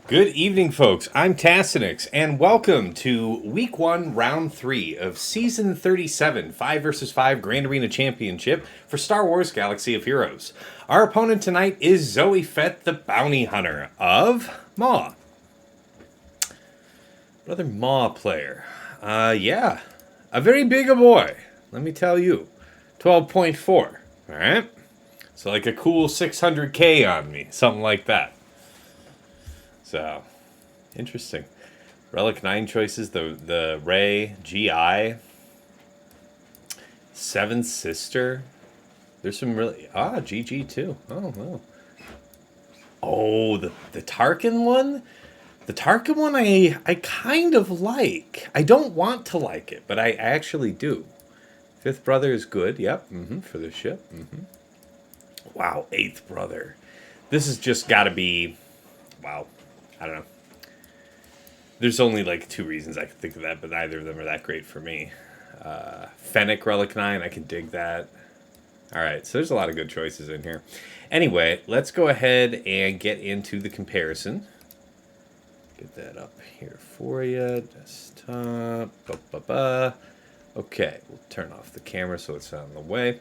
Good evening, folks. I'm Tassinix, and welcome to Week 1, Round 3 of Season 37, 5 vs. 5 Grand Arena Championship for Star Wars Galaxy of Heroes. Our opponent tonight is ZoeFett, the Bounty Hunter of Maw. Another Maw player. Yeah. A very big a boy, let me tell you. 12.4, alright? So like a cool 600k on me, something like that. So, interesting. Relic 9 choices, the Ray, GI, Seven Sister. There's some really... GG too. Oh, wow. Oh, the Tarkin one? The Tarkin one I kind of like. I don't want to like it, but I actually do. Fifth Brother is good, yep, for the ship. Wow, Eighth Brother. This has just got to be... Wow. I don't know. There's only like 2 reasons I can think of that, but neither of them are that great for me. Fennec Relic 9, I can dig that. Alright, so there's a lot of good choices in here. Anyway, let's go ahead and get into the comparison. Get that up here for you. Desktop. Okay, we'll turn off the camera so it's out of the way.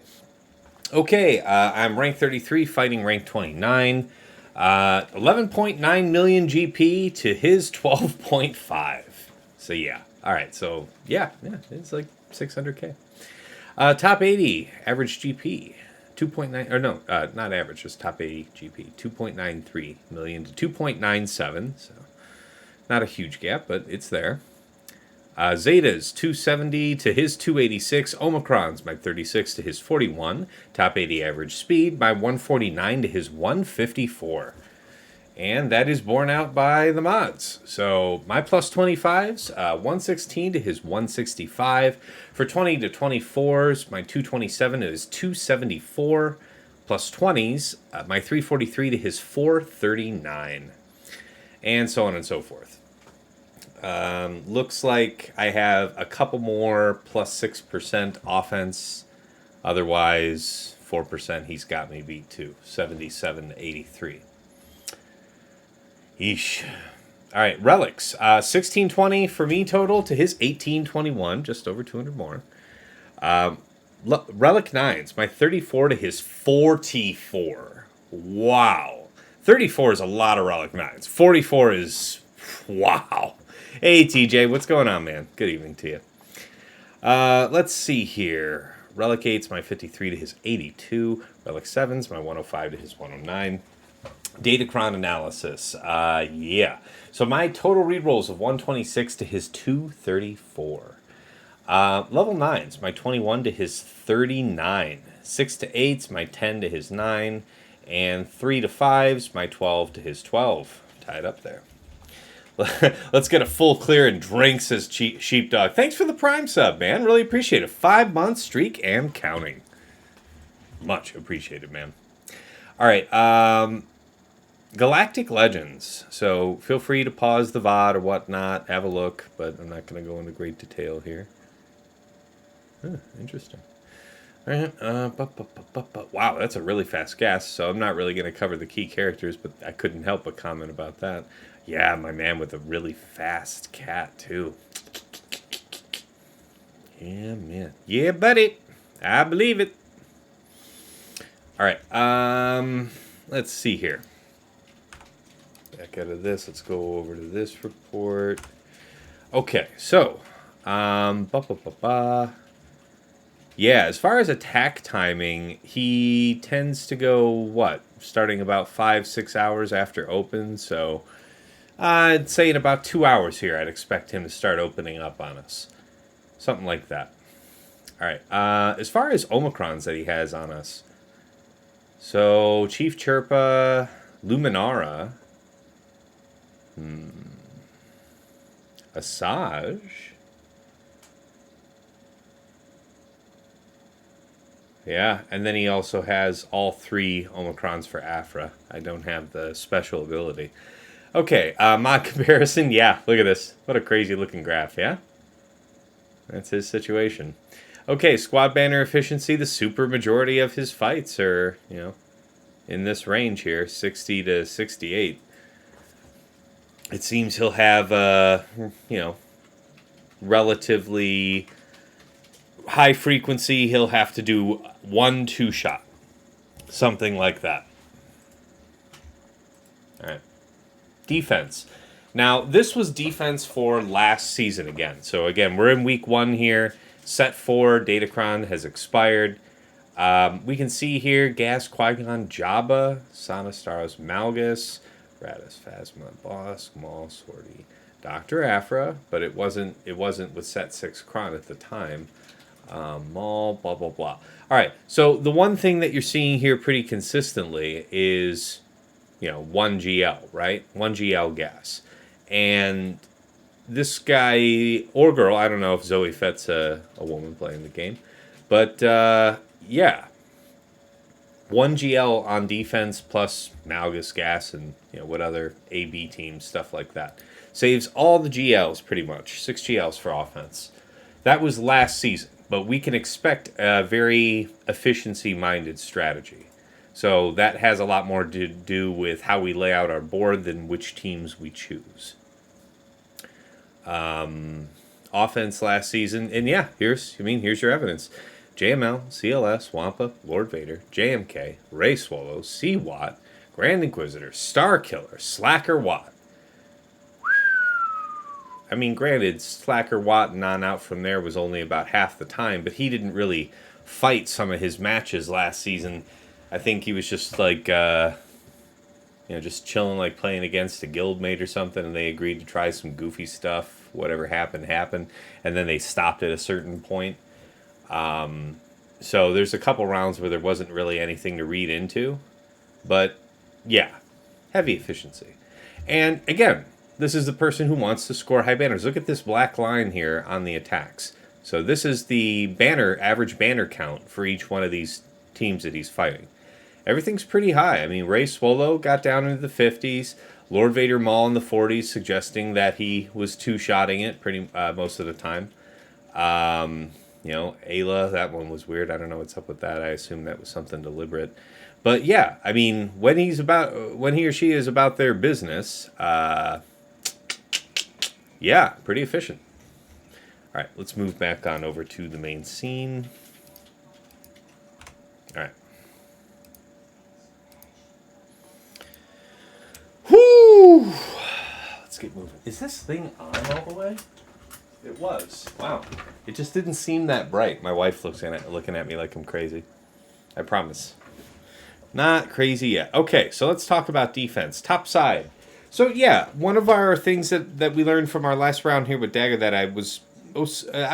Okay, I'm rank 33, fighting rank 29. 11.9 million GP to his 12.5. So yeah. Alright, so yeah, it's like 600k. Top 80, average GP. 2.9, or no, not average, just top 80 GP. 2.93 million to 2.97, so not a huge gap, but it's there. Zeta's 270 to his 286. Omicron's my 36 to his 41. Top 80 average speed by 149 to his 154. And that is borne out by the mods. So my plus 25s, 116 to his 165. For 20 to 24s, my 227 to his 274. Plus 20s, my 343 to his 439. And so on and so forth. Looks like I have a couple more plus 6% offense. Otherwise, 4% he's got me beat too. 77 to 83. Yeesh. Alright, relics. 1620 for me total to his 1821. Just over 200 more. Relic 9s. My 34 to his 44. Wow. 34 is a lot of Relic 9s. 44 is... Wow. Hey, TJ, what's going on, man? Good evening to you. Let's see here. Relic 8's my 53 to his 82. Relic 7's my 105 to his 109. Datacron analysis. Yeah. So my total rerolls of 126 to his 234. Level 9's my 21 to his 39. 6 to 8's my 10 to his 9. And 3 to 5's my 12 to his 12. Tied up there. Let's get a full clear and drink, says Sheepdog. Thanks for the Prime sub, man. Really appreciate it. 5-month streak and counting. Much appreciated, man. All right. Galactic Legends. So feel free to pause the VOD or whatnot, have a look, but I'm not going to go into great detail here. Interesting. All right. Wow, that's a really fast guess, so I'm not really going to cover the key characters, but I couldn't help but comment about that. Yeah, my man with a really fast cat, too. Yeah, man. Yeah, buddy. I believe it. All right. Let's see here. Back out of this. Let's go over to this report. Okay, so. Yeah, as far as attack timing, he tends to go, what? Starting about 5-6 hours after open, so I'd say in about 2 hours here, I'd expect him to start opening up on us. Something like that. All right, as far as Omicrons that he has on us, so Chief Chirpa, Luminara, Asajj, yeah, and then he also has all 3 Omicrons for Aphra. I don't have the special ability. Okay, mod comparison. Yeah, look at this. What a crazy looking graph, yeah? That's his situation. Okay, squad banner efficiency. The super majority of his fights are, in this range here, 60 to 68. It seems he'll have, relatively high frequency. He'll have to do 1-2 shot, something like that. All right. Defense. Now, this was defense for last season again. So again, we're in week 1 here. Set 4, Datacron has expired. We can see here Gas, Qui-Gon, Jabba, Sonastaros, Malgus, Raddus, Phasma, Bosk, Maul, Zorii, Dr. Aphra, but it wasn't with Set 6 Kron at the time. Maul, blah, blah, blah. All right, so the one thing that you're seeing here pretty consistently is, 1 GL, right? 1 GL gas. And this guy, or girl, I don't know if ZoeFett's a woman playing the game, but yeah. 1 GL on defense plus Malgus gas and, what other AB teams, stuff like that. Saves all the GLs pretty much, 6 GLs for offense. That was last season, but we can expect a very efficiency-minded strategy. So that has a lot more to do with how we lay out our board than which teams we choose. Offense last season, and yeah, here's your evidence. JML, CLS, Wampa, Lord Vader, JMK, Ray Swolo, C-Watt, Grand Inquisitor, Star Killer, Slacker Watt. I mean, granted, Slacker Watt and on out from there was only about half the time, but he didn't really fight some of his matches last season. I think he was just like, just chilling, like playing against a guildmate or something, and they agreed to try some goofy stuff. Whatever happened, and then they stopped at a certain point. So there's a couple rounds where there wasn't really anything to read into, but yeah, heavy efficiency. And again, this is the person who wants to score high banners. Look at this black line here on the attacks. So this is the average banner count for each one of these teams that he's fighting. Everything's pretty high. I mean, Ray Swolo got down into the 50s. Lord Vader Maul in the 40s, suggesting that he was two-shotting it pretty most of the time. Ayla, that one was weird. I don't know what's up with that. I assume that was something deliberate. But yeah, I mean, when he or she is about their business, yeah, pretty efficient. All right, let's move back on over to the main scene. All right. Whoo! Let's get moving. Is this thing on all the way? It was. Wow. It just didn't seem that bright. My wife looking at me like I'm crazy. I promise. Not crazy yet. Okay, so let's talk about defense. Top side. So yeah, one of our things that we learned from our last round here with Dagger that I was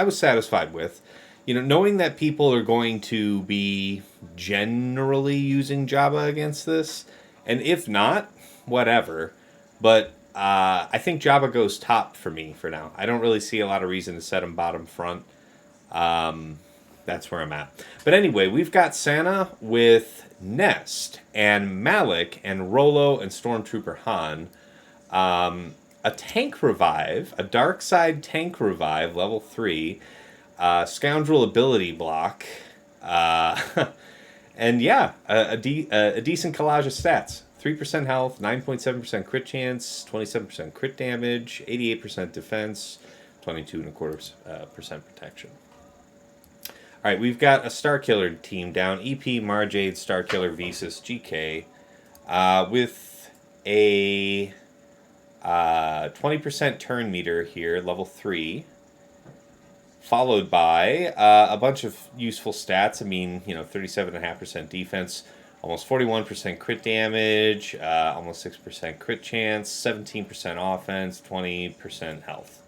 satisfied with, knowing that people are going to be generally using Jabba against this, and if not, whatever. But I think Jabba goes top for me for now. I don't really see a lot of reason to set him bottom front. That's where I'm at. But anyway, we've got Santa with Nest, and Malik, and Rollo, and Stormtrooper Han. A tank revive, a dark side tank revive, level 3, scoundrel ability block, and yeah, a decent collage of stats. 3% health, 9.7% crit chance, 27% crit damage, 88% defense, 22.25% protection. All right, we've got a Starkiller team down. EP, Marjade, Starkiller, Visas, GK, with a 20% turn meter here, level 3, followed by a bunch of useful stats. I mean, 37.5% defense, almost 41% crit damage, almost 6% crit chance, 17% offense, 20% health.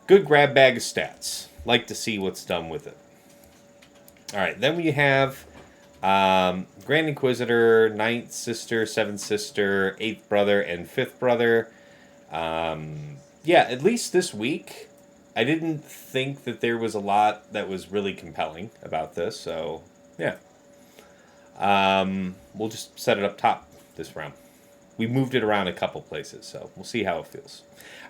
Good grab bag of stats. Like to see what's done with it. All right, then we have Grand Inquisitor, Ninth Sister, Seventh Sister, Eighth Brother, and Fifth Brother. Yeah, at least this week, I didn't think that there was a lot that was really compelling about this, so yeah. We'll just set it up top this round. We moved it around a couple places, so we'll see how it feels.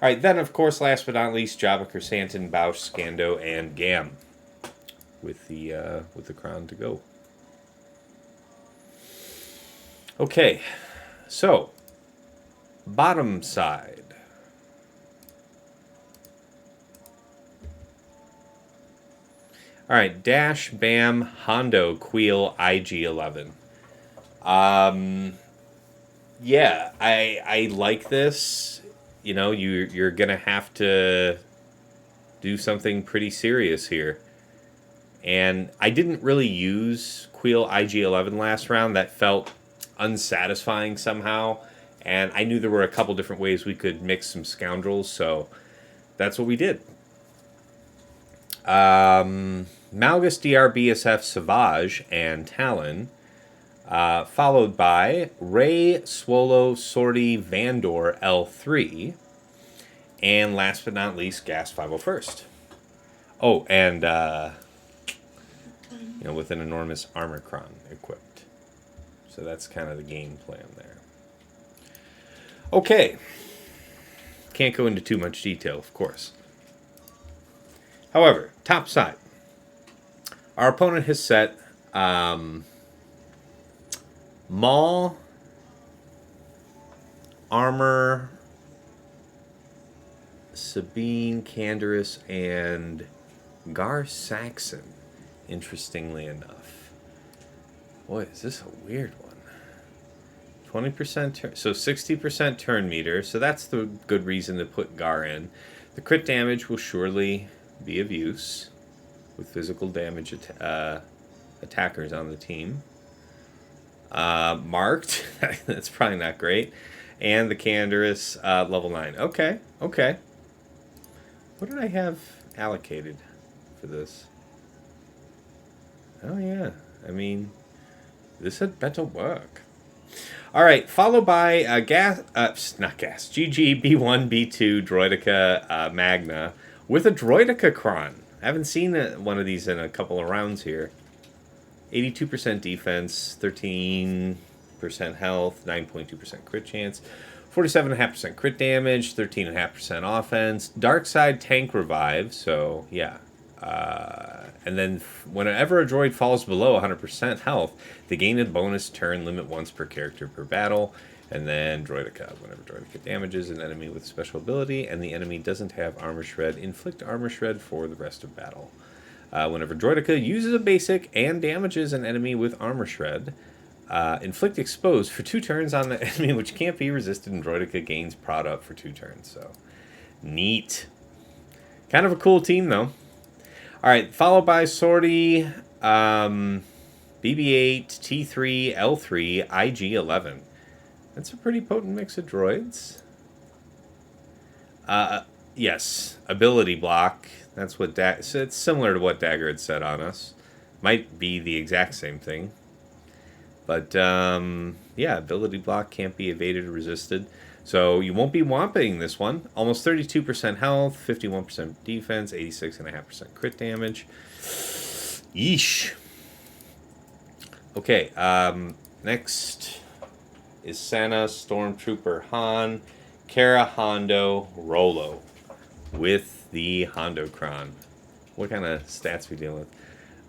All right, then, of course, last but not least, Jabba, Chrysanthemum, Bausch, Scando, and Gam with the crown to go. Okay, so bottom side. All right, Dash, Bam, Hondo, Queel, IG-11. Yeah, I like this. You're gonna have to do something pretty serious here. And I didn't really use Queel IG-11 last round. That felt unsatisfying somehow. And I knew there were a couple different ways we could mix some scoundrels, so that's what we did. Malgus, DR, BSF, Savage, and Talon. Followed by Ray, Swolo, Zorii, Vandor, L3. And last but not least, Gas 501st. Oh, and, with an enormous armor cron equipped. So that's kind of the game plan there. Okay. Can't go into too much detail, of course. However, top side. Our opponent has set Maul, Armor, Sabine, Canderous, and Gar Saxon, interestingly enough. Boy, is this a weird one. 20% so 60% turn meter, so that's the good reason to put Gar in. The crit damage will surely be of use with physical damage attackers on the team. Marked, that's probably not great. And the Canderous, level 9. Okay. What did I have allocated for this? Oh, yeah. I mean, this had better work. All right, followed by GG, B1, B2, Droidica, Magna, with a Droidica Cron. I haven't seen one of these in a couple of rounds here. 82% defense, 13% health, 9.2% crit chance, 47.5% crit damage, 13.5% offense, dark side tank revive, so yeah. And then whenever a droid falls below 100% health, they gain a bonus turn limit once per character per battle. And then Droidica. Whenever Droidica damages an enemy with special ability and the enemy doesn't have Armor Shred, inflict Armor Shred for the rest of battle. Whenever Droidica uses a basic and damages an enemy with Armor Shred, inflict Expose for 2 turns on the enemy which can't be resisted, and Droidica gains Prod Up for 2 turns. So, neat. Kind of a cool team, though. Alright, followed by Zorii, BB-8, T3, L3, IG-11. That's a pretty potent mix of droids. Yes, ability block. That's what so it's similar to what Dagger had said on us. Might be the exact same thing. But, yeah, ability block can't be evaded or resisted. So you won't be whomping this one. Almost 32% health, 51% defense, 86.5% crit damage. Yeesh. Okay, next is Senna, Stormtrooper Han, Kara, Hondo, Rolo with the Hondocron. What kind of stats we dealing with?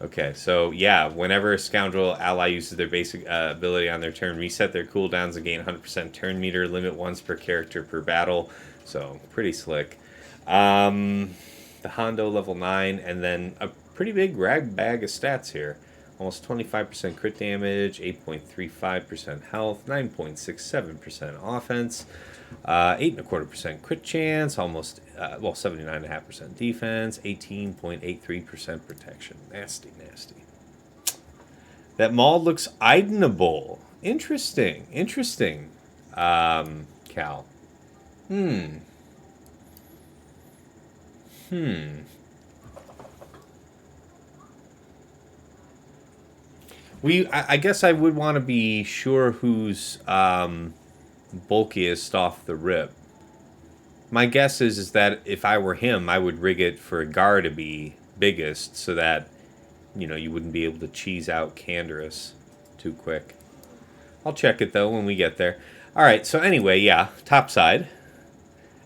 Okay, so yeah, whenever a scoundrel ally uses their basic ability on their turn, reset their cooldowns and gain 100% turn meter, limit once per character per battle. So, pretty slick. The Hondo level 9, and then a pretty big rag bag of stats here. Almost 25% crit damage, 8.35% health, 9.67% offense, 8.25% crit chance, almost, 79.5% defense, 18.83% protection. Nasty, nasty. That Maul looks Idenable. Interesting, interesting, Cal. I guess I would want to be sure who's bulkiest off the rip. My guess is that if I were him, I would rig it for Gar to be biggest so that, you wouldn't be able to cheese out Canderous too quick. I'll check it, though, when we get there. All right, so anyway, yeah, top side.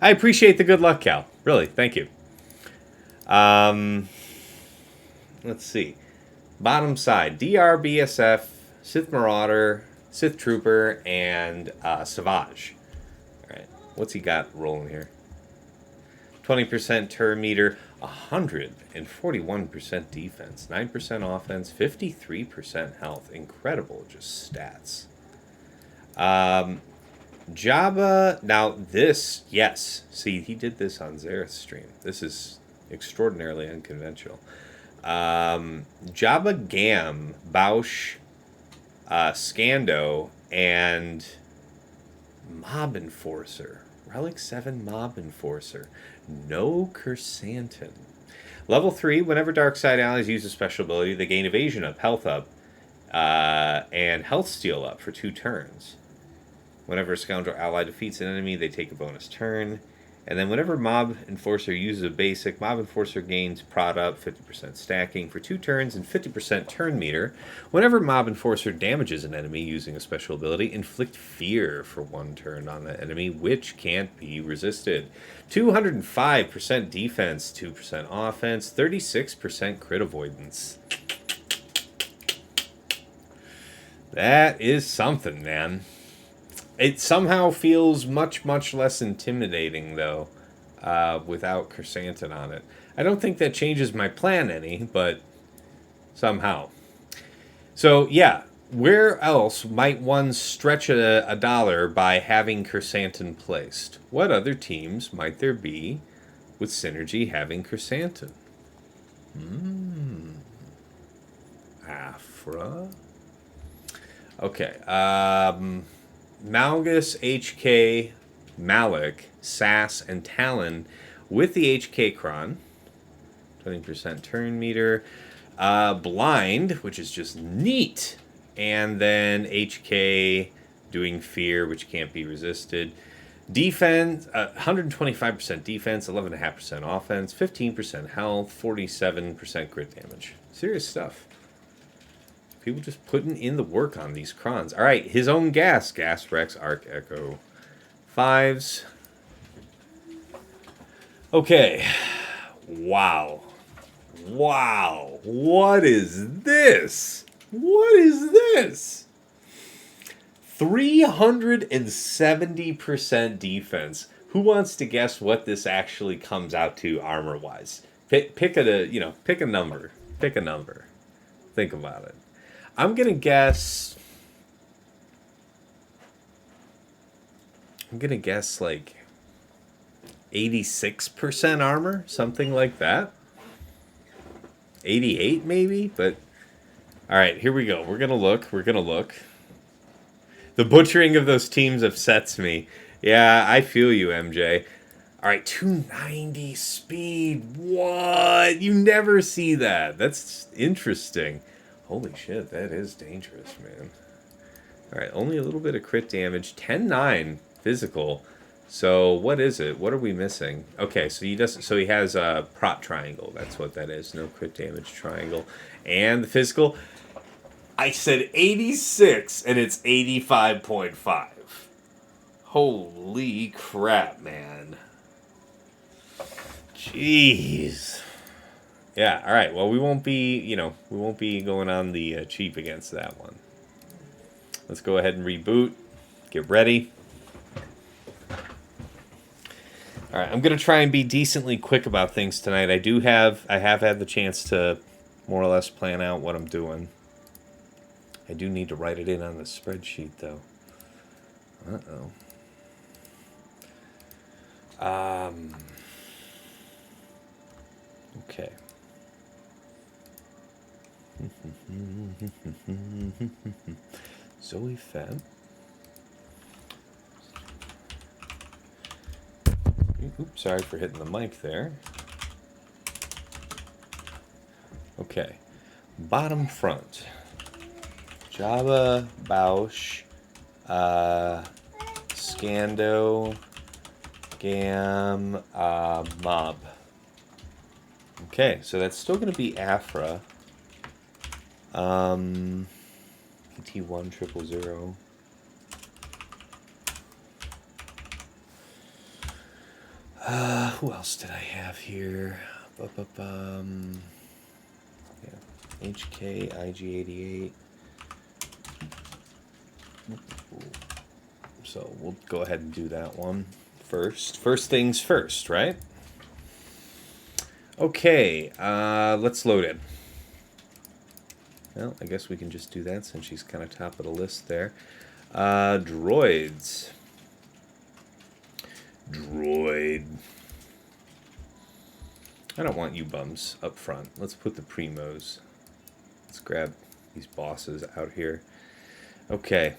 I appreciate the good luck, Cal. Really, thank you. Let's see. Bottom side, DR, BSF, Sith Marauder, Sith Trooper, and Savage. All right, what's he got rolling here? 20% turn meter, 141% defense, 9% offense, 53% health. Incredible, just stats. Jabba, now this, yes. See, he did this on Zareth's stream. This is extraordinarily unconventional. Jabba, Gam, Bausch, Scando, and Mob Enforcer. Relic 7 Mob Enforcer. No Kersantin. Level 3, whenever Darkside allies use a special ability, they gain evasion up, health up, and health steal up for 2 turns. Whenever a scoundrel ally defeats an enemy, they take a bonus turn. And then whenever Mob Enforcer uses a basic, Mob Enforcer gains prod up, 50% stacking for 2 turns and 50% turn meter. Whenever Mob Enforcer damages an enemy using a special ability, inflict fear for 1 turn on that enemy, which can't be resisted. 205% defense, 2% offense, 36% crit avoidance. That is something, man. It somehow feels much, much less intimidating, though, without Kersantin on it. I don't think that changes my plan any, but somehow. So, yeah, where else might one stretch a dollar by having Kersantin placed? What other teams might there be with Synergy having Kersantin? Aphra? Okay, Malgus, HK, Malik, Sass, and Talon with the HK Cron. 20% turn meter. Blind, which is just neat. And then HK doing Fear, which can't be resisted. Defense, 125% defense, 11.5% offense, 15% health, 47% crit damage. Serious stuff. People just putting in the work on these crons. All right, his own gas Rex, Arc Echo 5s. Okay. Wow. Wow. What is this? What is this? 370% defense. Who wants to guess what this actually comes out to armor-wise? Pick a number. Pick a number. Think about it. I'm going to guess like 86% armor, something like that. 88 maybe, but all right, here we go. We're going to look. The butchering of those teams upsets me. Yeah, I feel you, MJ. All right, 290 speed. What? You never see that. That's interesting. Holy shit, that is dangerous, man. All right, only a little bit of crit damage. 10-9 physical. So what is it? What are we missing? Okay, so he has a prot triangle. That's what that is. No crit damage triangle. And the physical. I said 86, and it's 85.5. Holy crap, man. Jeez. Yeah, all right. Well, we won't be going on the cheap against that one. Let's go ahead and reboot. Get ready. All right, I'm going to try and be decently quick about things tonight. I have had the chance to more or less plan out what I'm doing. I do need to write it in on the spreadsheet, though. Uh-oh. Okay. ZoeFett. Oops, sorry for hitting the mic there. Okay. Bottom front. Jabba, Bausch, Scando, Gam, Mob. Okay, so that's still going to be Aphra. PT10000. Who else did I have here? Yeah. HK, IG88. So we'll go ahead and do that one first. First things first, right? Okay, let's load it. Well, I guess we can just do that since she's kind of top of the list there. Droids. Droid. I don't want you bums up front. Let's put the primos. Let's grab these bosses out here. Okay.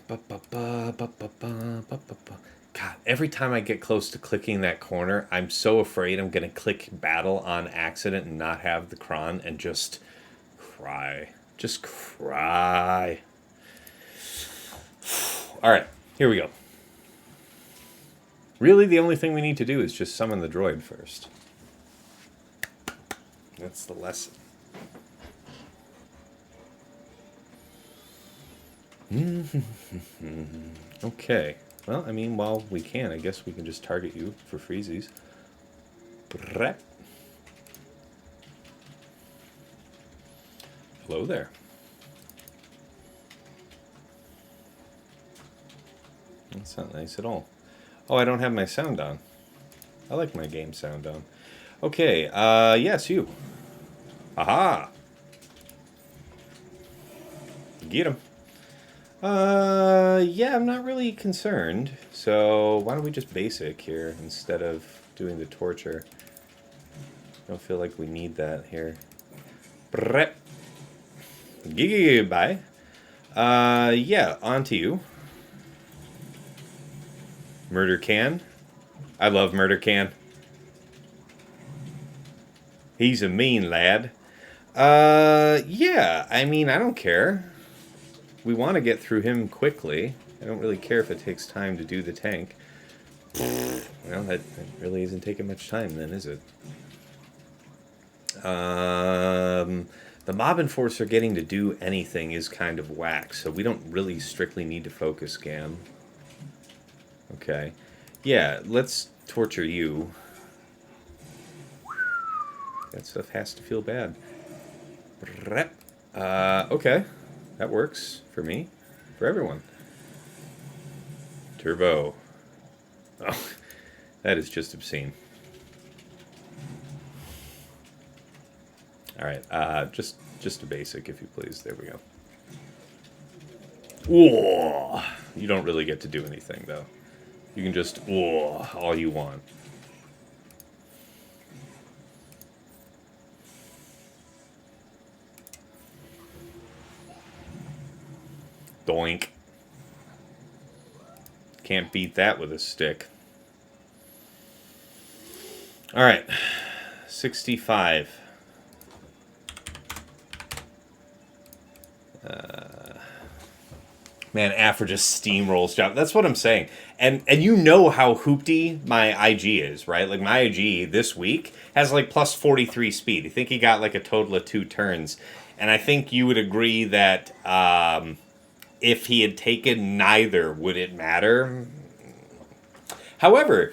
God, every time I get close to clicking that corner, I'm so afraid I'm going to click battle on accident and not have the cron and just cry. Just cry. All right, here we go. Really, the only thing we need to do is just summon the droid first. That's the lesson. Okay. Well, I mean, while we can, I guess we can just target you for freezies. Hello there. That's not nice at all. Oh, I don't have my sound on. I like my game sound on. Okay, yes, you. Aha! Get him. Yeah, I'm not really concerned. So, why don't we just basic here instead of doing the torture? I don't feel like we need that here. Prep. Bye. Yeah, on to you. Murder Can. I love Murder Can. He's a mean lad. Yeah, I mean, I don't care. We want to get through him quickly. I don't really care if it takes time to do the tank. Well, that really isn't taking much time then, is it? The mob enforcer getting to do anything is kind of whack, so we don't really strictly need to focus Gam. Okay. Yeah, let's torture you. That stuff has to feel bad. Okay. That works for me. For everyone. Turbo. Oh, that is just obscene. Alright, just a basic, if you please. There we go. Whoa! You don't really get to do anything, though. You can just, whoa, all you want. Doink. Can't beat that with a stick. Alright. 65. Man, Aphra just steamrolls Jabba. That's what I'm saying. And you know how hoopty my IG is, right? Like, my IG this week has, like, plus 43 speed. I think he got, like, a total of 2 turns. And I think you would agree that if he had taken neither, would it matter? However,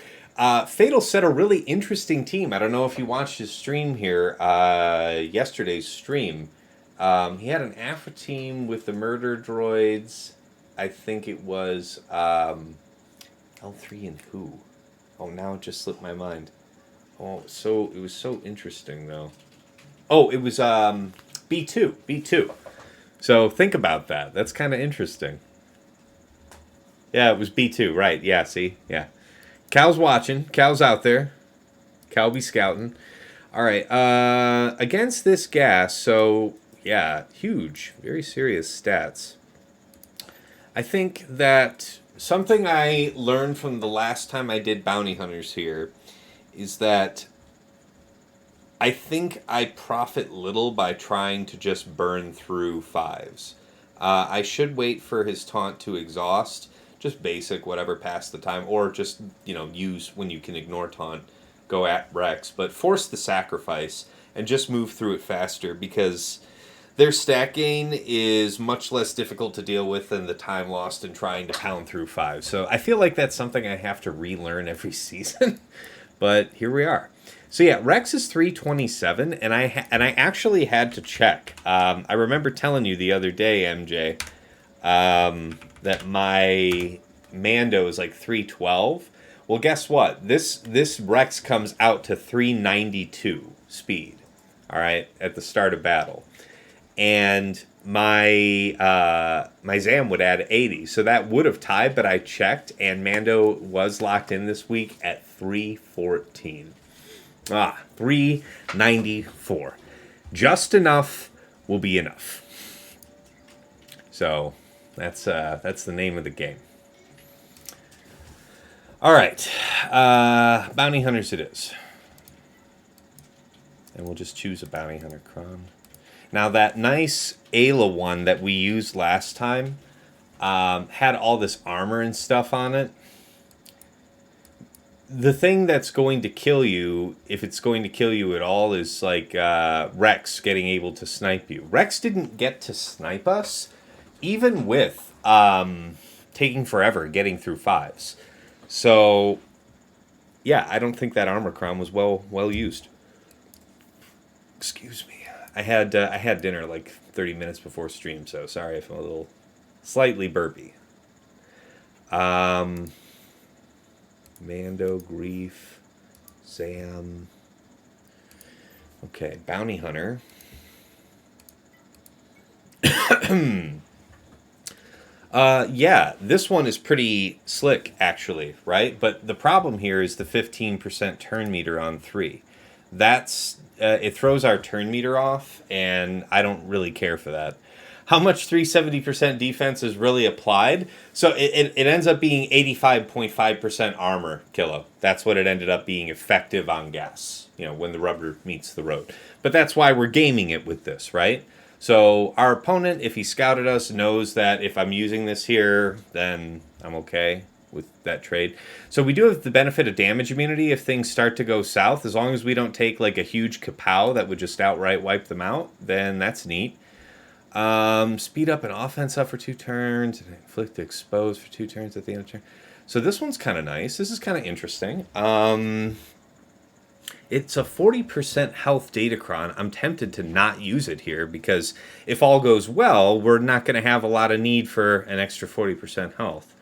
Fatal set a really interesting team. I don't know if you watched his stream here, yesterday's stream. He had an Aphra team with the murder droids. I think it was L3 and who? Oh, now it just slipped my mind. Oh, so it was so interesting though. Oh, it was B2. B2. So think about that. That's kind of interesting. Yeah, it was B2, right. Yeah, see? Yeah. Cal's watching. Cal's out there. Cal be scouting. All right. Against this gas, so yeah, huge, very serious stats. I think that something I learned from the last time I did bounty hunters here is that I think I profit little by trying to just burn through 5s. I should wait for his taunt to exhaust, just basic, whatever, pass the time, or just, use when you can ignore taunt, go at Rex, but force the sacrifice and just move through it faster because their stat gain is much less difficult to deal with than the time lost in trying to pound through 5. So I feel like that's something I have to relearn every season, but here we are. So yeah, Rex is 327, and I actually had to check. I remember telling you the other day, MJ, that my Mando is like 312. Well, guess what? This Rex comes out to 392 speed. All right, at the start of battle, and my Zam would add 80, so that would have tied. But I checked, and Mando was locked in this week at 314. 394. Just enough will be enough. So that's the name of the game. All right, bounty hunters it is, and we'll just choose a bounty hunter cron. Now that nice Ayla one that we used last time had all this armor and stuff on it. The thing that's going to kill you, if it's going to kill you at all, is like Rex getting able to snipe you. Rex didn't get to snipe us, even with taking forever getting through 5s. So, yeah, I don't think that armor crown was well used. Excuse me. I had dinner like 30 minutes before stream, so sorry if I'm a little slightly burpy. Mando, Grief, Zam. Okay, Bounty Hunter. Yeah, this one is pretty slick, actually, right? But the problem here is the 15% turn meter on 3. That's, it throws our turn meter off, and I don't really care for that. How much 370% defense is really applied? So it ends up being 85.5% armor kilo. That's what it ended up being effective on gas, when the rubber meets the road. But that's why we're gaming it with this, right? So our opponent, if he scouted us, knows that if I'm using this here, then I'm okay with that trade. So we do have the benefit of damage immunity if things start to go south. As long as we don't take like a huge kapow that would just outright wipe them out, then that's neat. Speed up and offense up for 2 turns, and inflict expose for 2 turns at the end of the turn. So this one's kind of nice. This is kind of interesting. It's a 40% health datacron. I'm tempted to not use it here because if all goes well, we're not going to have a lot of need for an extra 40% health.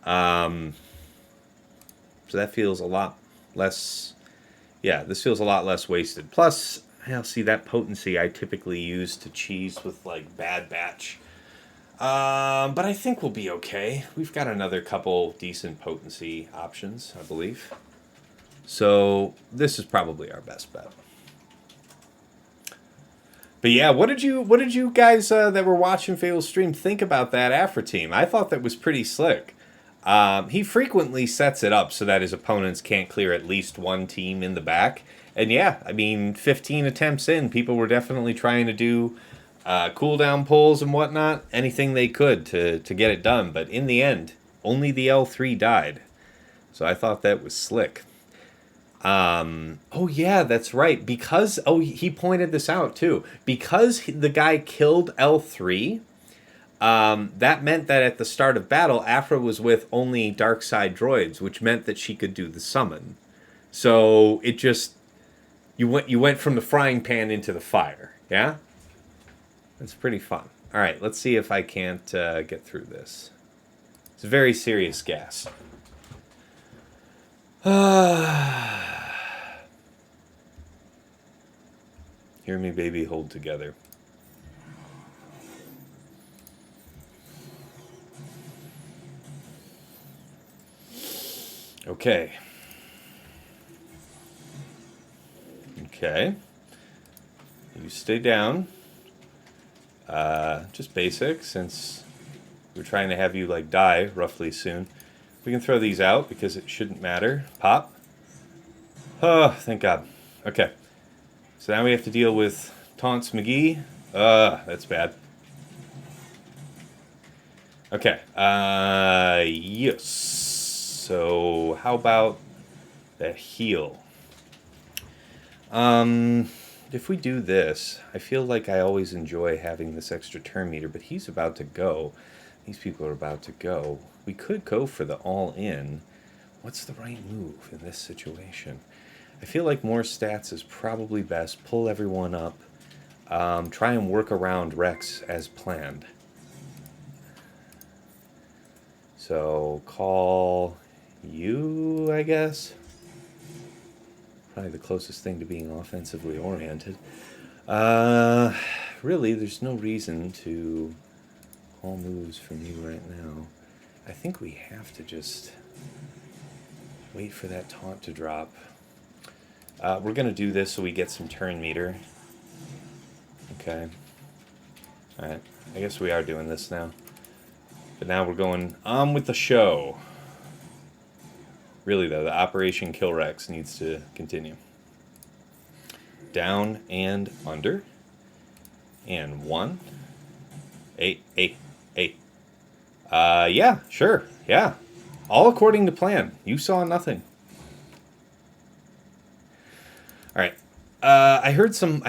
So that feels a lot less. Yeah, this feels a lot less wasted. Plus, I'll see that potency I typically use to cheese with like Bad Batch. But I think we'll be okay. We've got another couple decent potency options, I believe. So this is probably our best bet. But yeah, what did you guys that were watching Fatal's stream think about that Aphra team? I thought that was pretty slick. He frequently sets it up so that his opponents can't clear at least one team in the back. And yeah, I mean, 15 attempts in, people were definitely trying to do cooldown pulls and whatnot, anything they could to get it done. But in the end, only the L3 died. So I thought that was slick. Oh yeah, that's right. Because he pointed this out too. Because the guy killed L3, that meant that at the start of battle, Aphra was with only dark side droids, which meant that she could do the summon. So it just you went from the frying pan into the fire. Yeah, that's pretty fun. All right, let's see if I can't get through this. It's a very serious gas. Hear me, baby, hold together. Okay. Okay. You stay down. Just basic, since we're trying to have you, like, die roughly soon. We can throw these out, because it shouldn't matter. Pop. Oh, thank God. Okay. So now we have to deal with Taunts McGee. That's bad. Okay. Yes. So how about the heal? If we do this, I feel like I always enjoy having this extra turn meter, but he's about to go. These people are about to go. We could go for the all-in. What's the right move in this situation? I feel like more stats is probably best. Pull everyone up. Try and work around Rex as planned. So call you, I guess. Probably the closest thing to being offensively oriented. Really, there's no reason to call moves from you right now. I think we have to just wait for that taunt to drop. We're going to do this so we get some turn meter. Okay. Alright. I guess we are doing this now. But now we're going on with the show. Really, though, the Operation Kill Rex needs to continue. Down and under. And 1. 8, 8, 8. Yeah, sure. Yeah. All according to plan. You saw nothing. All right. I heard some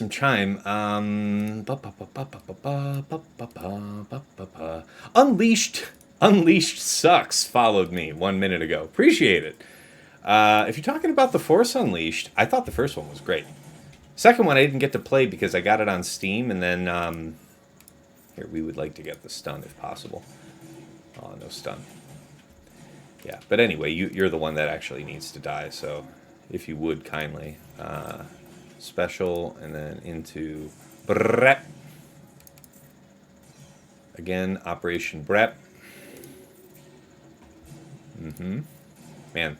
chime. Unleashed sucks followed me 1 minute ago. Appreciate it. If you're talking about the Force Unleashed, I thought the first one was great. Second one I didn't get to play because I got it on Steam, and then here, we would like to get the stun if possible. Oh, no stun. Yeah, but anyway, you're the one that actually needs to die, so if you would kindly. Special, and then into Brep. Again, Operation Brep. Man,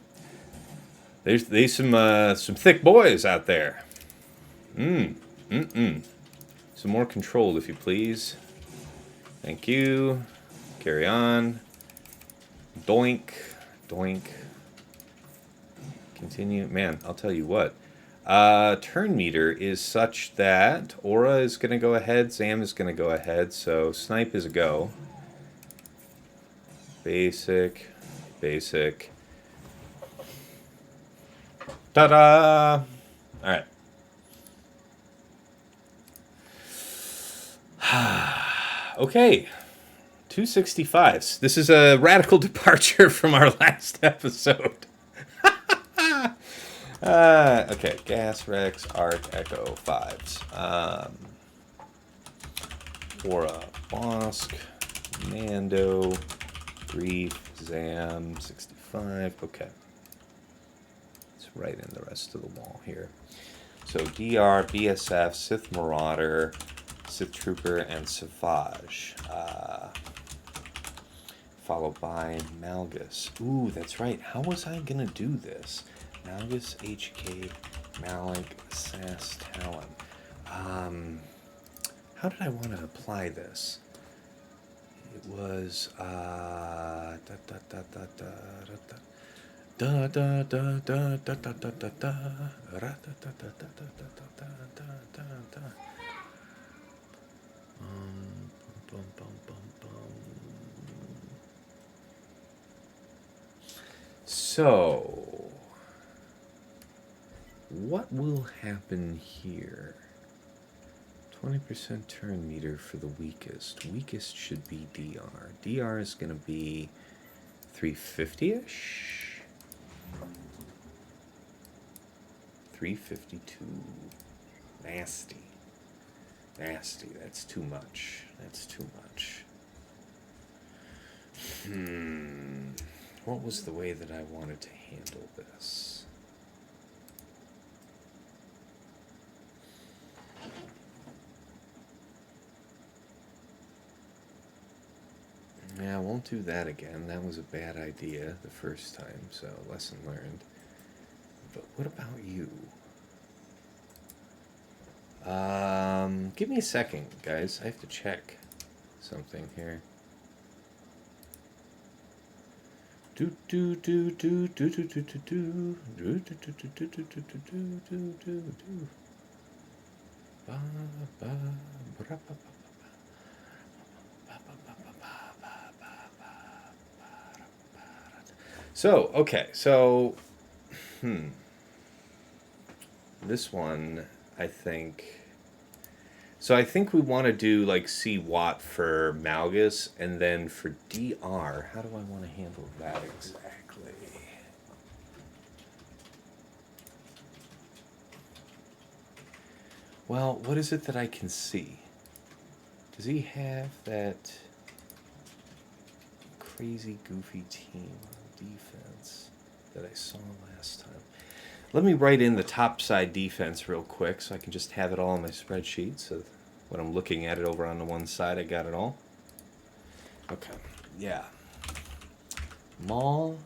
there's some thick boys out there. Some more control, if you please. Thank you. Carry on. Doink, doink. Continue. Man, I'll tell you what. Turn meter is such that Aurra is going to go ahead, Zam is going to go ahead, so Snipe is a go. Basic, basic. Ta-da! Alright. Okay. 265s. This is a radical departure from our last episode. Okay, Gas, Rex, Arc, Echo, 5s. Aurra, Bosk, Mando, Grief, Zam, 65. Okay. It's right in the rest of the wall here. So DR, BSF, Sith Marauder, Sith Trooper, and Savage. Followed by Malgus. Ooh, that's right. How was I going to do this? Malgus, HK, Malik, Sass, Talon. How did I want to apply this? It was so what will happen here? 20% turn meter for the weakest. Weakest should be DR. DR is going to be 350-ish? 352. Nasty. Nasty. That's too much. That's too much. What was the way that I wanted to handle this? Yeah, I won't do that again. That was a bad idea the first time, so lesson learned. But what about you? Give me a second, guys. I have to check something here. So, okay, so, this one, I think, so I think we want to do, like, C Watt for Malgus, and then for DR, how do I want to handle that exactly? Well, what is it that I can see? Does he have that crazy, goofy team on defense that I saw last time? Let me write in the top side defense real quick so I can just have it all on my spreadsheet. So when I'm looking at it over on the one side, I got it all. Okay, yeah. Maul.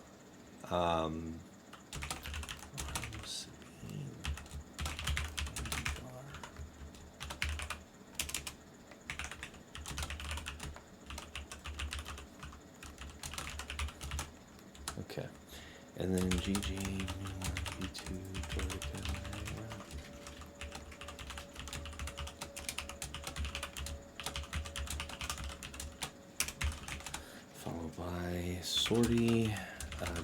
Okay, and then GG, B2, followed by Zorii,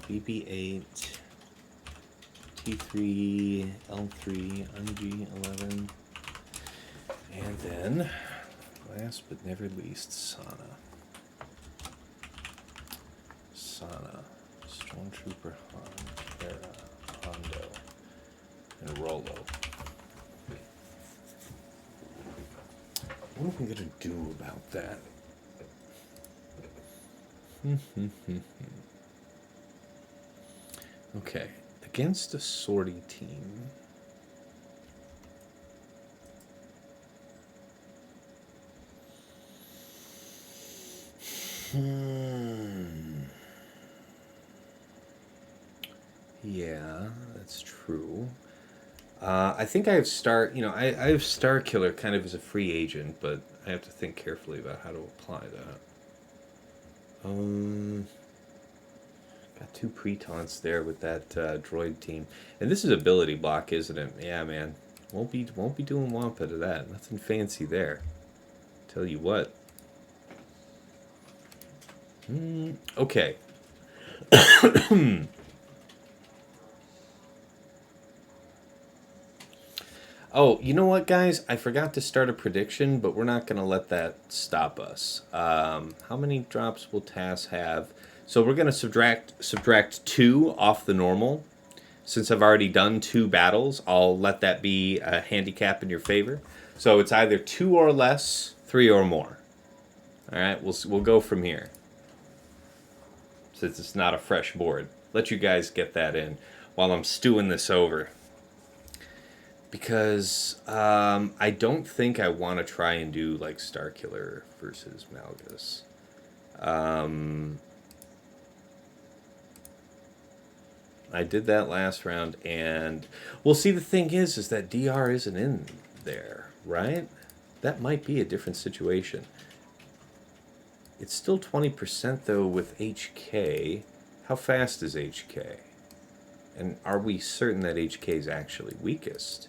BB8, T3, L3, IG11, and then, last but never least, Sana, Stormtrooper, Hondo, and Rollo. What are we going to do about that? Okay, against a Zorii team. Yeah, that's true. I think I have I have Star Killer kind of as a free agent, but I have to think carefully about how to apply that. Got two pre-taunts there with that droid team, and this is ability block, isn't it? Yeah, man, won't be doing Wampa to that. Nothing fancy there. Tell you what. Okay. Oh, you know what, guys? I forgot to start a prediction, but we're not going to let that stop us. How many drops will Tass have? So we're going to subtract 2 off the normal. Since I've already done 2 battles, I'll let that be a handicap in your favor. So it's either 2 or less, 3 or more. All right, we'll go from here. Since it's not a fresh board. Let you guys get that in while I'm stewing this over. Because I don't think I want to try and do like Starkiller versus Malgus. I did that last round, and well, see, the thing is that DR isn't in there, right? That might be a different situation. It's still 20% though with HK. How fast is HK? And are we certain that HK is actually weakest?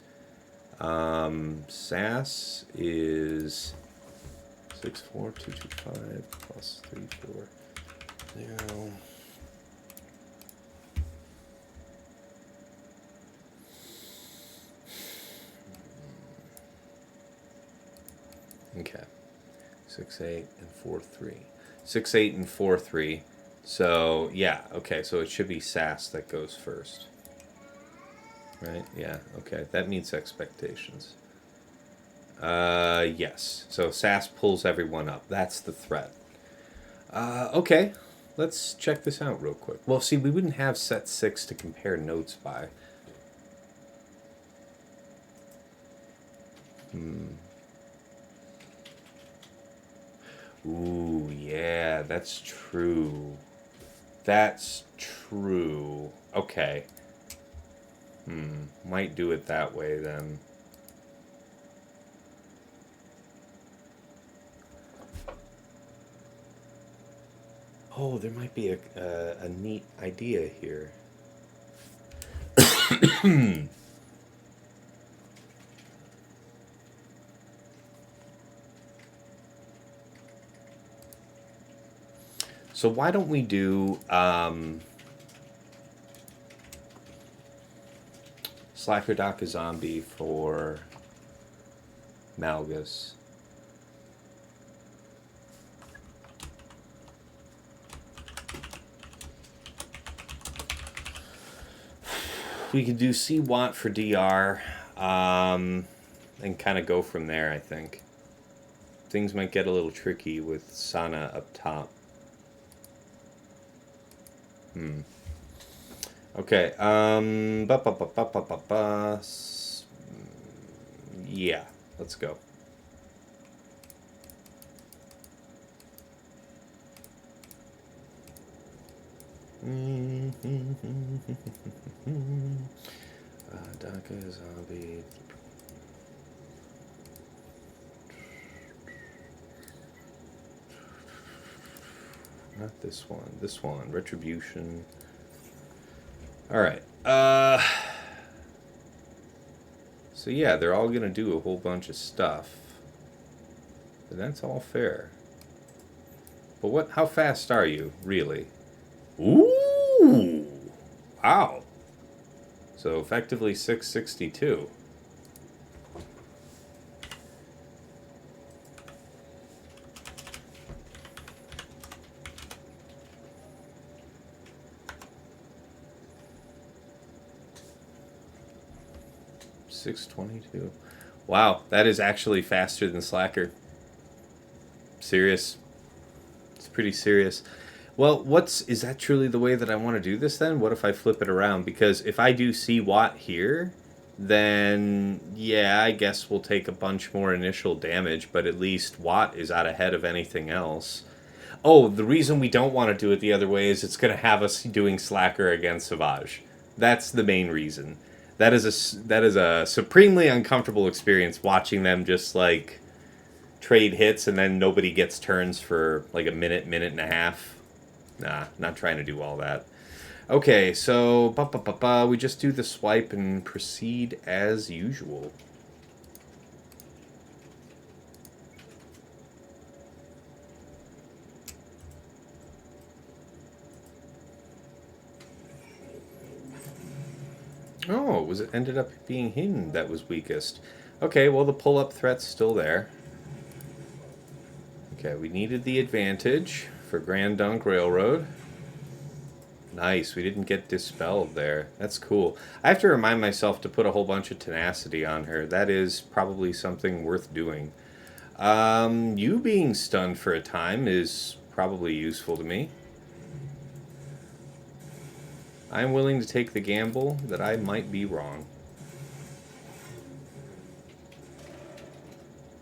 SAS is 64225 plus 340. Okay. 6-8 and 4-3. 6-8 and 4-3. So, yeah, okay, so it should be SAS that goes first. Right? Yeah, okay. That meets expectations. Yes. So SAS pulls everyone up. That's the threat. Okay. Let's check this out real quick. Well, see, we wouldn't have set 6 to compare notes by. Ooh, yeah, that's true. That's true. Okay. Might do it that way then. Oh, there might be a neat idea here. So why don't we do Slacker Doc a zombie for Malgus. We could do C Watt for DR, and kind of go from there, I think. Things might get a little tricky with Sana up top. Okay, yeah, let's go. Daka zombie. Not this one. This one. Retribution. Alright. So yeah, they're all gonna do a whole bunch of stuff. But that's all fair. But how fast are you, really? Ooh! Wow. So effectively 662. $622. Wow, that is actually faster than Slacker. Serious. It's pretty serious. Well, is that truly the way that I want to do this then? What if I flip it around? Because if I do C Watt here, then yeah, I guess we'll take a bunch more initial damage, but at least Watt is out ahead of anything else. Oh, the reason we don't want to do it the other way is it's going to have us doing Slacker against Savage. That's the main reason. That is a supremely uncomfortable experience watching them just like trade hits and then nobody gets turns for like a minute and a half. Nah, not trying to do all that. Okay, so we just do the swipe and proceed as usual. Oh, it ended up being him that was weakest. Okay, well the pull-up threat's still there. Okay, we needed the advantage for Grand Dunk Railroad. Nice, we didn't get dispelled there. That's cool. I have to remind myself to put a whole bunch of tenacity on her. That is probably something worth doing. You being stunned for a time is probably useful to me. I'm willing to take the gamble that I might be wrong.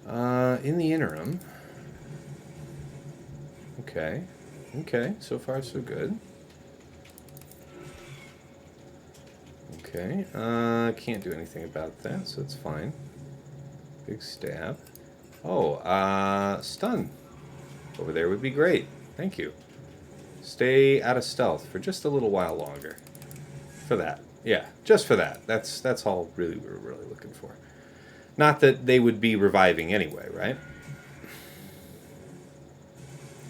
In the interim... Okay. Okay, so far so good. Okay, can't do anything about that, so it's fine. Big stab. Oh, stun. Over there would be great. Thank you. Stay out of stealth for just a little while longer. For that. Yeah, just for that. That's all really we're really looking for. Not that they would be reviving anyway, right?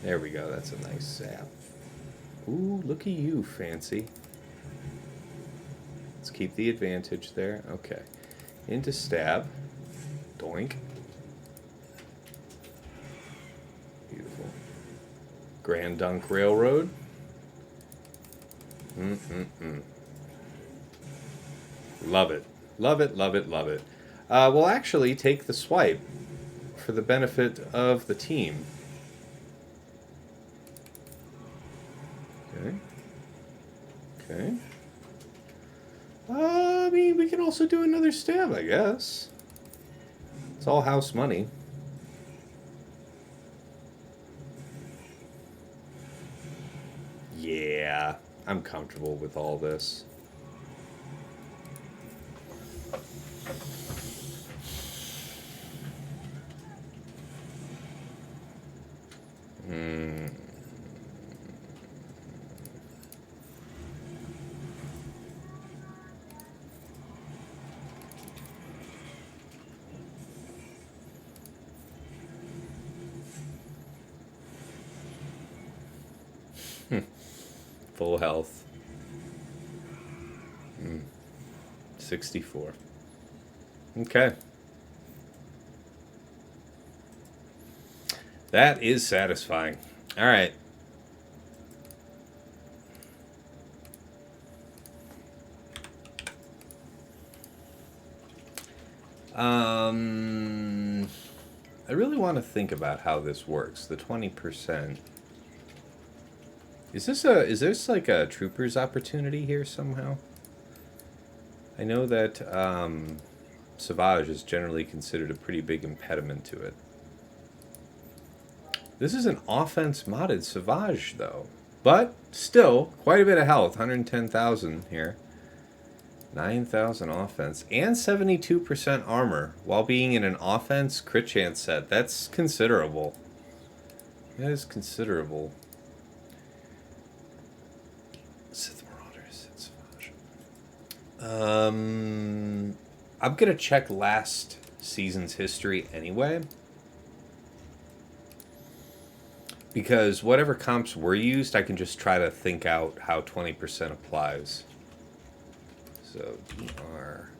There we go. That's a nice sap. Ooh, look at you, fancy. Let's keep the advantage there. Okay. Into stab. Doink. Grand Dunk Railroad. Love it. Love it, love it, love it. We'll actually take the swipe for the benefit of the team. Okay. Okay. I mean, we can also do another stab, I guess. It's all house money. Yeah, I'm comfortable with all this. Full health. 64. Okay. That is satisfying. All right. I really want to think about how this works. The 20%. Is this like a trooper's opportunity here somehow? I know that Savage is generally considered a pretty big impediment to it. This is an offense modded Savage though, but still quite a bit of health. 110,000 here. 9,000 offense and 72% armor while being in an offense crit chance set. That's considerable. That is considerable. Sith Marauders. I'm gonna check last season's history anyway, because whatever comps were used, I can just try to think out how 20% applies. So DR,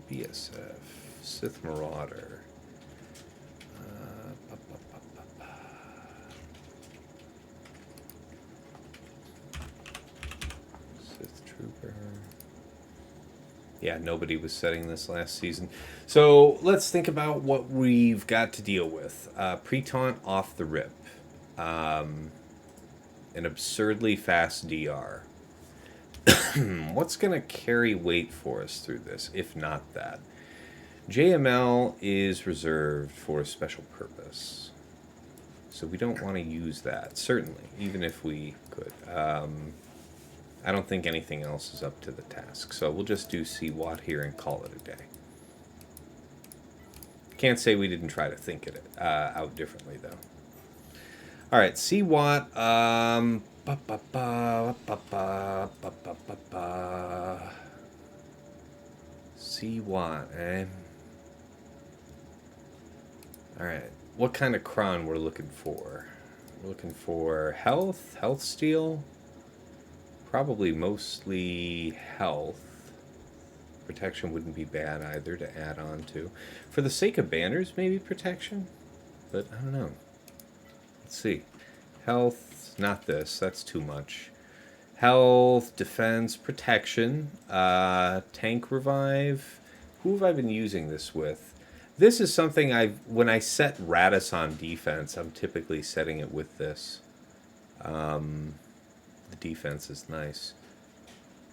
BSF, Sith Marauder. Sith Trooper. Yeah, nobody was setting this last season. So let's think about what we've got to deal with. Pre-taunt off the rip. An absurdly fast DR. What's going to carry weight for us through this, if not that? JML is reserved for a special purpose. So we don't want to use that, certainly, even if we could. I don't think anything else is up to the task. So we'll just do CWAT here and call it a day. Can't say we didn't try to think it out differently, though. All right, CWAT. CWAT, eh? All right, what kind of cron we're looking for? We're looking for health steal. Probably mostly health. Protection wouldn't be bad either to add on to. For the sake of banners, maybe protection? But I don't know. Let's see. Health, not this. That's too much. Health, defense, protection, tank revive. Who have I been using this with? This is something when I set Raddus on defense, I'm typically setting it with this. The defense is nice.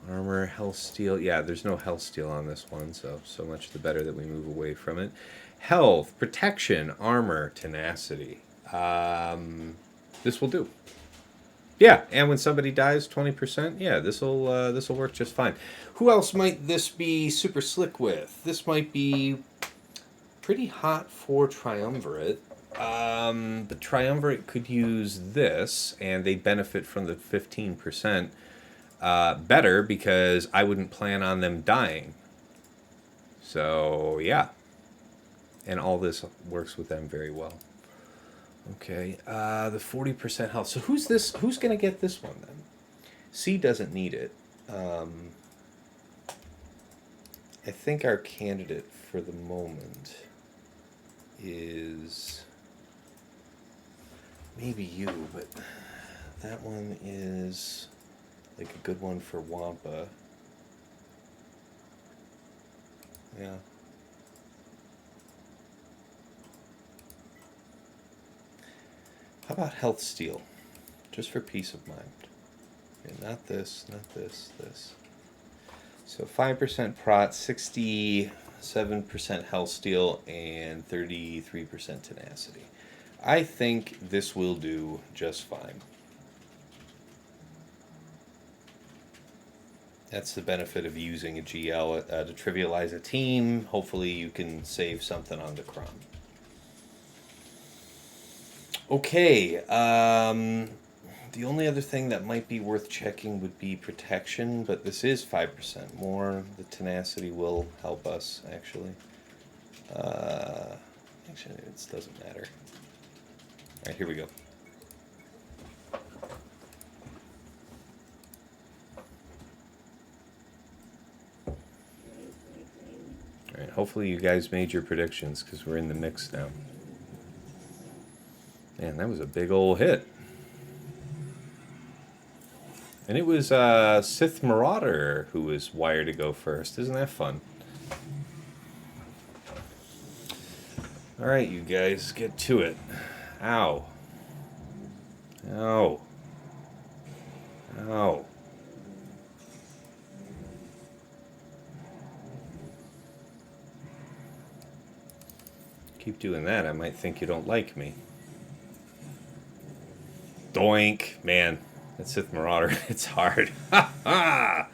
Armor, health steal. Yeah, there's no health steal on this one, so much the better that we move away from it. Health, protection, armor, tenacity. This will do. Yeah, and when somebody dies, 20%. Yeah, this'll work just fine. Who else might this be super slick with? This might be pretty hot for Triumvirate. The Triumvirate could use this, and they'd benefit from the 15% better because I wouldn't plan on them dying. So, yeah. And all this works with them very well. Okay, the 40% health. So who's this? Who's going to get this one, then? C doesn't need it. I think our candidate for the moment is maybe you, but that one is like a good one for Wampa. Yeah. How about health steal? Just for peace of mind. Okay, not this, not this, this. So 5% prot, 67% health steal, and 33% tenacity. I think this will do just fine. That's the benefit of using a GL to trivialize a team. Hopefully you can save something on the crumb. Okay, the only other thing that might be worth checking would be protection, but this is 5% more. The tenacity will help us, actually. Actually, it doesn't matter. All right, here we go. All right, hopefully you guys made your predictions, because we're in the mix now. Man, that was a big old hit. And it was Sith Marauder who was wired to go first. Isn't that fun? All right, you guys, get to it. Ow. Ow. Ow. Keep doing that, I might think you don't like me. Doink. Man, that Sith Marauder, it's hard. Ha ha!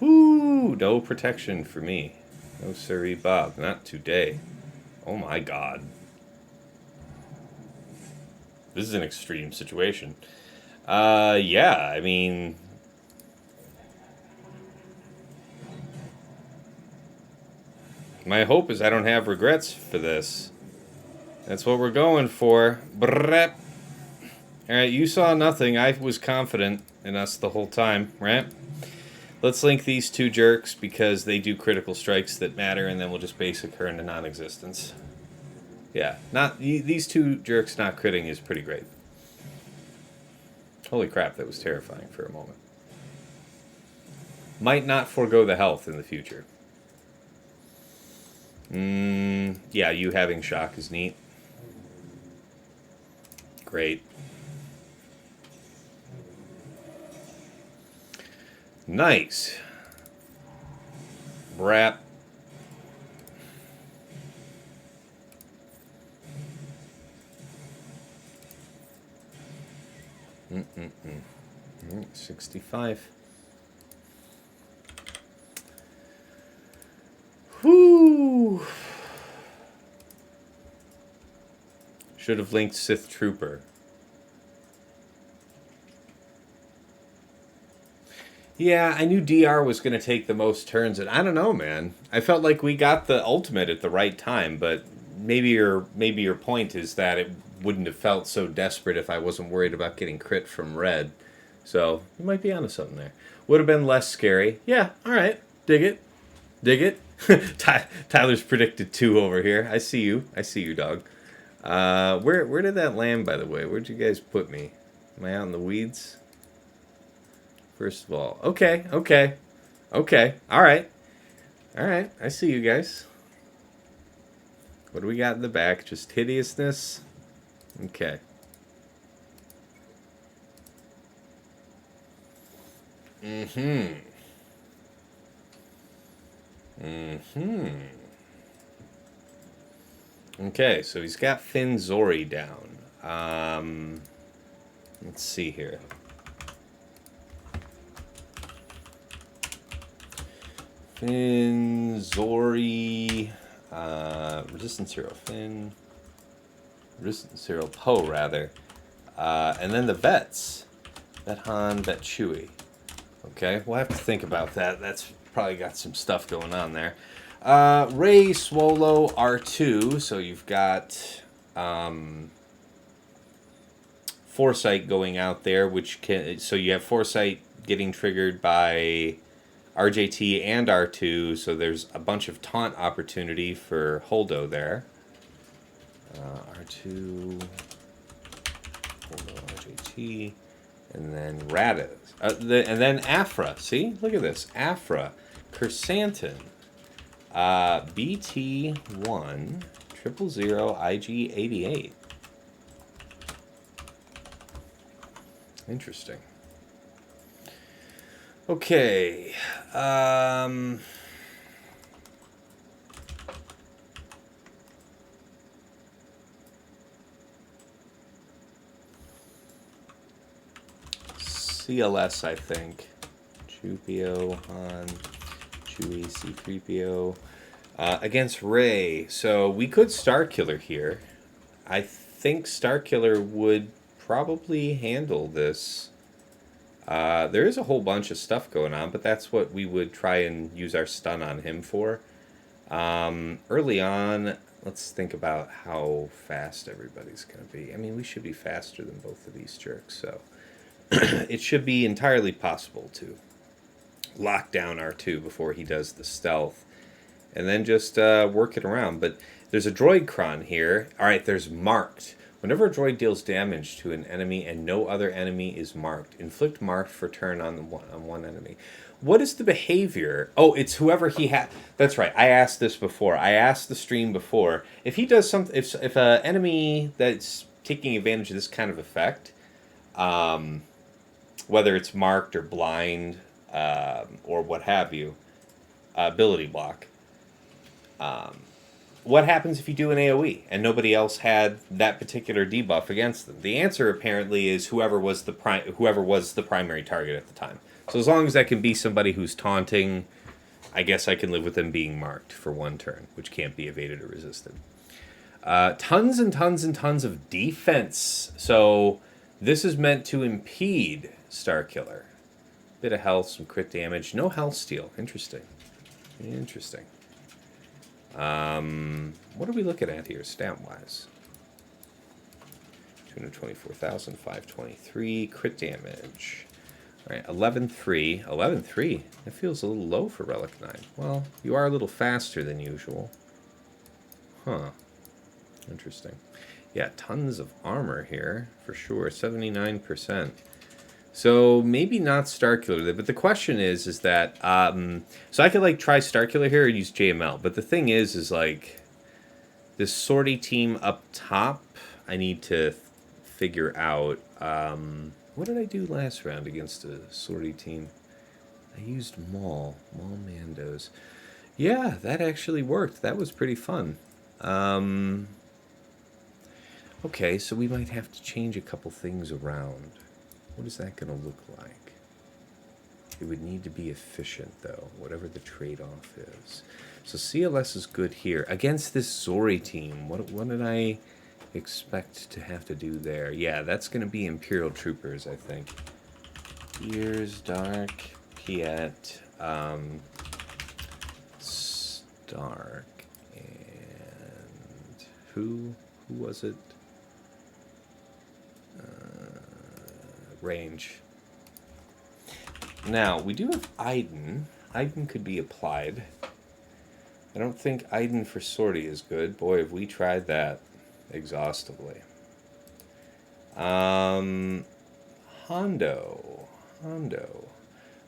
Whoo! No protection for me. No siree, Bob. Not today. Oh my god. This is an extreme situation. Yeah, I mean... my hope is I don't have regrets for this. That's what we're going for. Brrrap. Alright, you saw nothing. I was confident in us the whole time, right? Let's link these two jerks because they do critical strikes that matter, and then we'll just basic her into non-existence. Yeah, these two jerks not critting is pretty great. Holy crap, that was terrifying for a moment. Might not forego the health in the future. Yeah, you having shock is neat. Great. Nice. Wrap. Mm. 65. Whoo! Should have linked Sith Trooper. Yeah, I knew DR was going to take the most turns, and I don't know, man. I felt like we got the ultimate at the right time, but maybe your point is that it wouldn't have felt so desperate if I wasn't worried about getting crit from red. So, you might be onto something there. Would have been less scary. Yeah, all right. Dig it. Dig it. Tyler's predicted 2 over here. I see you, dog. Where did that land, by the way? Where'd you guys put me? Am I out in the weeds? First of all, okay, all right, I see you guys. What do we got in the back? Just hideousness? Okay. Okay, so he's got Finn Zorii down. Let's see here. Finn, Zorii, Resistance Hero Finn, Resistance Hero Poe, rather. And then the vets. Vet Han, Vet Chewie. Okay, we'll have to think about that. That's probably got some stuff going on there. Rey, Swolo, R2. So you've got Foresight going out there, which can... so you have Foresight getting triggered by RJT and R2, so there's a bunch of taunt opportunity for Hondo there. R2, Hondo, RJT, and then Raddus. And then Aphra. See? Look at this. Aphra, Kersantin, BT1, 000 IG88. Interesting. Okay. CLS, I think. Chupio, Han, Chewie, C3PO. Against Rey. So we could Starkiller here. I think Starkiller would probably handle this. There is a whole bunch of stuff going on, but that's what we would try and use our stun on him for. Early on, let's think about how fast everybody's going to be. I mean, we should be faster than both of these jerks, so it should be entirely possible to lock down R2 before he does the stealth, and then just work it around. But there's a droid cron here. All right, there's marked. Whenever a droid deals damage to an enemy and no other enemy is marked, inflict marked for turn on one enemy. What is the behavior? Oh, it's whoever he had. That's right. I asked this before. I asked the stream before. If he does something, if an enemy that's taking advantage of this kind of effect, whether it's marked or blind or what have you, ability block. What happens if you do an AoE and nobody else had that particular debuff against them? The answer apparently is whoever was the primary target at the time. So as long as that can be somebody who's taunting, I guess I can live with them being marked for one turn, which can't be evaded or resisted. Tons and tons and tons of defense. So this is meant to impede Starkiller. Bit of health, some crit damage, no health steal. Interesting. Interesting. What are we looking at here, stat-wise? 224,000, 523, crit damage. All right, 11-3. 11-3. That feels a little low for Relic 9. Well, you are a little faster than usual. Huh. Interesting. Yeah, tons of armor here, for sure. 79%. So maybe not Starkiller, but the question is that so I could like try Starkiller here or use JML, but the thing is like this sortie team up top. I need to figure out what did I do last round against a sortie team. I used Maul Mandos. Yeah, that actually worked. That was pretty fun. Okay, so we might have to change a couple things around. What is that going to look like? It would need to be efficient, though, whatever the trade-off is. So CLS is good here. Against this Zorii team, what did I expect to have to do there? Yeah, that's going to be Imperial Troopers, I think. Ears, Dark, Piet, Stark, and who was it? Range. Now, we do have Iden. Iden could be applied. I don't think Iden for sortie is good. Boy, have we tried that exhaustively. Hondo.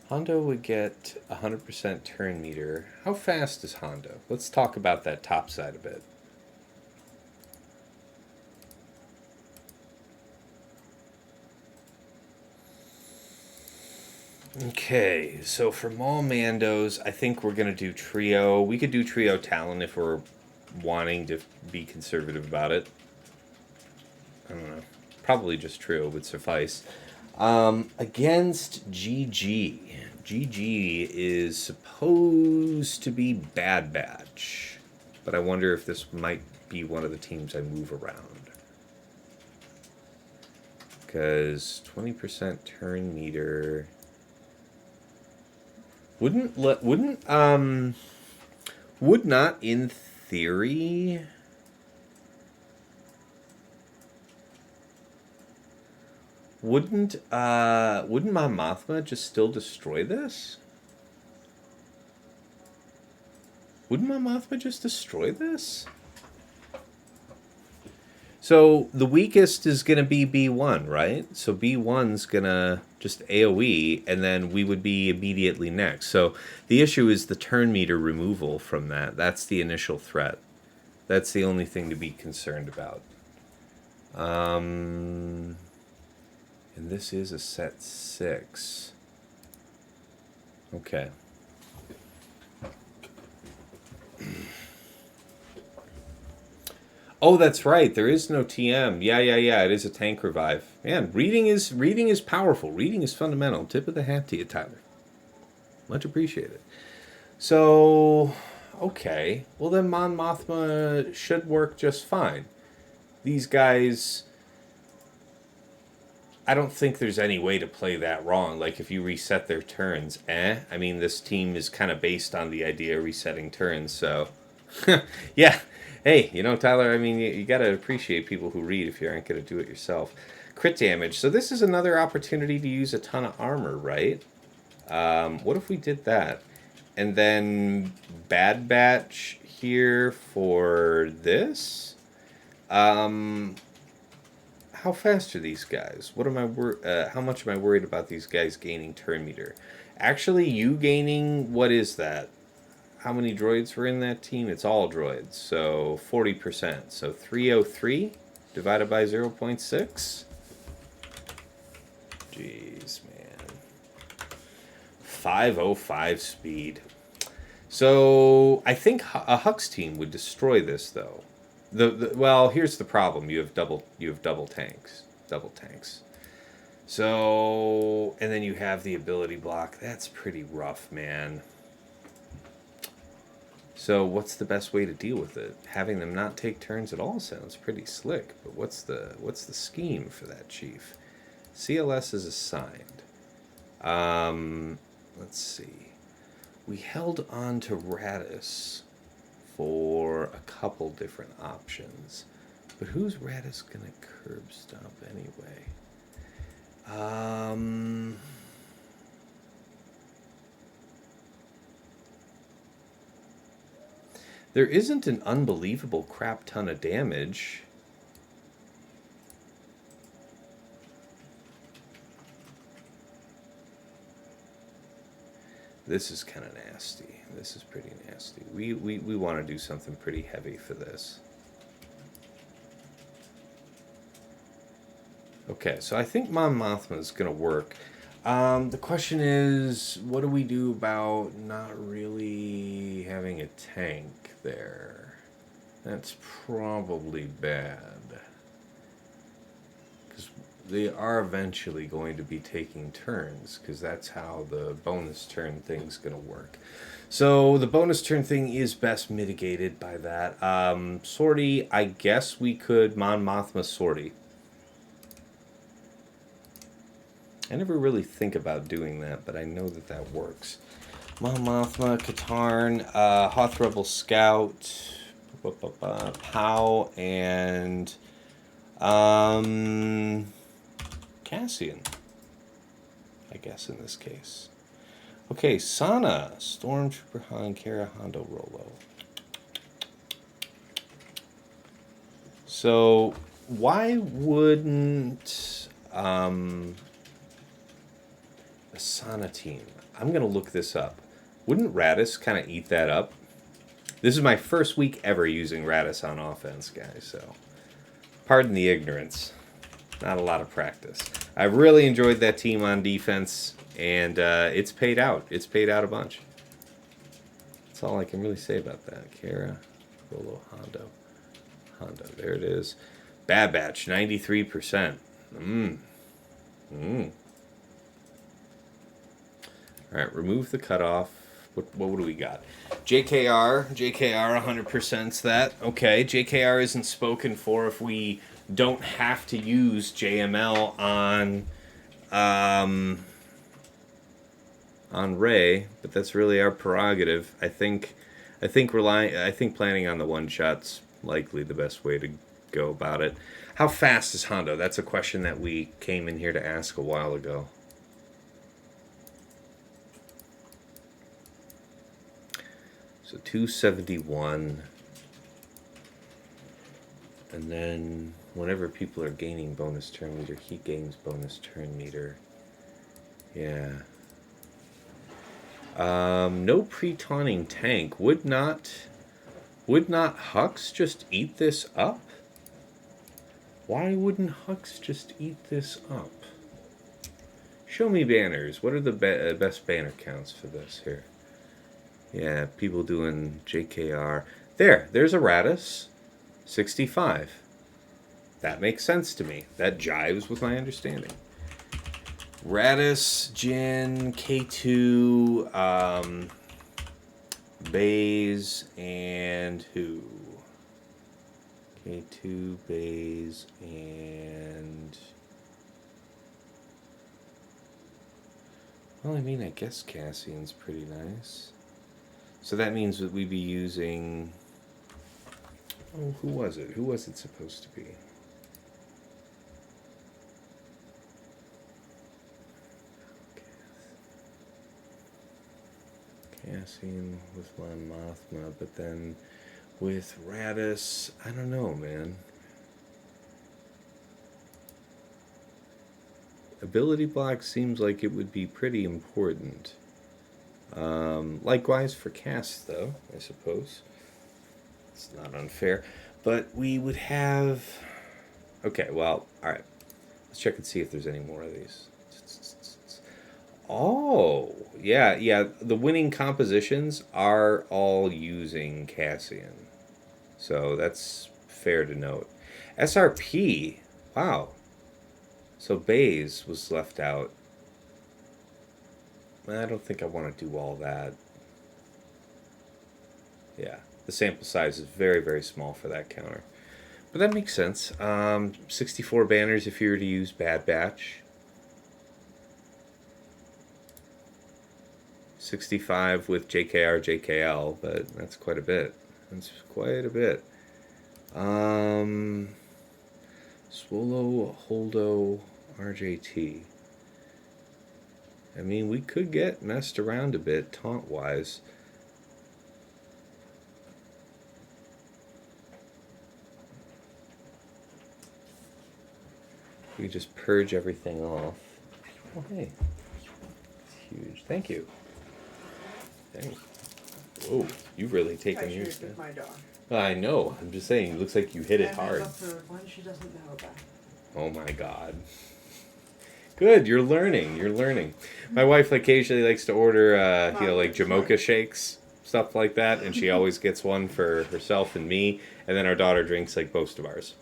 Hondo would get 100% turn meter. How fast is Hondo? Let's talk about that top side a bit. Okay, so for Maul Mandos, I think we're going to do Trio. We could do Trio Talon if we're wanting to be conservative about it. I don't know. Probably just Trio would suffice. Against GG. GG is supposed to be Bad Batch. But I wonder if this might be one of the teams I move around. Because 20% turn meter... Would not in theory wouldn't Mon Mothma just still destroy this? Wouldn't Mon Mothma just destroy this? So the weakest is going to be B1, right? So B1's going to just AoE, and then we would be immediately next. So the issue is the turn meter removal from that. That's the initial threat. That's the only thing to be concerned about. And this is a set 6. Okay. Oh, that's right. There is no TM. Yeah. It is a tank revive. Man, reading is powerful. Reading is fundamental. Tip of the hat to you, Tyler. Much appreciated. So, okay. Well, then Mon Mothma should work just fine. These guys, I don't think there's any way to play that wrong. Like, if you reset their turns, I mean, this team is kind of based on the idea of resetting turns, so... yeah. Hey, Tyler, I mean, you got to appreciate people who read if you aren't going to do it yourself. Crit damage. So this is another opportunity to use a ton of armor, right? What if we did that? And then Bad Batch here for this? How fast are these guys? What am I how much am I worried about these guys gaining turn meter? Actually, you gaining, what is that? How many droids were in that team? It's all droids, so 40%. So 303 divided by 0.6. Jeez, man. 505 speed. So I think a Hux team would destroy this, though. Well, here's the problem. You have double tanks. So, and then you have the ability block. That's pretty rough, man. So what's the best way to deal with it? Having them not take turns at all sounds pretty slick, but what's the scheme for that, Chief? CLS is assigned. Let's see. We held on to Raddus for a couple different options, but who's Raddus gonna curb stomp anyway? There isn't an unbelievable crap ton of damage. This is kind of nasty. This is pretty nasty. We want to do something pretty heavy for this. Okay, so I think Mon Mothma is going to work. The question is, what do we do about not really having a tank there? That's probably bad. Because they are eventually going to be taking turns, because that's how the bonus turn thing's going to work. So the bonus turn thing is best mitigated by that. Sortie, I guess we could Mon Mothma Sortie. I never really think about doing that, but I know that works. Mon Mothma, Katarn, Hoth Rebel Scout, Pow, and Cassian, I guess in this case. Okay, Sana, Stormtrooper Han, Kara, Hondo, Rolo. So, why wouldn't a Sana team? I'm going to look this up. Wouldn't Raddus kind of eat that up? This is my first week ever using Raddus on offense, guys, so pardon the ignorance. Not a lot of practice. I really enjoyed that team on defense, and it's paid out. It's paid out a bunch. That's all I can really say about that. Kara, Rolo, Hondo. There it is. Bad Batch, 93%. All right, remove the cutoff. What do we got? JKR 100%'s that. Okay, JKR isn't spoken for if we don't have to use JML on Ray, but that's really our prerogative. I think planning on the one shot's likely the best way to go about it. How fast is Hondo? That's a question that we came in here to ask a while ago. So 271. And then whenever people are gaining bonus turn meter, he gains bonus turn meter. Yeah. No pre-tawning tank. Would not Hux just eat this up? Why wouldn't Hux just eat this up? Show me banners. What are the best banner counts for this here? Yeah, people doing JKR. There's a Raddus. 65. That makes sense to me. That jives with my understanding. Raddus, Jin, K2, Baze, and who? K2, Baze, and... Well, I mean, I guess Cassian's pretty nice. So that means that we'd be using... Oh, who was it? Who was it supposed to be? Cassian with Mon Mothma, but then with Raddus, I don't know, man. Ability block seems like it would be pretty important. Likewise for Cass, though, I suppose. It's not unfair. But we would have... Okay, well, alright. Let's check and see if there's any more of these. Oh, yeah. The winning compositions are all using Cassian. So that's fair to note. SRP, wow. So Baze was left out. I don't think I want to do all that. Yeah, the sample size is very, very small for that counter. But that makes sense. 64 banners if you were to use Bad Batch. 65 with JKR, JKL, but that's quite a bit. That's quite a bit. Swolo, Hondo, RJT. I mean, we could get messed around a bit, taunt-wise. We just purge everything off. Oh, hey. It's huge. Thank you. Thanks. Whoa, you've really taken yours down. My dog. I know. I'm just saying, it looks like you hit it hard. One she doesn't know about. Oh my god. Good, you're learning. You're learning. My wife occasionally likes to order, like Jamocha shakes, stuff like that, and she always gets one for herself and me, and then our daughter drinks like most of ours.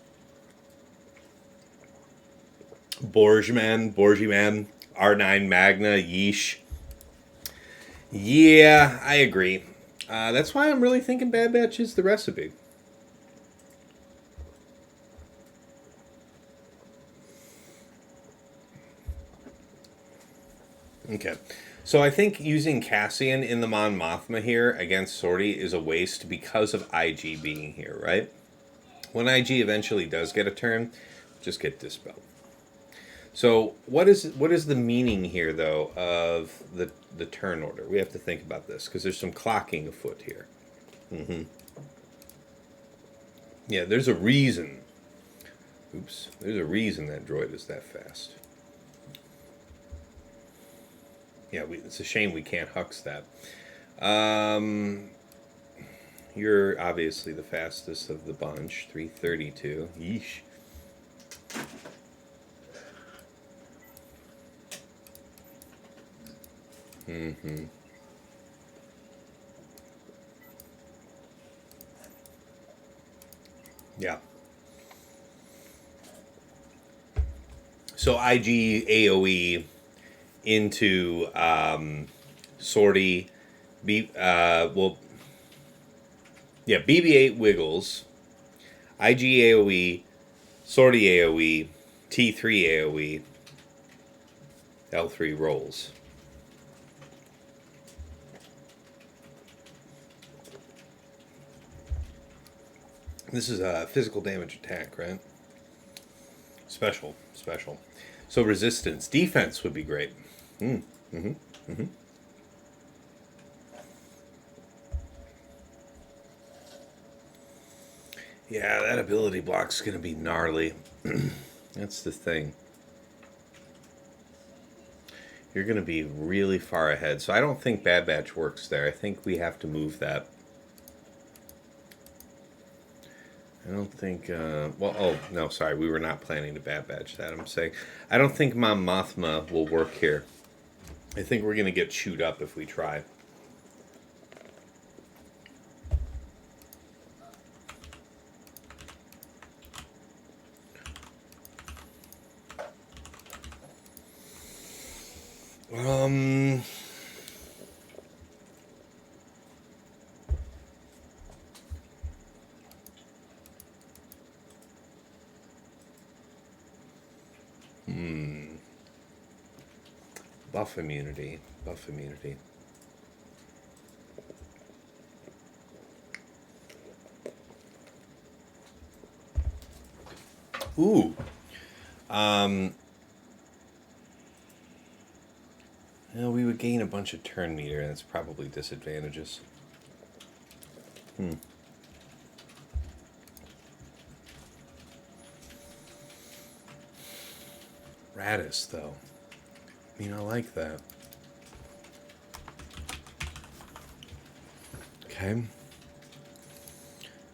Borgman, R9 Magna, yeesh. Yeah, I agree. That's why I'm really thinking Bad Batch is the recipe. Okay. So I think using Cassian in the Mon Mothma here against Zorii is a waste because of IG being here, right? When IG eventually does get a turn, just get dispelled. So what is the meaning here, though, of the turn order? We have to think about this, because there's some clocking afoot here. Yeah, there's a reason. Oops. There's a reason that droid is that fast. Yeah, it's a shame we can't hux that. You're obviously the fastest of the bunch. 332. Yeesh. Yeah. So IG AoE into Zorii, BB-8 wiggles, IG AoE, Zorii AoE, T3 AoE, L3 rolls. This is a physical damage attack, right? Special. So resistance. Defense would be great. Yeah, that ability block's going to be gnarly. That's the thing. You're going to be really far ahead. So I don't think Bad Batch works there. I think we have to move that. I don't think... well, oh, no, sorry. We were not planning to Bad Batch that. I'm saying I don't think Mom Mothma will work here. I think we're going to get chewed up if we try. Buff immunity. Buff immunity. Ooh. Well, we would gain a bunch of turn meter, and it's probably disadvantages. Raddus, though. I mean, I like that. Okay.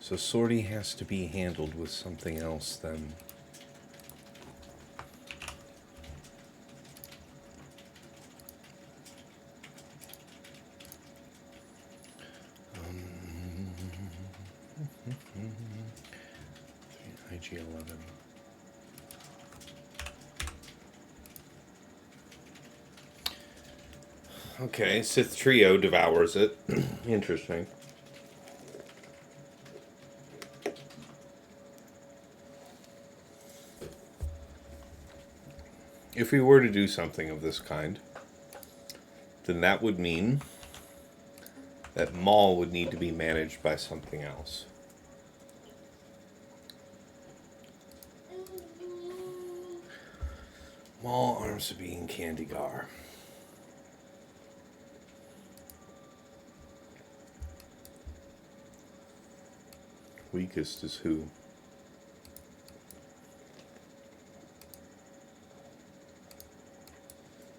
So Zorii has to be handled with something else, then. IG-11. Okay, Sith Trio devours it. Interesting. If we were to do something of this kind, then that would mean that Maul would need to be managed by something else. Maul, Arm Sabine, Candy Gar. Weakest is who?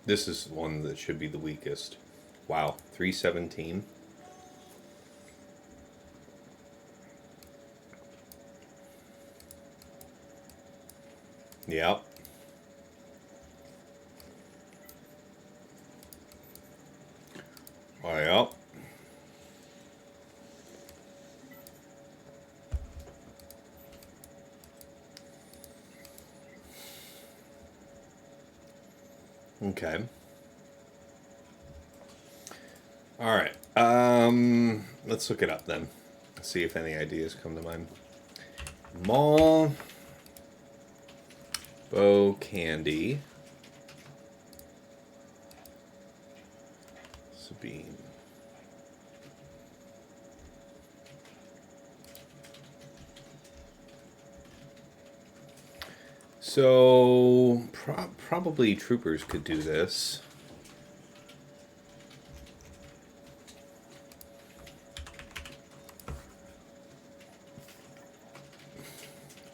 This is one that should be the weakest. Wow, 317. Yep. Oh, yep. Okay. All right. Let's look it up then. See if any ideas come to mind. Maul, Bo Candy, Sabine. So probably troopers could do this.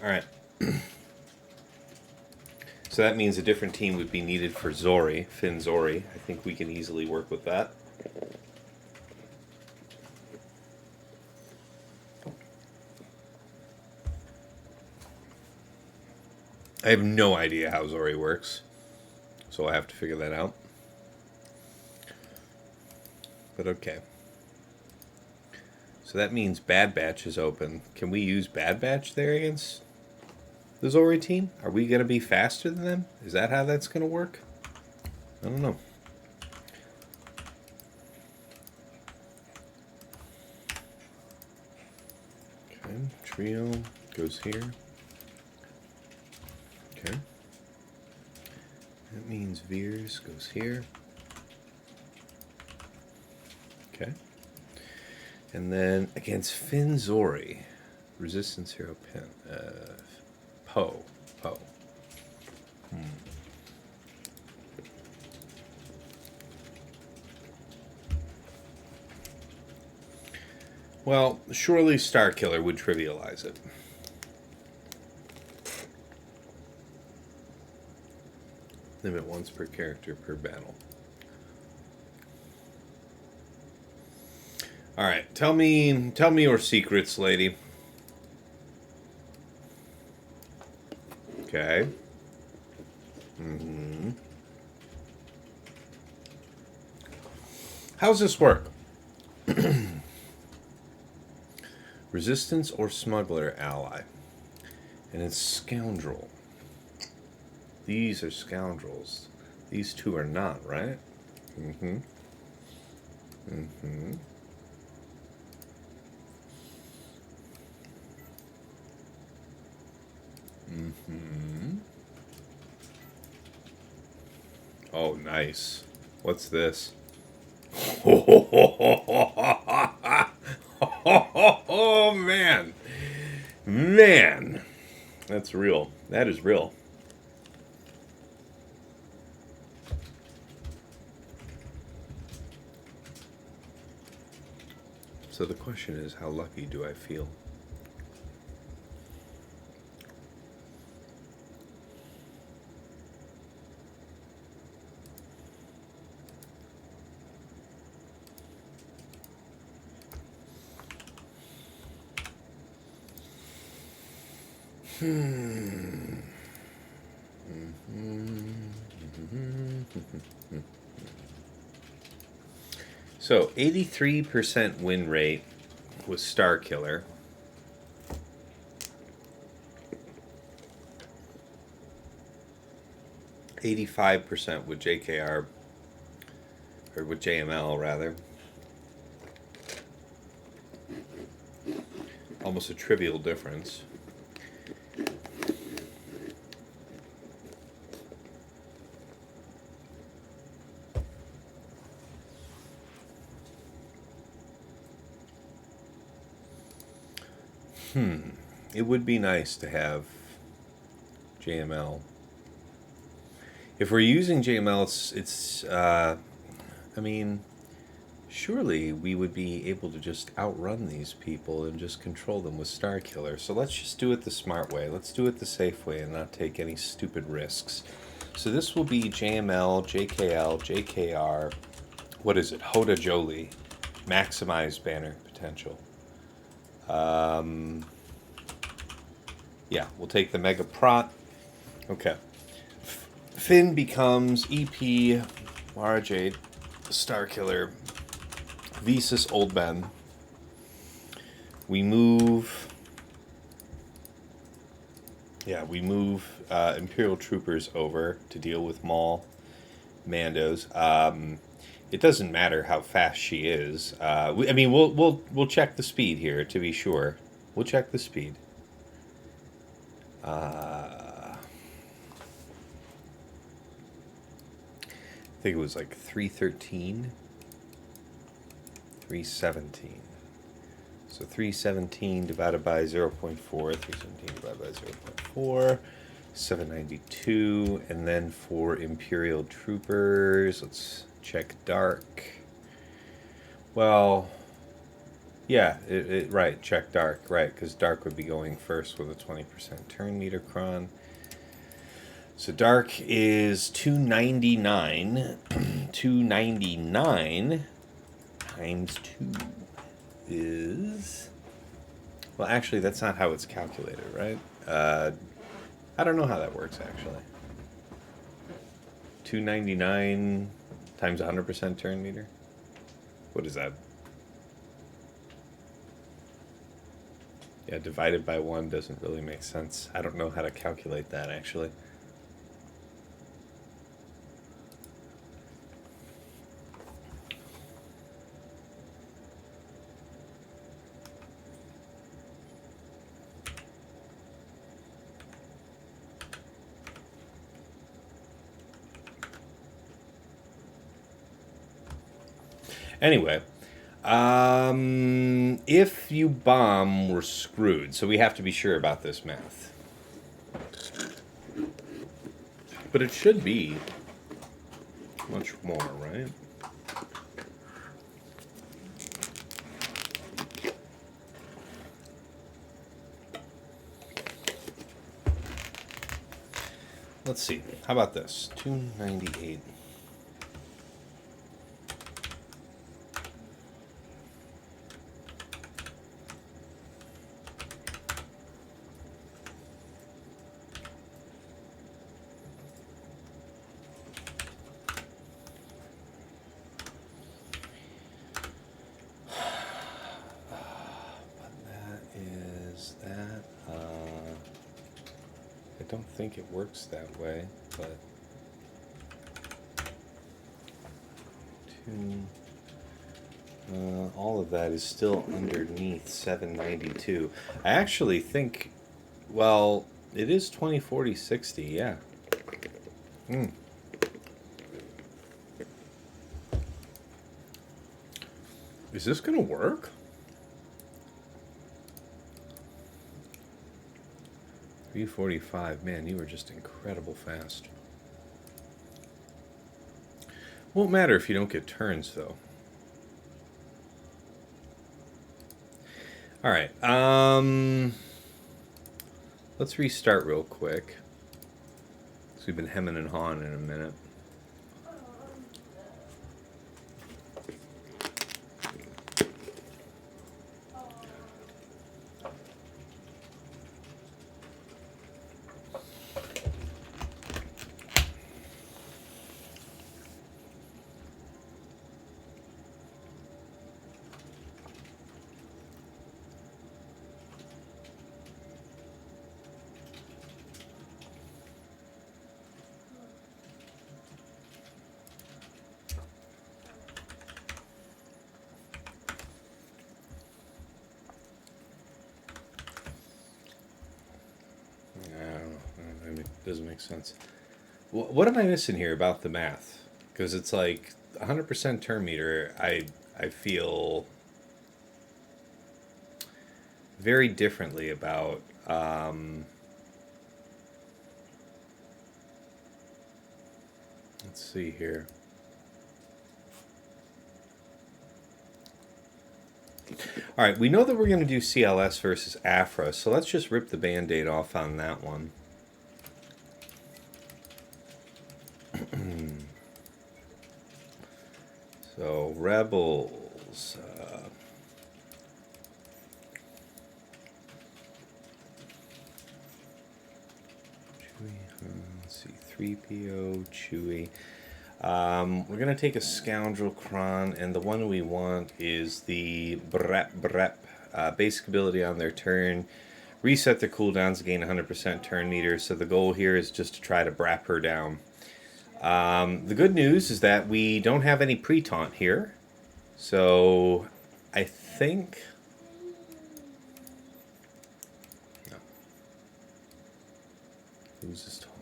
All right. So that means a different team would be needed for Zorii, Finn Zorii. I think we can easily work with that. I have no idea how Zorii works, so I have to figure that out. But okay. So that means Bad Batch is open. Can we use Bad Batch there against the Zorii team? Are we going to be faster than them? Is that how that's going to work? I don't know. Okay, trio goes here. Okay. That means Veers goes here. Okay. And then against Finn Zorii, resistance hero pin. Poe. Well, surely Starkiller would trivialize it. Limit once per character per battle. All right, tell me your secrets, lady. Okay. Mm-hmm. How's this work? Resistance or smuggler ally. And it's scoundrel. These are scoundrels. These two are not, right? Mm-hmm. Mm-hmm. Mm-hmm. Oh, nice. What's this? Oh, man. Man. That's real. That is real. So the question is, how lucky do I feel? So 83% win rate with Star Killer. 85% with JKR, or with JML rather. Almost a trivial difference. It would be nice to have JML. If we're using JML, I mean, surely we would be able to just outrun these people and just control them with Star Killer. So let's just do it the smart way. Let's do it the safe way and not take any stupid risks. So this will be JML, JKL, JKR. What is it? Hoda Jolie. Maximize banner potential. Yeah, we'll take the Mega Prot. Okay. Finn becomes EP, Mara Jade, Star Killer, Visas Old Ben. We move. Yeah, we move Imperial Troopers over to deal with Maul, Mandos. It doesn't matter how fast she is. We'll check the speed here to be sure. We'll check the speed. I think it was like 313, 317. So 317 divided by 0.4, 317 divided by 0.4, 792. And then for Imperial Troopers, let's check Dark. Well, yeah, right, check Dark, right, because Dark would be going first with a 20% turn meter cron. So Dark is 299. 299 times 2 is... Well, actually, that's not how it's calculated, right? I don't know how that works, actually. 299 times 100% turn meter? What is that? Yeah, divided by 1 doesn't really make sense. I don't know how to calculate that, actually. Anyway, if you bomb, we're screwed. So we have to be sure about this math. But it should be much more, right? let's see. How about this? 298. I don't think it works that way, but all of that is still underneath 792. I actually think, well, it is 20, 40, 60, yeah. Is this gonna work? 345, man, you were just incredible fast. Won't matter if you don't get turns, though. All right, let's restart real quick. So we've been hemming and hawing in a minute. Doesn't make sense. What am I missing here about the math? Because it's like 100% turn meter. I feel very differently about. Let's see here. All right, we know that we're going to do CLS versus Aphra, so let's just rip the Band-Aid off on that one. So, Rebels. Let's see, 3PO, Chewie. We're going to take a Scoundrel Kron, and the one we want is the Brep. Basic ability on their turn. Reset their cooldowns to gain 100% turn meter, so the goal here is just to try to brap her down. The good news is that we don't have any pre-taunt here, so I think... No. Loses taunt.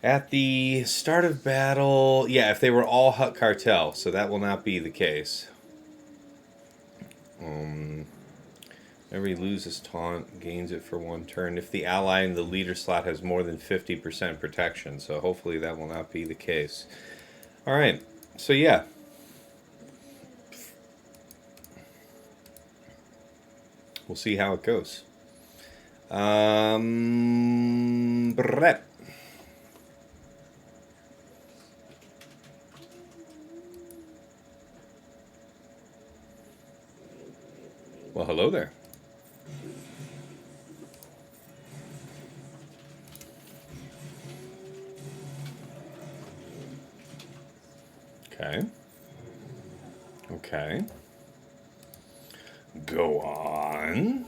At the start of battle, yeah, if they were all Hutt Cartel, so that will not be the case. Whenever he loses taunt, gains it for one turn if the ally in the leader slot has more than 50% protection. So hopefully that will not be the case. Alright, so yeah. We'll see how it goes. Brett. Well, hello there. Okay. Okay. Go on.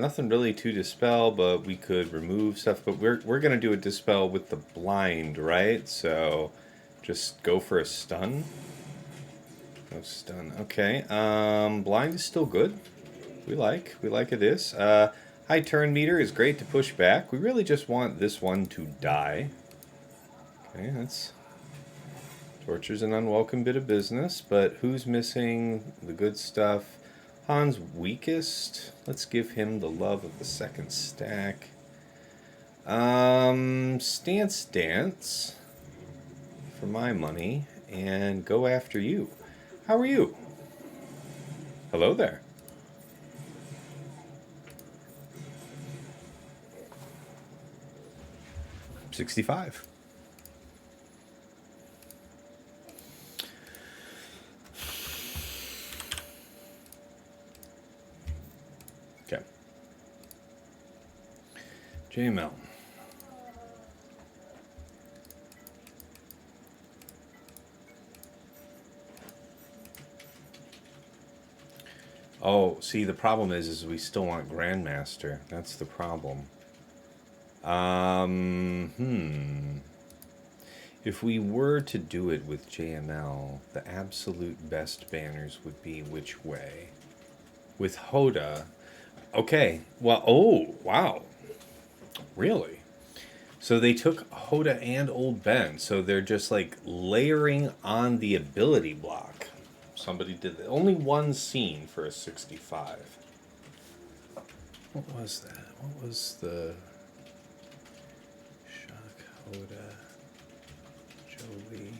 Nothing really to dispel, but we could remove stuff. But we're gonna do a dispel with the blind, right? So just go for a stun. No stun. Okay. Blind is still good. We like it is. High turn meter is great to push back. We really just want this one to die. Okay, that's... Torture's an unwelcome bit of business, but who's missing the good stuff? Han's weakest. Let's give him the love of the second stack. Stance Dance for my money and go after you. How are you? Hello there. 65. Okay. JML. Oh, see, the problem is we still want Grandmaster. That's the problem. If we were to do it with JML, the absolute best banners would be which way? With Hoda. Okay, well, oh, wow. Really? So they took Hoda and Old Ben, so they're just like layering on the ability block. Somebody did that. Only one scene for a 65. What was that? What was the Shock Hoda Jolie?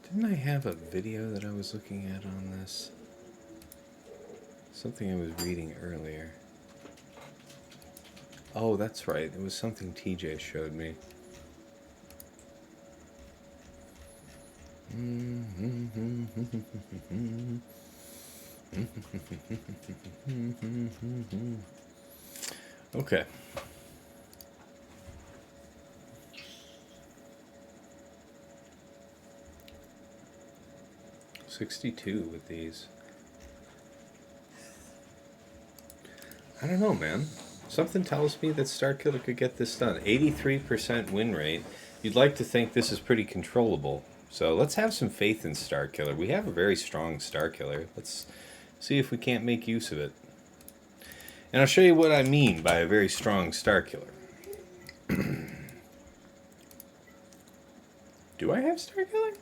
Didn't I have a video that I was looking at on this? Something I was reading earlier. Oh, that's right. It was something TJ showed me. Okay. 62 with these. I don't know, man. Something tells me that Starkiller could get this done. 83% win rate. You'd like to think this is pretty controllable. So let's have some faith in Starkiller. We have a very strong Starkiller. Let's see if we can't make use of it. And I'll show you what I mean by a very strong Starkiller. Do I have Starkiller?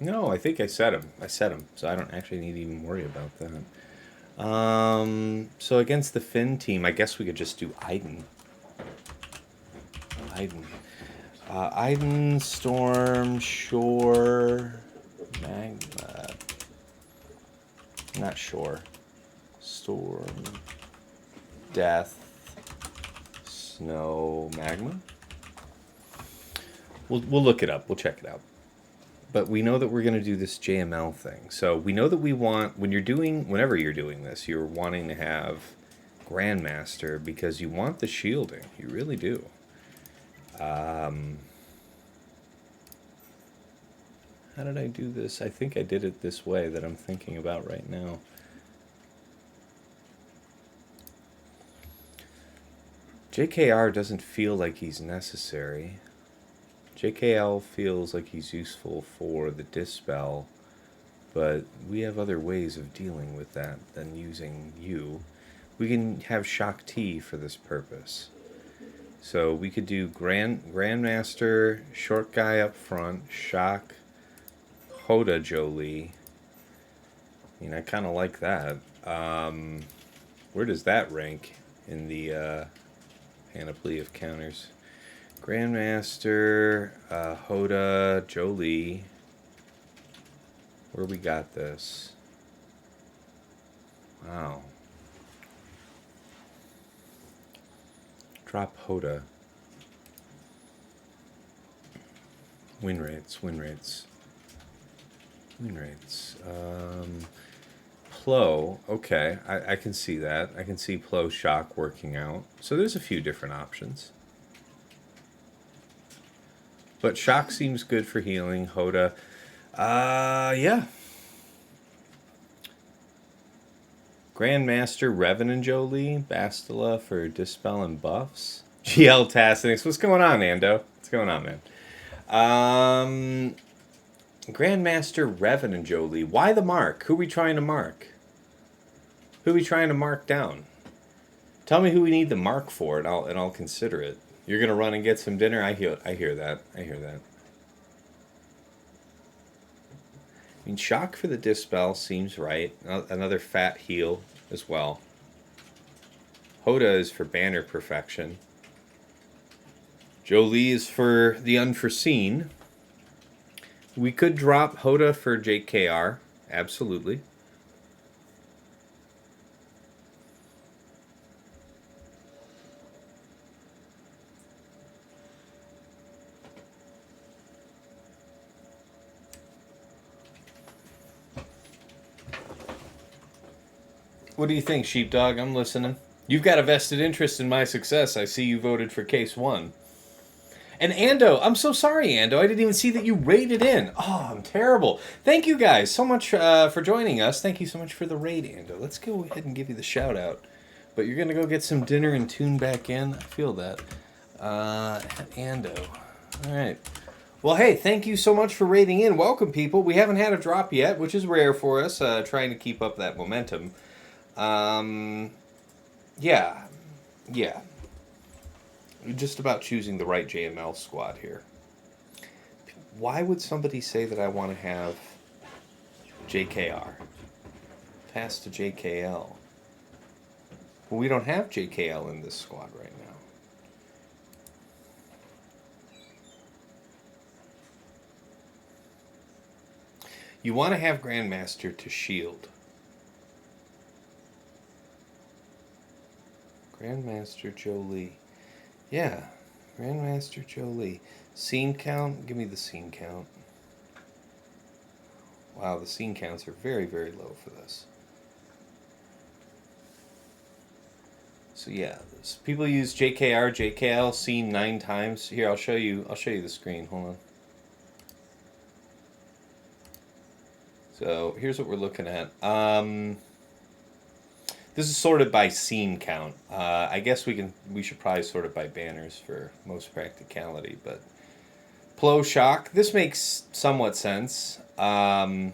No, I think I set him. So I don't actually need to even worry about that. So against the Finn team, I guess we could just do Iden. Iden, Storm, Shore, Magma. Not Shore. Storm, Death, Snow, Magma. We'll look it up. We'll check it out. But we know that we're going to do this JML thing. So we know that we want, whenever you're doing this, you're wanting to have Grandmaster because you want the shielding. You really do. How did I do this? I think I did it this way that I'm thinking about right now. JKR doesn't feel like he's necessary. JKL feels like he's useful for the Dispel, but we have other ways of dealing with that than using you. We can have Shock T for this purpose. So we could do Grandmaster, short guy up front, Shock, Hoda Jolie. I mean, I kind of like that. Where does that rank in the panoply of counters? Grandmaster, Hoda, Jolie. Where we got this? Wow. Drop Hoda. Win rates. Plo, okay, I can see that. I can see Plo Shock working out. So there's a few different options. But Shock seems good for healing. Hoda, yeah. Grandmaster, Revan and Jolie. Bastila for Dispel and buffs. GL Tassinix. What's going on, Ando? What's going on, man? Grandmaster, Revan and Jolie. Why the mark? Who are we trying to mark? Who are we trying to mark down? Tell me who we need to mark for, and I'll consider it. You're gonna run and get some dinner. I hear that. I mean, Shock for the Dispel seems right. Another fat heal as well. Hoda is for banner perfection. Jolie is for the unforeseen. We could drop Hoda for JKR. Absolutely. What do you think, Sheepdog? I'm listening. You've got a vested interest in my success. I see you voted for case 1. And Ando, I'm so sorry, Ando. I didn't even see that you raided in. Oh, I'm terrible. Thank you guys so much for joining us. Thank you so much for the raid, Ando. Let's go ahead and give you the shout out. But you're going to go get some dinner and tune back in. I feel that. Ando. All right. Well, hey, thank you so much for raiding in. Welcome, people. We haven't had a drop yet, which is rare for us, trying to keep up that momentum. Yeah. Just about choosing the right JML squad here. Why would somebody say that I want to have JKR? Pass to JKL. Well, we don't have JKL in this squad right now. You want to have Grandmaster to shield. Grandmaster Jolie. Yeah, Grandmaster Jolie. Scene count? Give me the scene count. Wow, the scene counts are very, very low for this. So yeah, people use JKR, JKL, scene 9 times. Here, I'll show you the screen. Hold on. So here's what we're looking at. This is sorted by scene count. I guess we should probably sort it by banners for most practicality, but Plo Shock, this makes somewhat sense. Couple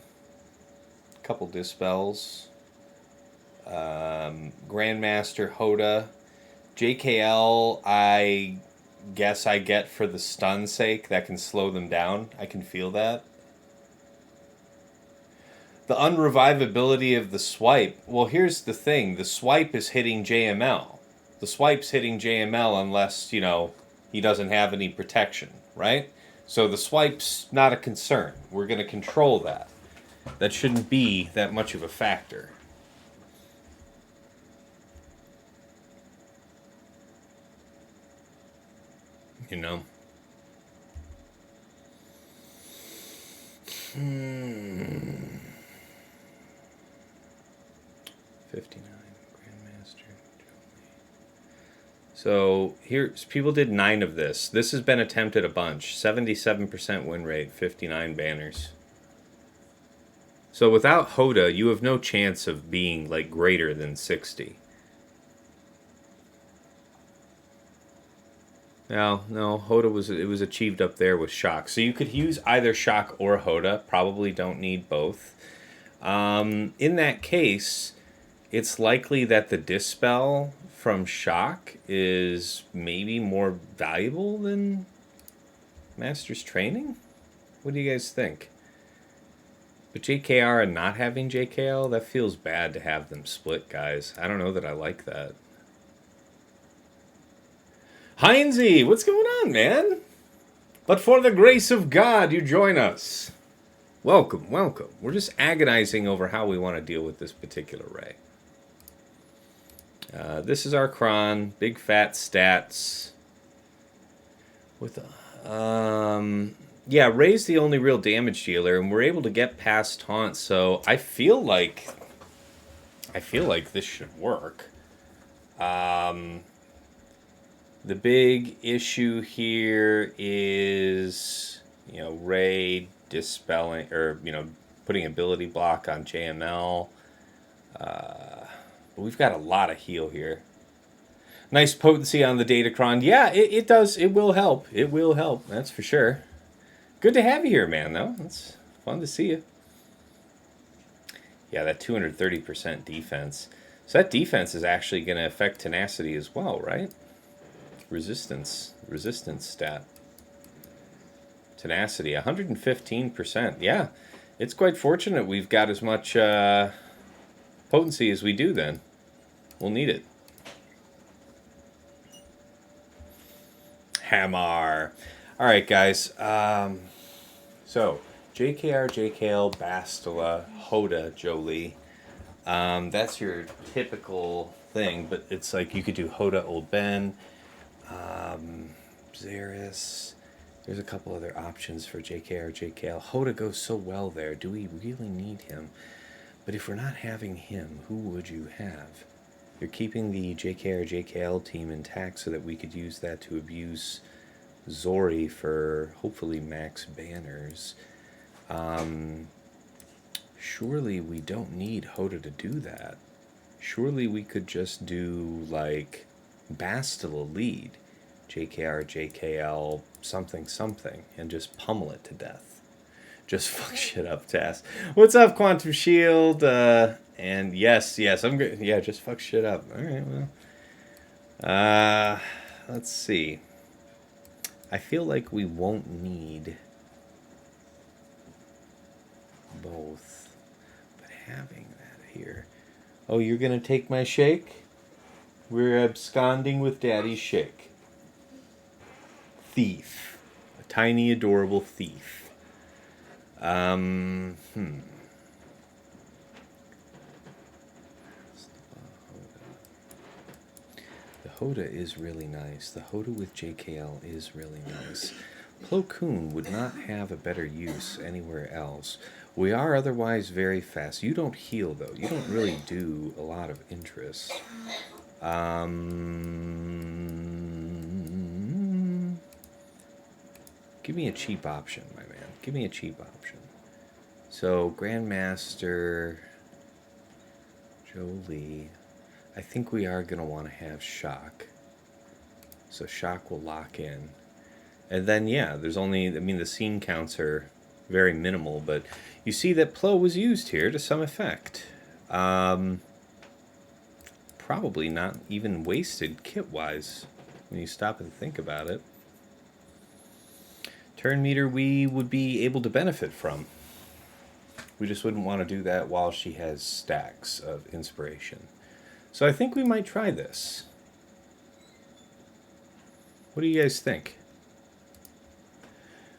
Dispels. Grandmaster Hoda. JKL, I guess I get for the stun sake. That can slow them down. I can feel that. The unrevivability of the swipe. Well, here's the thing. The swipe is hitting JML. The swipe's hitting JML unless, he doesn't have any protection, right? So the swipe's not a concern. We're going to control that. That shouldn't be that much of a factor. Hmm. 59, Grandmaster. So here, people did 9 of this. This has been attempted a bunch. 77% win rate, 59 banners. So without Hoda, you have no chance of being greater than 60. No, Hoda was achieved up there with Shock. So you could use either Shock or Hoda. Probably don't need both. In that case, it's likely that the Dispel from Shock is maybe more valuable than Master's Training? What do you guys think? But JKR and not having JKL, that feels bad to have them split, guys. I don't know that I like that. Heinzie, what's going on, man? But for the grace of God, you join us. Welcome, welcome. We're just agonizing over how we want to deal with this particular Ray. This is our Kron, big fat stats. With yeah, Ray's the only real damage dealer, and we're able to get past taunt. So I feel like this should work. The big issue here is Ray dispelling or putting ability block on JML. But we've got a lot of heal here. Nice potency on the Datacron. Yeah, it does. It will help. It will help. That's for sure. Good to have you here, man, though. It's fun to see you. Yeah, that 230% defense. So that defense is actually going to affect tenacity as well, right? Resistance stat. Tenacity, 115%. Yeah, it's quite fortunate we've got as much potency as we do then. We'll need it. Hammer. All right, guys. So, JKR, JKL, Bastila, Hoda, Jolie. That's your typical thing, but it's like you could do Hoda, Old Ben, Xeris. There's a couple other options for JKR, JKL. Hoda goes so well there. Do we really need him? But if we're not having him, who would you have? You're keeping the JKR, JKL team intact so that we could use that to abuse Zorii for hopefully max banners. Surely we don't need Hoda to do that. Surely we could just do, like, Bastila lead, JKR, JKL, something, something, and just pummel it to death. Just fuck shit up, Tass. What's up, Quantum Shield? And yes, I'm good. Yeah, just fuck shit up. All right, well. Let's see. I feel like we won't need both, but having that here. Oh, you're gonna take my shake? We're absconding with Daddy's shake. Thief. A tiny, adorable thief. The Hoda is really nice. The Hoda with JKL is really nice. Plo Koon would not have a better use anywhere else. We are otherwise very fast. You don't heal, though. You don't really do a lot of interest. Give me a cheap option, my man. Give me a cheap option. So, Grandmaster Jolie. I think we are going to want to have Shock. So Shock will lock in. And then, yeah, there's only, I mean, the scene counts are very minimal, but you see that Plo was used here to some effect. Probably not even wasted kit-wise when you stop and think about it. Turn meter we would be able to benefit from. We just wouldn't want to do that while she has stacks of inspiration. So I think we might try this. What do you guys think?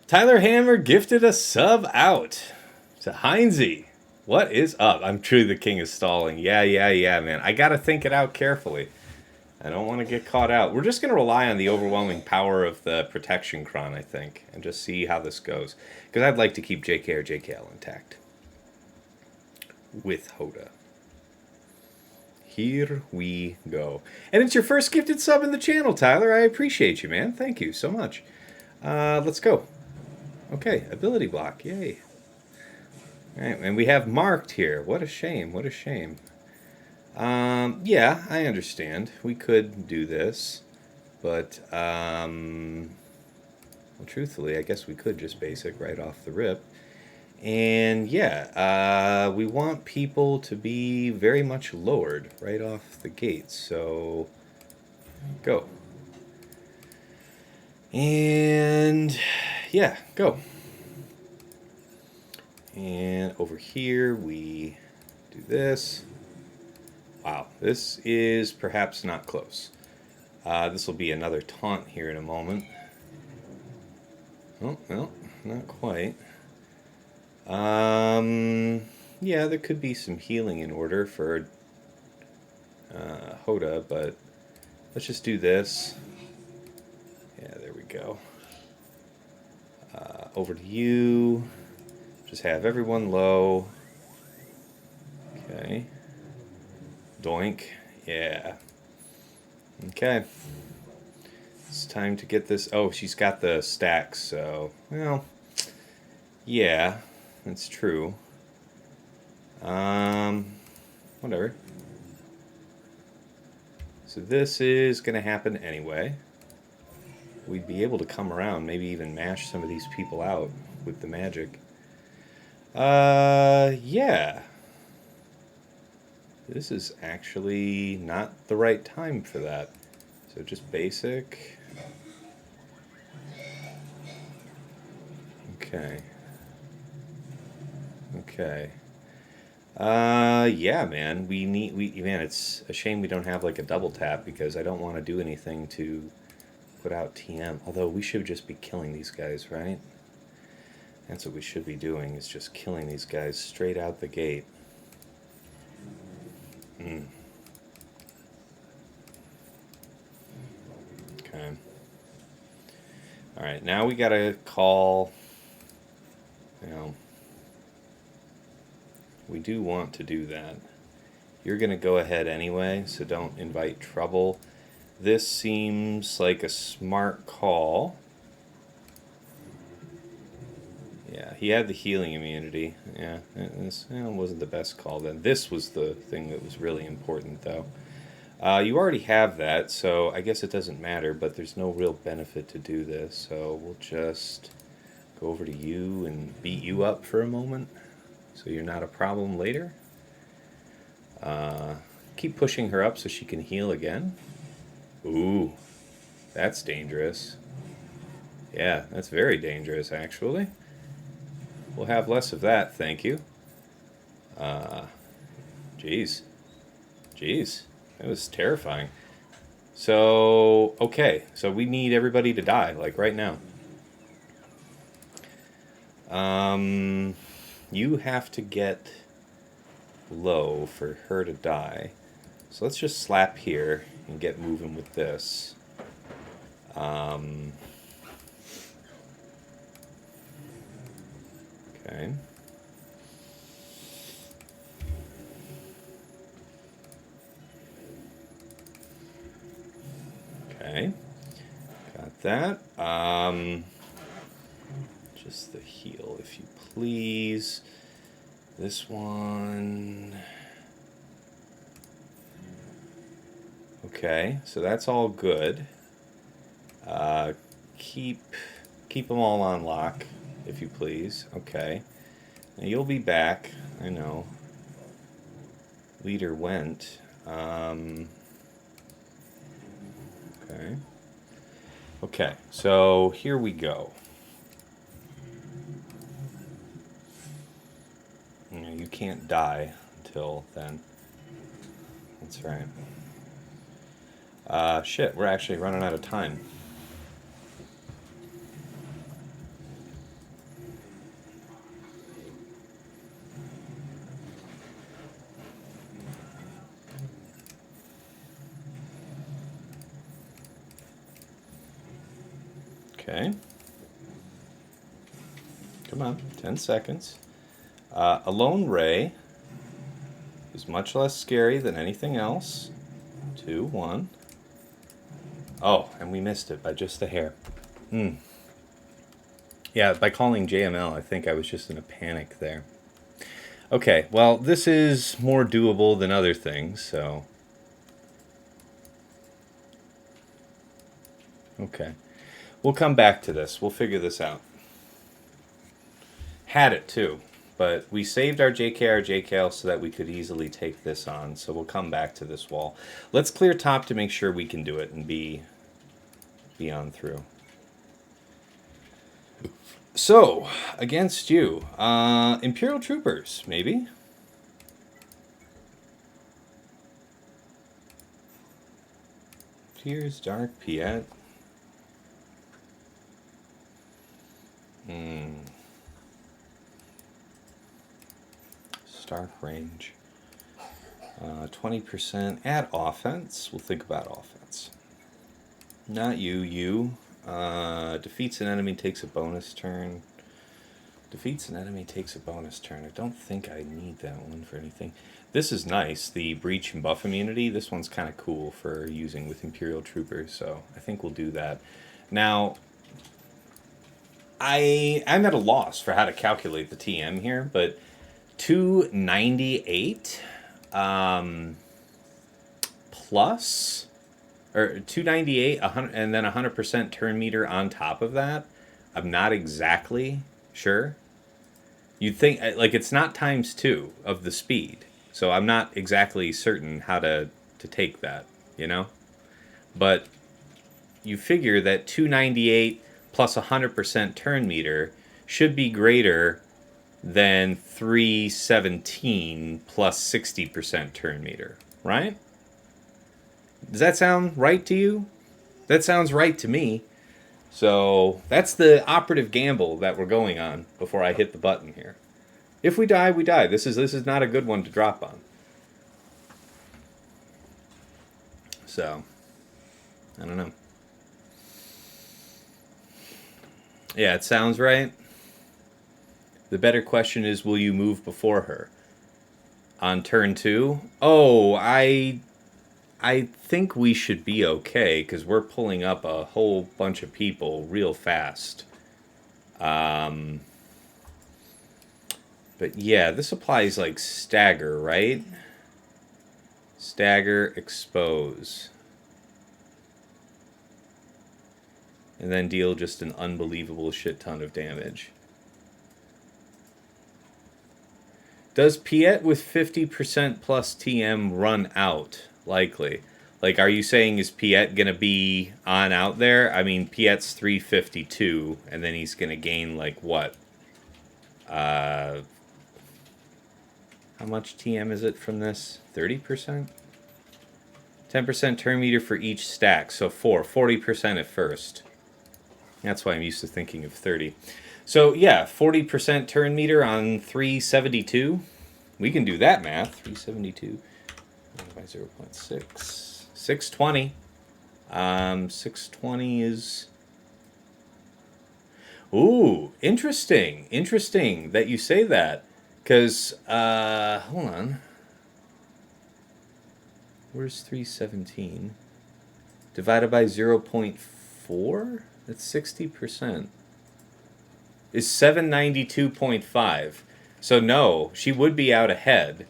Tyler Hammer gifted a sub out to Heinzie. What is up? I'm truly the king of stalling. Yeah, man. I gotta think it out carefully. I don't want to get caught out. We're just going to rely on the overwhelming power of the protection cron, I think, and just see how this goes. Because I'd like to keep JK or JKL intact. With Hoda. Here we go. And it's your first gifted sub in the channel, Tyler. I appreciate you, man. Thank you so much. Let's go. Okay, ability block. Yay. All right, and we have marked here. What a shame. What a shame. Yeah, I understand. We could do this. But, well, truthfully, I guess we could just basic right off the rip. And, yeah, we want people to be very much lowered right off the gate. So, go. And, yeah, go. And over here, we do this. Wow, this is perhaps not close. This will be another taunt here in a moment. Oh, well, not quite. Yeah, there could be some healing in order for Hoda, but let's just do this. Yeah, there we go. Over to you. Just have everyone low. Okay. Doink. Yeah. Okay. It's time to get this. Oh, she's got the stacks, so, well, yeah, that's true. Whatever. So this is going to happen anyway. We'd be able to come around, maybe even mash some of these people out with the magic. Yeah. This is actually not the right time for that. So just basic. Okay. Okay. Yeah, man. Man, it's a shame we don't have like a double tap because I don't want to do anything to put out TM. Although we should just be killing these guys, right? That's what we should be doing, is just killing these guys straight out the gate. Okay. Alright, now we gotta call, you know, we do want to do that. You're gonna go ahead anyway, so don't invite trouble. This seems like a smart call. Yeah, he had the healing immunity. Yeah, it wasn't the best call then. This was the thing that was really important, though. You already have that, so I guess it doesn't matter, but there's no real benefit to do this. So we'll just go over to you and beat you up for a moment, so you're not a problem later. Keep pushing her up so she can heal again. Ooh, that's dangerous. Yeah, that's very dangerous, actually. We'll have less of that, thank you. Jeez. That was terrifying. So, okay. So we need everybody to die, like right now. You have to get low for her to die. So let's just slap here and get moving with this. Okay. Okay. Got that. Just the heal, if you please. This one. Okay, so that's all good. Keep them all on lock, if you please. Okay. Now you'll be back. I know. Leader went. Okay. Okay, so here we go. You can't die until then. That's right. Shit, we're actually running out of time. Okay. Come on, 10 seconds. A lone ray is much less scary than anything else. 2, 1. Oh, and we missed it by just a hair. Yeah, by calling JML, I think I was just in a panic there. Okay, well, this is more doable than other things, so... Okay. We'll come back to this. We'll figure this out. Had it, too. But we saved our JKR JKL so that we could easily take this on. So we'll come back to this wall. Let's clear top to make sure we can do it and be on through. So, against you. Imperial Troopers, maybe? Here's Dark Piet. Stark range. 20%. Add offense. We'll think about offense. Not you. Defeats an enemy, takes a bonus turn. Defeats an enemy, takes a bonus turn. I don't think I need that one for anything. This is nice. The breach and buff immunity. This one's kind of cool for using with Imperial Troopers, so I think we'll do that. Now, I'm at a loss for how to calculate the TM here, but 298 plus, or 298, 100, and then 100% turn meter on top of that. I'm not exactly sure. You'd think, like, it's not times 2 of the speed, so I'm not exactly certain how to take that, you know? But you figure that 298 plus 100% turn meter should be greater than 317 plus 60% turn meter, right? Does that sound right to you? That sounds right to me. So that's the operative gamble that we're going on before I hit the button here. If we die, we die. This is not a good one to drop on. So, I don't know. Yeah, it sounds right. The better question is, will you move before her? On turn 2? Oh, I think we should be okay, because we're pulling up a whole bunch of people real fast. But yeah, this applies like stagger, right? Stagger, expose. And then deal just an unbelievable shit ton of damage. Does Piet with 50% plus TM run out? Likely. Like, are you saying is Piet going to be on out there? I mean, Piet's 352, and then he's going to gain, like, what? How much TM is it from this? 30%? 10% turn meter for each stack, so 40% at first. That's why I'm used to thinking of 30. So, yeah, 40% turn meter on 372. We can do that math. 372 by 0.6. 620. 620 is... Ooh, interesting. Interesting that you say that. Because, hold on. Where's 317? Divided by 0.4? That's 60%. Is 792.5. So no, she would be out ahead.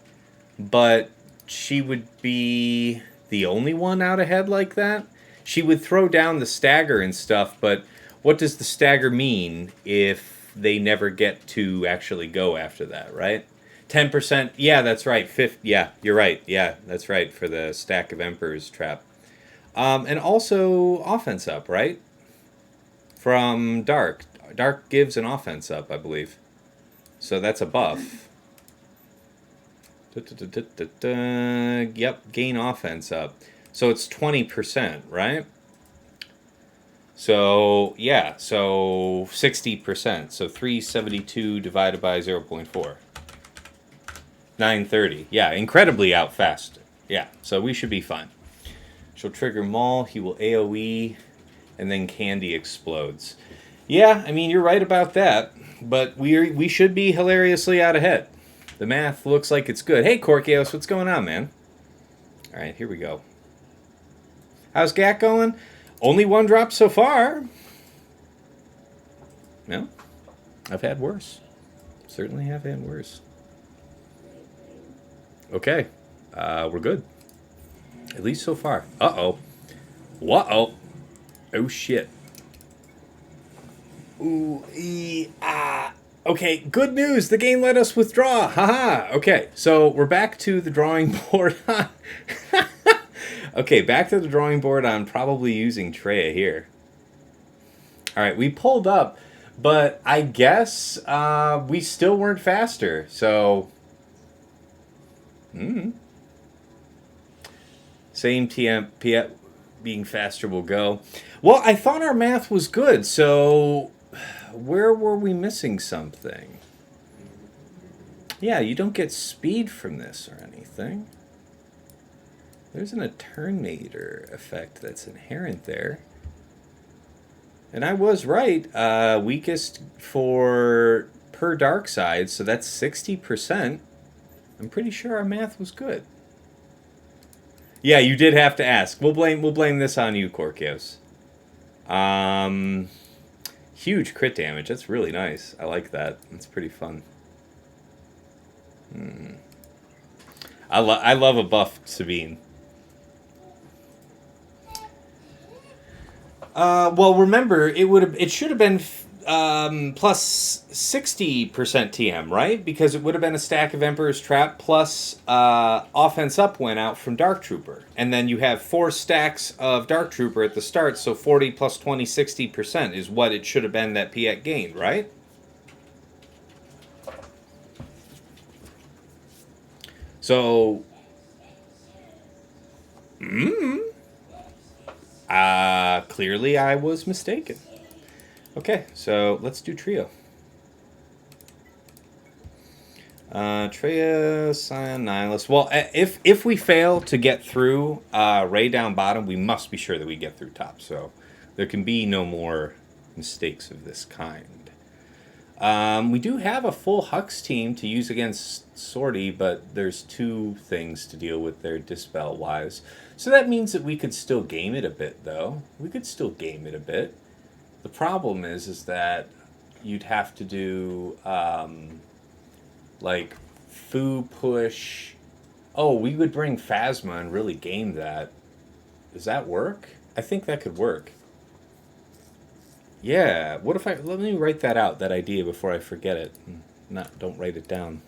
But she would be the only one out ahead like that? She would throw down the stagger and stuff, but what does the stagger mean if they never get to actually go after that, right? 10%, yeah, that's right. Yeah, you're right. Yeah, that's right for the Stack of Emperors trap. And also offense up, right? From Dark. Dark gives an offense up, I believe. So that's a buff. Yep, gain offense up. So it's 20%, right? So, yeah, so 60%. So 372 divided by 0.4. 930. Yeah, incredibly out fast. Yeah, so we should be fine. She'll trigger Maul, he will AoE, and then Candy explodes. Yeah, I mean, you're right about that, but we should be hilariously out ahead. The math looks like it's good. Hey, Geos, what's going on, man? All right, here we go. How's GAC going? Only one drop so far. No, I've had worse. Certainly have had worse. Okay, we're good. At least so far. Uh-oh. Whoa. Oh, shit. Ooh, okay, good news. The game let us withdraw. Haha. Okay, so we're back to the drawing board. Okay, back to the drawing board on probably using Treya here. All right, we pulled up, but I guess we still weren't faster. So, same TM being faster will go. Well, I thought our math was good, so where were we missing something? Yeah, you don't get speed from this or anything. There's an Eternator effect that's inherent there. And I was right. Weakest for per dark side, so that's 60%. I'm pretty sure our math was good. Yeah, you did have to ask. We'll blame this on you, Geos. Huge crit damage. That's really nice. I like that. That's pretty fun. I love a buff Sabine. Well, remember it should have been plus 60% TM, right? Because it would have been a stack of Emperor's Trap plus offense up went out from Dark Trooper. And then you have 4 stacks of Dark Trooper at the start, so 40 plus 20, 60% is what it should have been that Piet gained, right? So... Clearly I was mistaken. Okay, so let's do trio. Treya, Scion, Nihilus. Well, if we fail to get through Ray down bottom, we must be sure that we get through top. So there can be no more mistakes of this kind. We do have a full Hux team to use against Zorii, but there's 2 things to deal with there Dispel-wise. So that means that we could still game it a bit, though. We could still game it a bit. The problem is that you'd have to do... like foo push. Oh, we would bring Phasma and really game that. Does that work? I think that could work. Yeah. What if let me write that out, that idea, before I forget it. Don't write it down.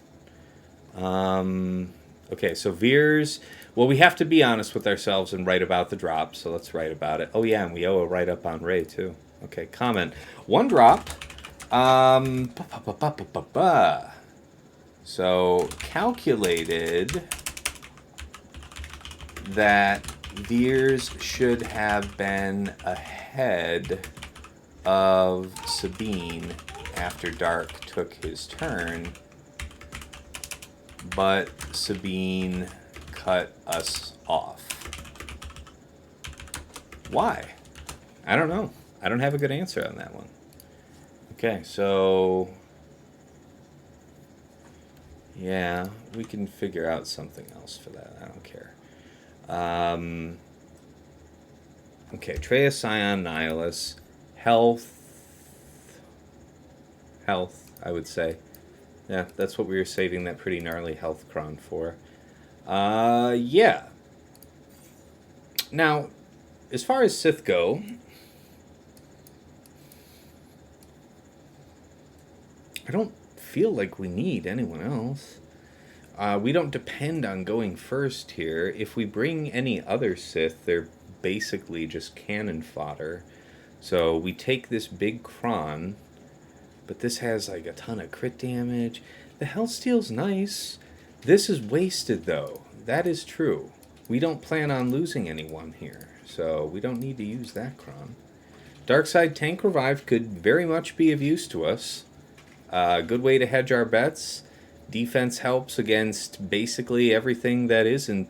Okay, so Veers. Well, we have to be honest with ourselves and write about the drop. So let's write about it. Oh yeah, and we owe a write up on Ray too. Okay, comment. 1 drop. So, calculated that Veers should have been ahead of Sabine after Dark took his turn, but Sabine cut us off. Why? I don't know. I don't have a good answer on that one. Okay, so... yeah, we can figure out something else for that. I don't care. Okay, Treya, Scion, Nihilus. Health, I would say. Yeah, that's what we were saving that pretty gnarly health cron for. Yeah. Now, as far as Sith go... I don't feel like we need anyone else. We don't depend on going first here. If we bring any other Sith, they're basically just cannon fodder. So we take this big Kron, but this has like a ton of crit damage. The Hellsteel's nice. This is wasted though. That is true. We don't plan on losing anyone here, so we don't need to use that Kron. Darkside Tank Revive could very much be of use to us. Good way to hedge our bets. Defense helps against basically everything that isn't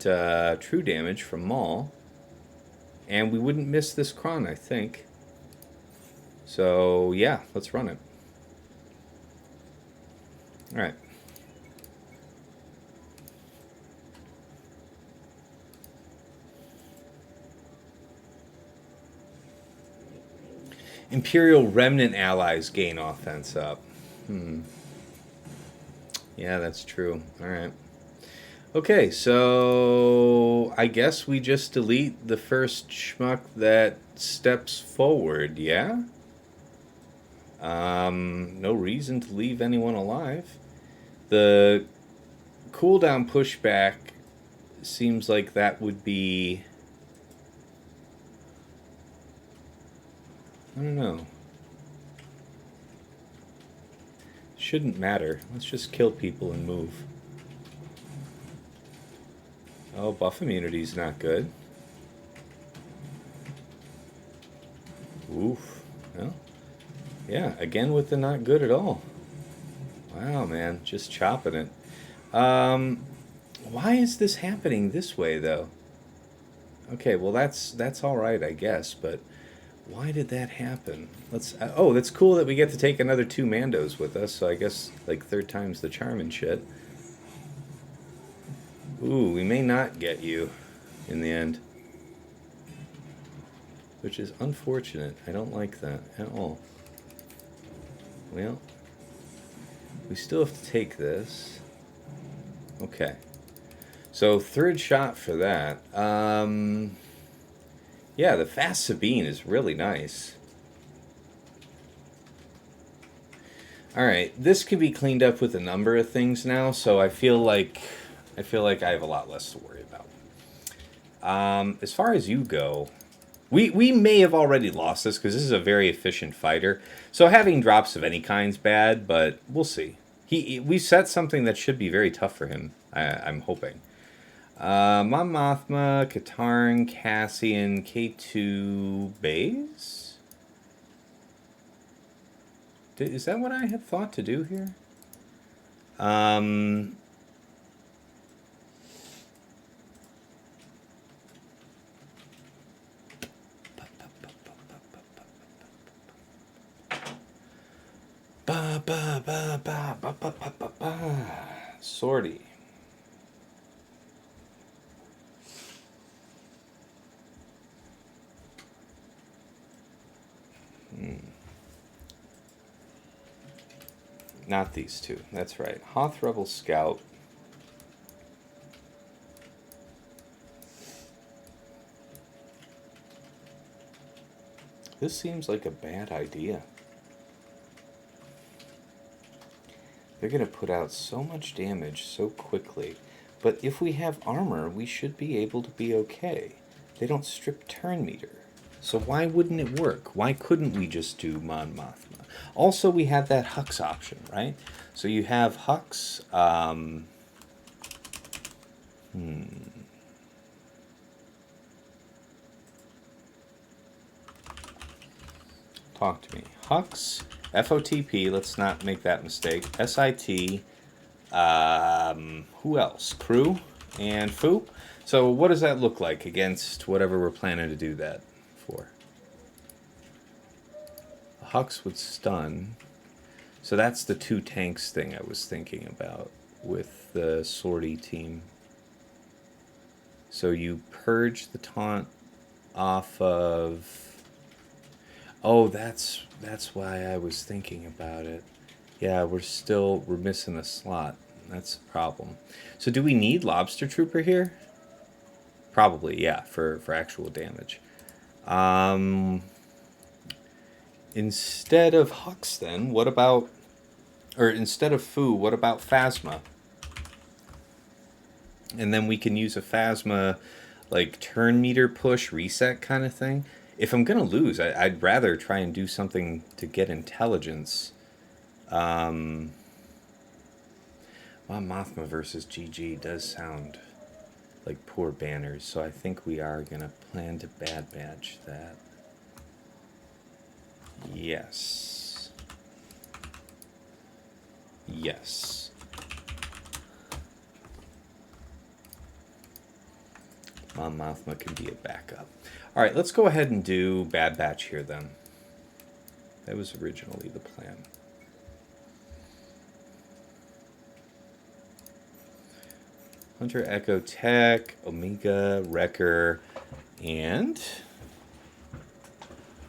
true damage from Maul. And we wouldn't miss this Kron, I think. So, yeah, let's run it. Alright. Imperial Remnant allies gain offense up. Yeah, that's true. Alright. Okay, so I guess we just delete the first schmuck that steps forward, yeah? No reason to leave anyone alive. The cooldown pushback seems like that would be... I don't know. Shouldn't matter. Let's just kill people and move. Oh, buff immunity's not good. Oof. Well, yeah, again with the not good at all. Wow, man, just chopping it. Why is this happening this way, though? Okay, well, that's all right, I guess, but why did that happen? Let's. Oh, that's cool that we get to take another 2 Mandos with us, so I guess, like, 3rd time's the charm and shit. Ooh, we may not get you in the end. Which is unfortunate. I don't like that at all. Well, we still have to take this. Okay. So, 3rd shot for that. Yeah, the Fast Sabine is really nice. Alright, this can be cleaned up with a number of things now, so I feel like I have a lot less to worry about. As far as you go, we may have already lost this because this is a very efficient fighter. So having drops of any kind's bad, but we'll see. We set something that should be very tough for him, I'm hoping. Mon Mothma, Katarn, Cassian, K2 Bays? Is that what I had thought to do here? Sortie. Not these two. That's right. Hoth Rebel Scout. This seems like a bad idea. They're going to put out so much damage so quickly. But if we have armor, we should be able to be okay. They don't strip turn meter. So why wouldn't it work? Why couldn't we just do Mon Mothma? Also, we have that Hux option, right? So you have Hux. Talk to me. Hux, FOTP, let's not make that mistake. SIT, who else? Crew and Foo. So what does that look like against whatever we're planning to do that for? Hux would stun. So that's the 2 tanks thing I was thinking about with the sortie team. So you purge the taunt off of... Oh, that's why I was thinking about it. Yeah, we're missing a slot. That's the problem. So do we need Lobster Trooper here? Probably, yeah, for actual damage. Instead of Hux, then, what about... Or instead of Foo, what about Phasma? And then we can use a Phasma, like, turn meter push, reset kind of thing. If I'm going to lose, I'd rather try and do something to get intelligence. Mon Mothma versus GG does sound like poor banners, so I think we are going to plan to Bad Batch that. Yes. Yes. Mon Mothma can be a backup. All right, let's go ahead and do Bad Batch here then. That was originally the plan. Hunter, Echo, Tech, Omega, Wrecker, and...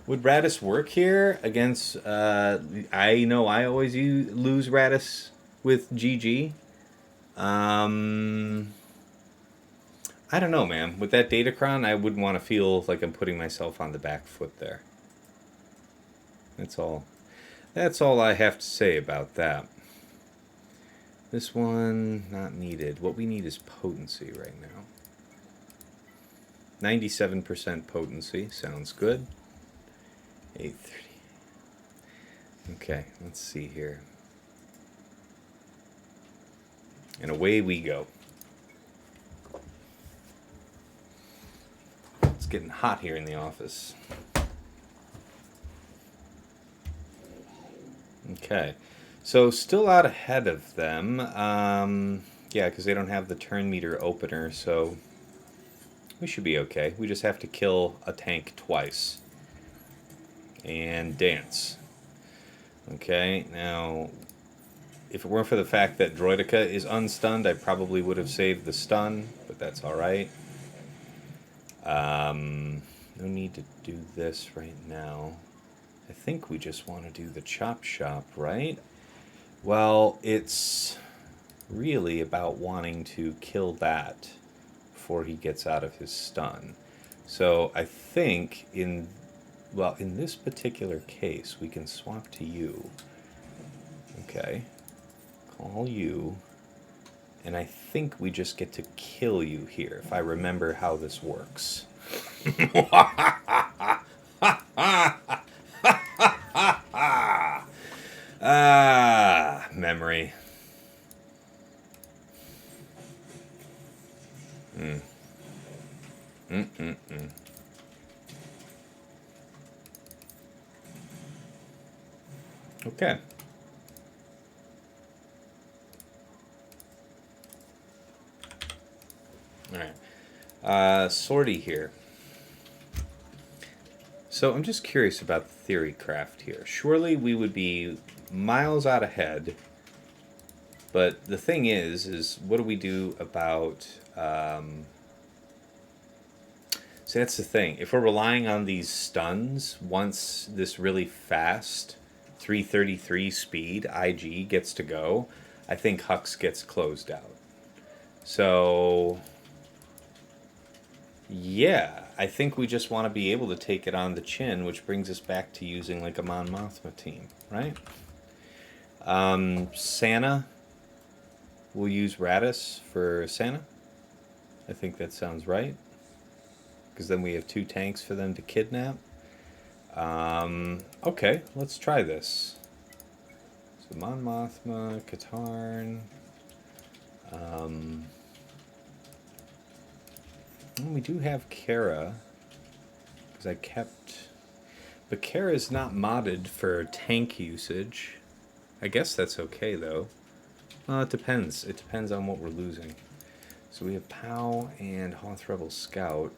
Would Raddus work here against... I know I always lose Raddus with GG. I don't know, man. With that Datacron, I wouldn't want to feel like I'm putting myself on the back foot there. That's all. That's all I have to say about that. This one, not needed. What we need is potency right now. 97% potency. Sounds good. 830. Okay, let's see here. And away we go. It's getting hot here in the office. Okay, so still out ahead of them. Yeah, because they don't have the turn meter opener, so we should be okay. We just have to kill a tank twice. And dance. Okay, now, if it weren't for the fact that Droideka is unstunned, I probably would have saved the stun, but that's alright. No need to do this right now. I think we just want to do the chop shop, right? Well, it's really about wanting to kill that before he gets out of his stun. So I think in this particular case, we can swap to you. Okay. Call you. And I think we just get to kill you here, if I remember how this works. Memory. Okay. Alright. Sortie here. So I'm just curious about the theory craft here. Surely we would be miles out ahead. But the thing is what do we do about... So that's the thing. If we're relying on these stuns, once this really fast 333 speed IG gets to go, I think Hux gets closed out. So, yeah, I think we just want to be able to take it on the chin, which brings us back to using like a Mon Mothma team, right? Santa, we'll use Raddus for Santa. I think that sounds right. Because then we have 2 tanks for them to kidnap. Okay, let's try this. So Mon Mothma, Katarn. We do have Kara. Because I kept... But Kara is not modded for tank usage. I guess that's okay, though. Well, it depends. It depends on what we're losing. So we have Pow and Hoth Rebel Scout.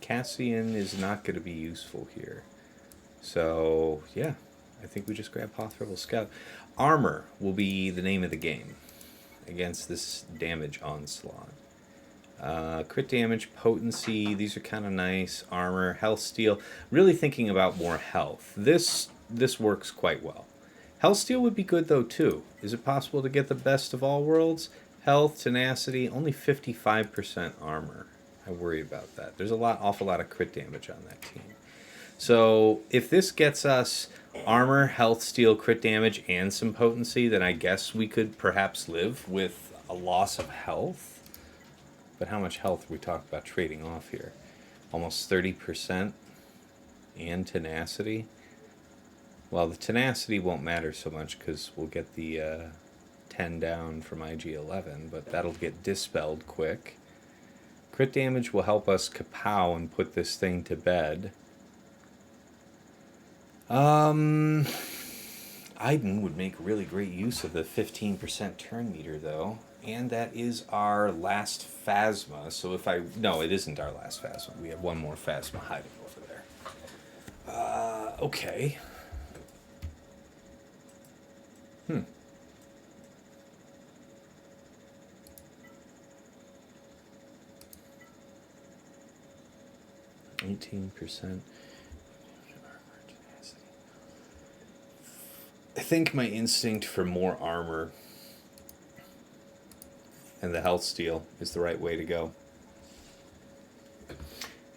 Cassian is not going to be useful here. So, yeah, I think we just grab Hoth Rebel Scout. Armor will be the name of the game against this damage onslaught. Crit damage, potency, these are kind of nice. Armor, health steal. Really thinking about more health. This works quite well. Health steal would be good though too. Is it possible to get the best of all worlds? Health, tenacity, only 55% armor. I worry about that. There's awful lot of crit damage on that team. So if this gets us armor, health, steal, crit damage, and some potency, then I guess we could perhaps live with a loss of health. But how much health are we talking about trading off here? Almost 30% and tenacity. Well, the tenacity won't matter so much because we'll get the 10 down from IG-11, but that'll get dispelled quick. Crit damage will help us kapow and put this thing to bed. Iden would make really great use of the 15% turn meter, though. And that is our last Phasma. So if I... No, it isn't our last Phasma. We have one more Phasma hiding over there. Okay. 18%. I think my instinct for more armor and the health steal is the right way to go.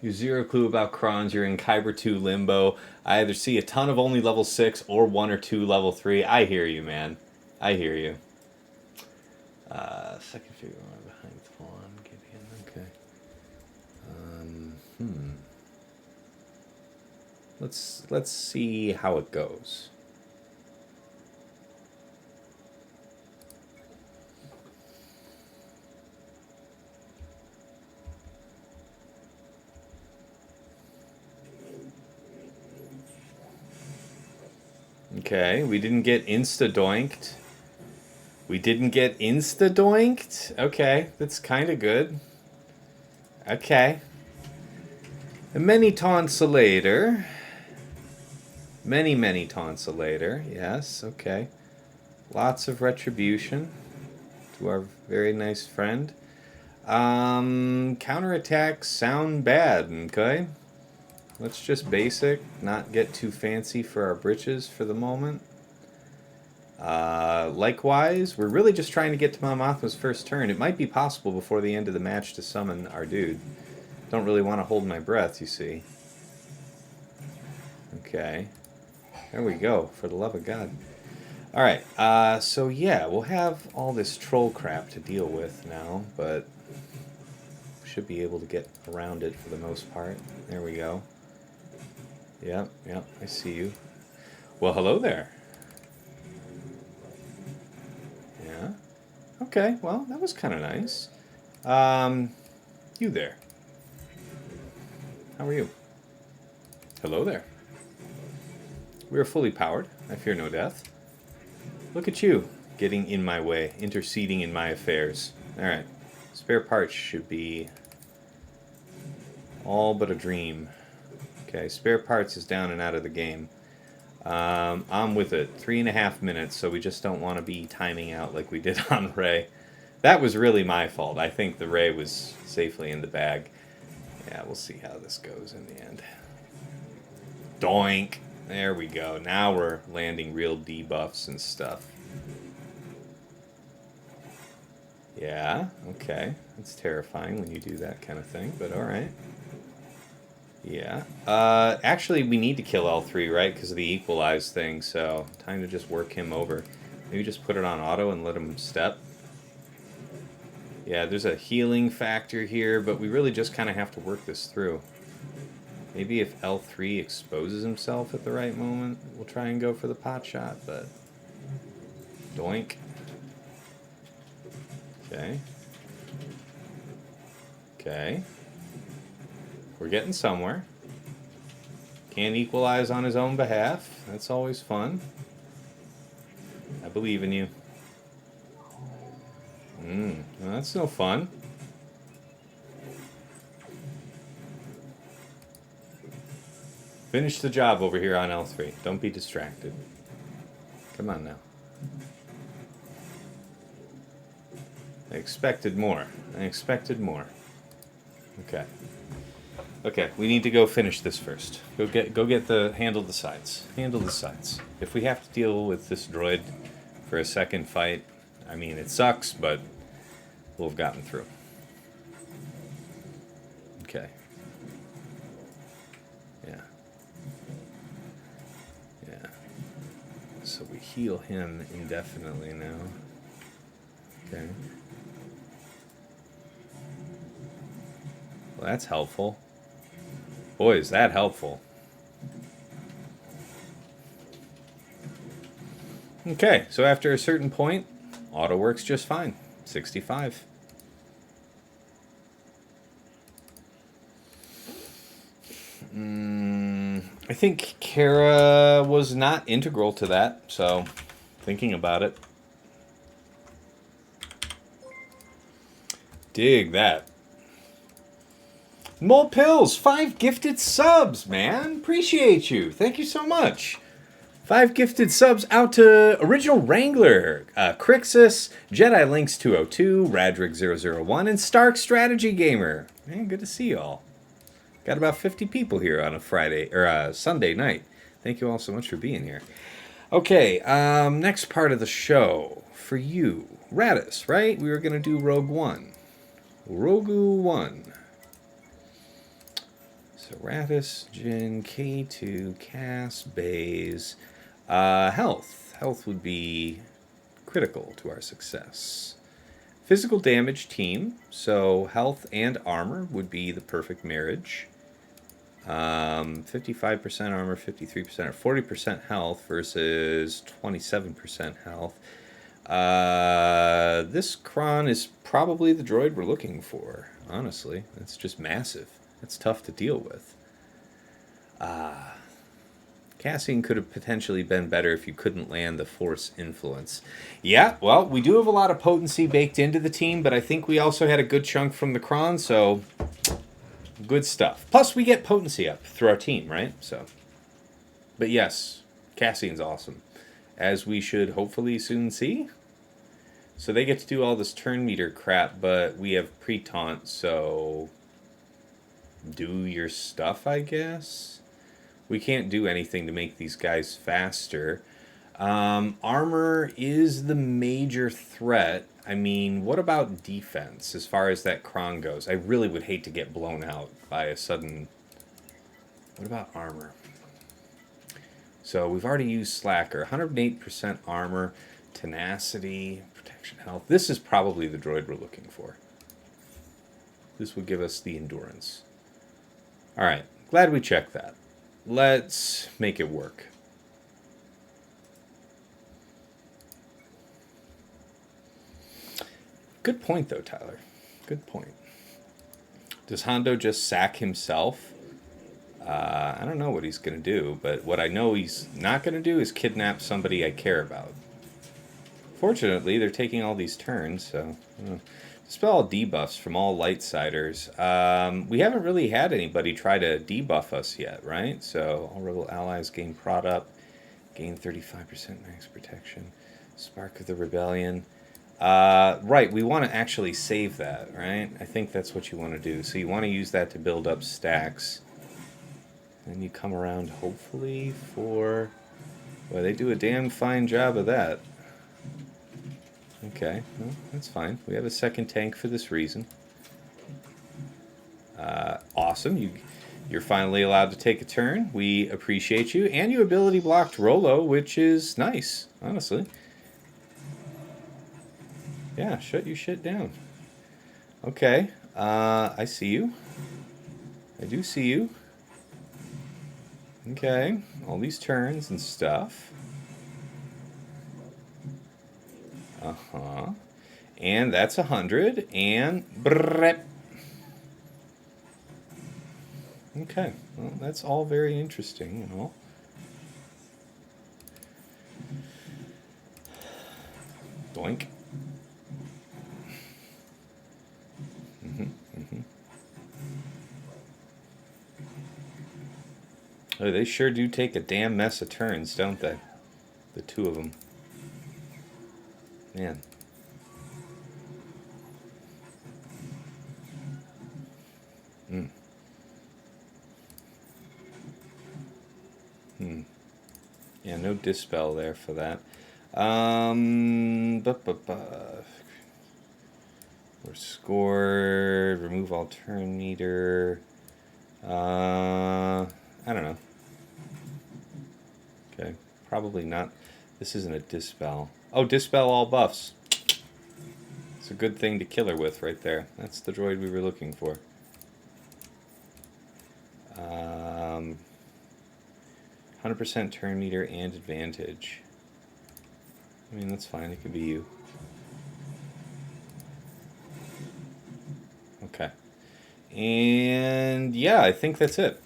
You have zero clue about Krons. You're in Kyber 2 limbo. I either see a ton of only level 6 or 1 or 2 level 3. I hear you, man. I hear you. Second figure behind Thrawn. Gideon. Okay. Let's see how it goes. Okay, we didn't get insta-doinked. Okay, that's kind of good. Okay. Many taunts later. Many taunts later. Yes, okay. Lots of retribution to our very nice friend. Counterattacks sound bad, okay? Let's just basic, not get too fancy for our britches for the moment. Likewise, we're really just trying to get to Mon Mothma's first turn. It might be possible before the end of the match to summon our dude. Don't really want to hold my breath, you see. Okay. There we go, for the love of God. Alright, so yeah, we'll have all this troll crap to deal with now, but we should be able to get around it for the most part. There we go. Yep, I see you. Well, hello there. Yeah. Okay, well, that was kind of nice. You there. How are you? Hello there. We are fully powered. I fear no death. Look at you, getting in my way, interceding in my affairs. Alright. Spare parts should be all but a dream. Okay, spare parts is down and out of the game. I'm with it. 3.5 minutes, so we just don't want to be timing out like we did on Ray. That was really my fault. I think the Ray was safely in the bag. Yeah, we'll see how this goes in the end. Doink! There we go. Now we're landing real debuffs and stuff. Yeah, okay. It's terrifying when you do that kind of thing, but alright. Yeah. Actually, we need to kill L3, right? Because of the equalize thing, so time to just work him over. Maybe just put it on auto and let him step. Yeah, there's a healing factor here, but we really just kind of have to work this through. Maybe if L3 exposes himself at the right moment, we'll try and go for the pot shot, but... Doink. Okay. Okay. We're getting somewhere. Can't equalize on his own behalf. That's always fun. I believe in you. Well, that's no fun. Finish the job over here on L3. Don't be distracted. Come on now. I expected more. I expected more. Okay. Okay, we need to go finish this first. Go get the handle the sides. Handle the sides. If we have to deal with this droid for a second fight, I mean it sucks, but we'll have gotten through. Okay. Yeah. Yeah. So we heal him indefinitely now. Okay. Well, that's helpful. Boy, is that helpful. Okay, so after a certain point, auto works just fine. 65. I think Kara was not integral to that, so thinking about it. Dig that. Mole Pills, 5 gifted subs, man. Appreciate you. Thank you so much. 5 gifted subs out to Original Wrangler, Crixus, Jedi Links 202, Radrig 001, and Stark Strategy Gamer. Man, good to see you all. Got about 50 people here on a Friday or Sunday night. Thank you all so much for being here. Okay, next part of the show for you, Raddus. Right? We were gonna do Rogue One. Rogu 1. So Raddus, Jin, K2, Cass, Baze. Health. Health would be critical to our success. Physical damage team. So health and armor would be the perfect marriage. 55% armor, 53% or 40% health versus 27% health. This Kron is probably the droid we're looking for, honestly. It's just massive. It's tough to deal with. Cassian could have potentially been better if you couldn't land the Force influence. Yeah, well, we do have a lot of potency baked into the team, but I think we also had a good chunk from the Kron, so good stuff. Plus, we get potency up through our team, right? So, but yes, Cassian's awesome, as we should hopefully soon see. So they get to do all this turn meter crap, but we have pre-taunt, so do your stuff, I guess. We can't do anything to make these guys faster. Armor is the major threat. I mean, what about defense as far as that Kron goes? I really would hate to get blown out by a sudden... What about armor? So we've already used Slacker. 108% armor, tenacity, protection, health. This is probably the droid we're looking for. This will give us the endurance. Alright, glad we checked that. Let's make it work. Good point, though, Tyler. Good point. Does Hondo just sack himself? I don't know what he's going to do, but what I know he's not going to do is kidnap somebody I care about. Fortunately, they're taking all these turns, so... Dispel all debuffs from all Lightsiders. We haven't really had anybody try to debuff us yet, right? So, all rebel allies gain prod up, gain 35% max protection. Spark of the Rebellion. Right, we want to actually save that, right? I think that's what you want to do. So you want to use that to build up stacks. And you come around, hopefully, for... Well, they do a damn fine job of that. Okay, well, that's fine. We have a second tank for this reason. Awesome. You're finally allowed to take a turn. We appreciate you. And you ability blocked Rolo, which is nice, honestly. Yeah, shut your shit down. Okay, I see you. I do see you. Okay, all these turns and stuff. Uh-huh. And that's 100, and... Brrrr. Okay, well, that's all very interesting, you know. Doink. Oh, they sure do take a damn mess of turns, don't they? The two of them. Man. Yeah, no dispel there for that. We're scored. Remove all turn meter. I don't know. Okay, probably not. This isn't a dispel. Oh, dispel all buffs. It's a good thing to kill her with right there. That's the droid we were looking for. 100% turn meter and advantage. I mean, that's fine. It could be you. Okay. And yeah, I think that's it.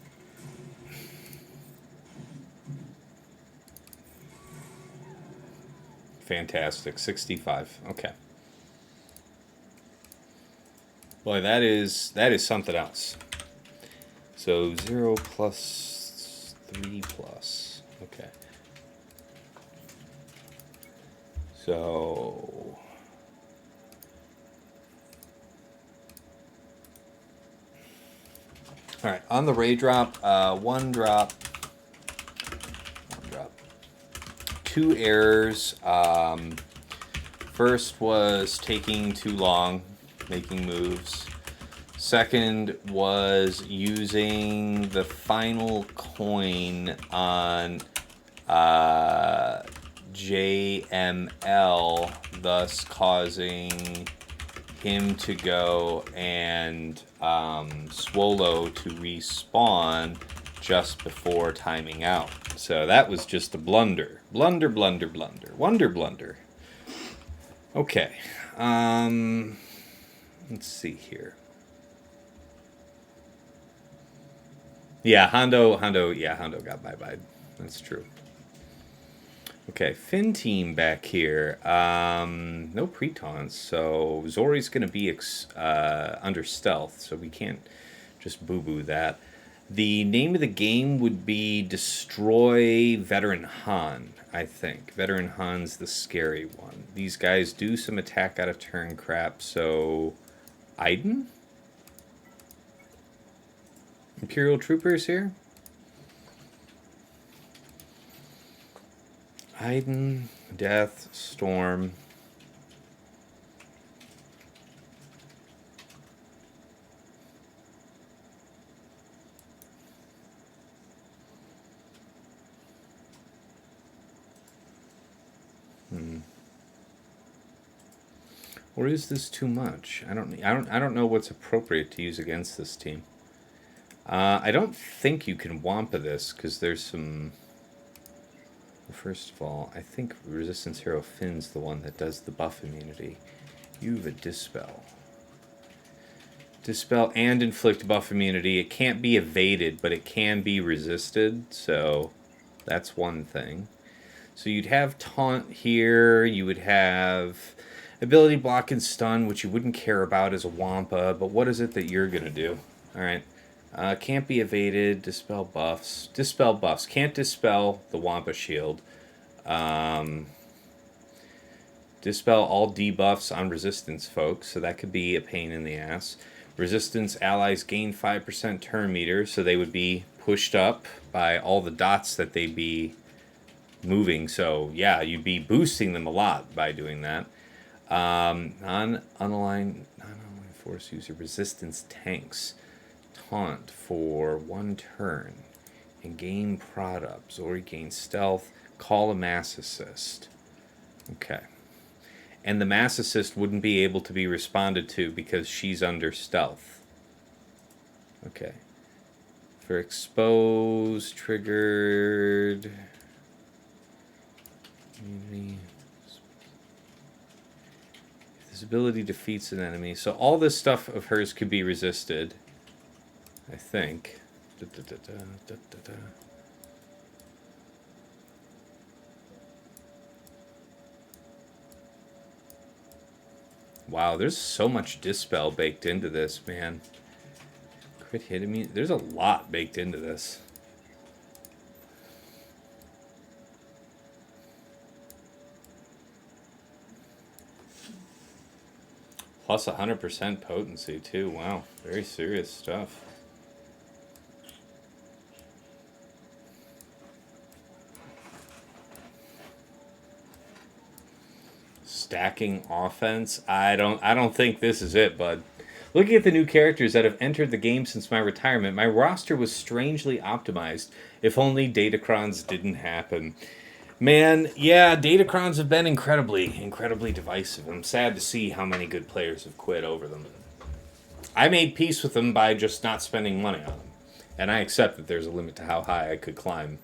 Fantastic. 65. Okay. Boy, that is something else. So 0 plus 3 plus. Okay. So all right, on the Ray drop, one drop, 2 errors. First was taking too long, making moves. Second was using the final coin on JML, thus causing him to go and Swolo to respawn just before timing out. So that was just a blunder. Blunder, blunder, blunder. Wonder blunder. Okay. Let's see here. Yeah, Hondo got bye-bye. That's true. Okay, Finn team back here. No pre-taunts, so Zori's going to be under stealth, so we can't just boo-boo that. The name of the game would be Destroy Veteran Han, I think. Veteran Han's the scary one. These guys do some attack out of turn crap, so... Iden? Imperial Troopers here? Iden, Death, Storm. Or is this too much? I don't know what's appropriate to use against this team. I don't think you can Wampa this because there's some. First of all, I think Resistance Hero Finn's the one that does the buff immunity. You have a Dispel. Dispel and inflict buff immunity. It can't be evaded, but it can be resisted. So that's one thing. So you'd have taunt here. You would have ability block and stun, which you wouldn't care about as a Wampa. But what is it that you're going to do? All right. Can't be evaded. Dispel buffs. Dispel buffs. Can't dispel the Wampa shield. Dispel all debuffs on resistance folks. So that could be a pain in the ass. Resistance allies gain 5% turn meter, so they would be pushed up by all the dots that they'd be moving. So, yeah, you'd be boosting them a lot by doing that. Non-unaligned force user resistance tanks. Taunt for 1 turn. And gain prod up. Zorii gains stealth. Call a mass assist. Okay. And the mass assist wouldn't be able to be responded to because she's under stealth. Okay. For expose, triggered. If this ability defeats an enemy. So all this stuff of hers could be resisted. I think. Wow, there's so much dispel baked into this, man. Crit hit immunity. There's a lot baked into this. Plus 100% potency, too. Wow, very serious stuff. Stacking offense. I don't think this is it, bud. Looking at the new characters that have entered the game since my retirement, my roster was strangely optimized. If only Datacrons didn't happen. Man, yeah, Datacrons have been incredibly divisive. I'm sad to see how many good players have quit over them. I made peace with them by just not spending money on them. And I accept that there's a limit to how high I could climb,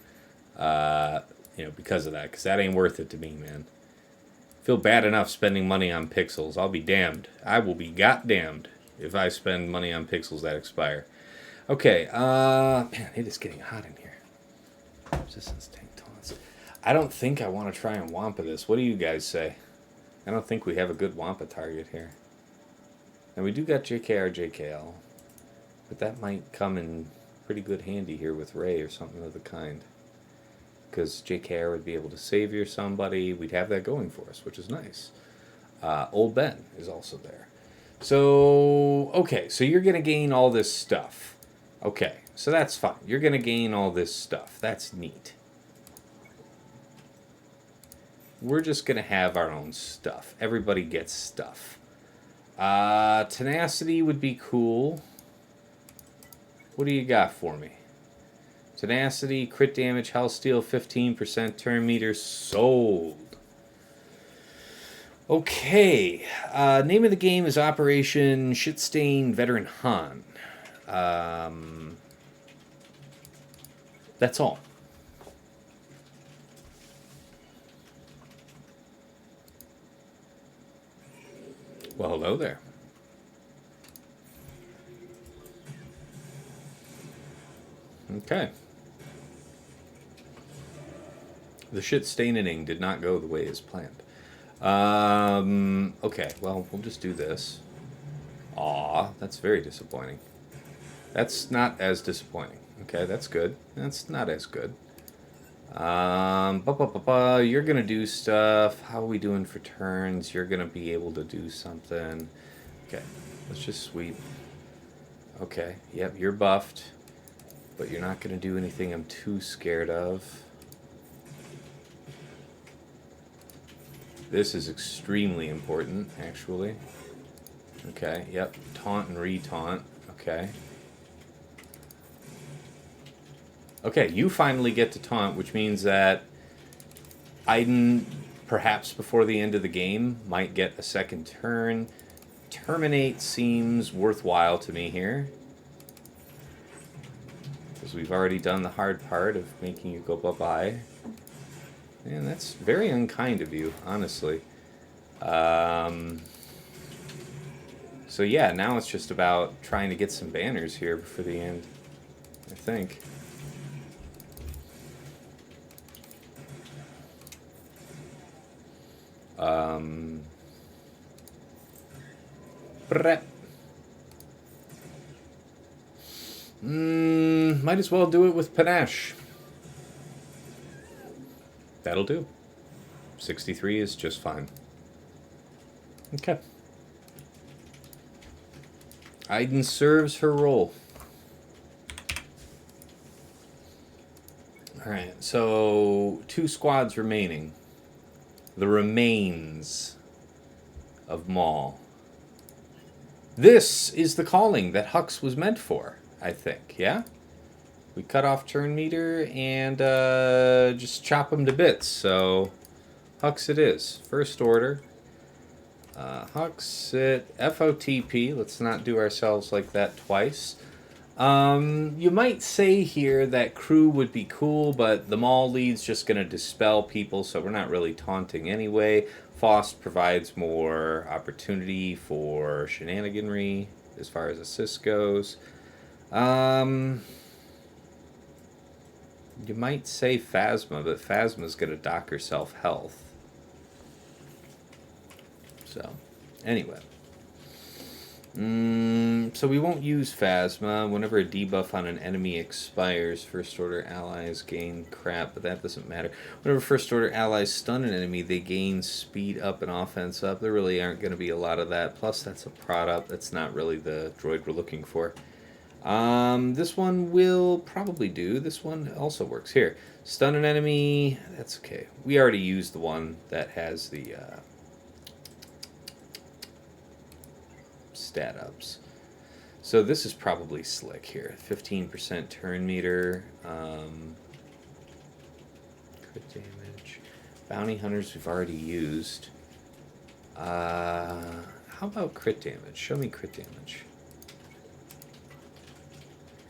because of that. Because that ain't worth it to me, man. Feel bad enough spending money on pixels. I'll be damned. I will be goddamned if I spend money on pixels that expire. Okay, man, it is getting hot in here. Resistance tank taunts. I don't think I want to try and Wampa this. What do you guys say? I don't think we have a good Wampa target here. And we do got JKR, JKL. But that might come in pretty good handy here with Ray or something of the kind. Because JKR would be able to savior somebody. We'd have that going for us, which is nice. Old Ben is also there. So, okay, so you're going to gain all this stuff. Okay, so that's fine. You're going to gain all this stuff. That's neat. We're just going to have our own stuff. Everybody gets stuff. Tenacity would be cool. What do you got for me? Tenacity, crit damage, health steal, 15%, turn meter, sold. Okay. Name of the game is Operation Shitstain Veteran Han. That's all. Well, hello there. Okay. The shit staining did not go the way as planned. Okay, well, we'll just do this. Aw, that's very disappointing. That's not as disappointing. Okay, that's good. That's not as good. You're gonna do stuff. How are we doing for turns? You're gonna be able to do something. Okay, let's just sweep. Okay, yep, you're buffed. But you're not gonna do anything I'm too scared of. This is extremely important, actually. Okay, yep. Taunt and re-taunt. Okay. Okay, you finally get to taunt, which means that Iden, perhaps before the end of the game, might get a second turn. Terminate seems worthwhile to me here. Because we've already done the hard part of making you go bye-bye. Man, that's very unkind of you, honestly. So yeah, now it's just about trying to get some banners here before the end, I think. Prep. Might as well do it with panache. That'll do. 63 is just fine. Okay. Iden serves her role. Alright, so 2 squads remaining. The remains of Maul. This is the calling that Hux was meant for, I think, yeah? We cut off turn meter and just chop him to bits, so Hux it is. First order. Hux it, FOTP, let's not do ourselves like that twice. You might say here that crew would be cool, but the Maul lead's just going to dispel people, so we're not really taunting anyway. Faust provides more opportunity for shenaniganry as far as assist goes. You might say Phasma, but Phasma's going to dock herself health. So, anyway. So we won't use Phasma. Whenever a debuff on an enemy expires, first order allies gain crap, but that doesn't matter. Whenever first order allies stun an enemy, they gain speed up and offense up. There really aren't going to be a lot of that. Plus, that's a prod up. That's not really the droid we're looking for. This one will probably do. This one also works. Here, stun an enemy. That's okay. We already used the one that has the stat ups. So this is probably slick here. 15% turn meter. Crit damage. Bounty hunters we've already used. How about crit damage? Show me crit damage.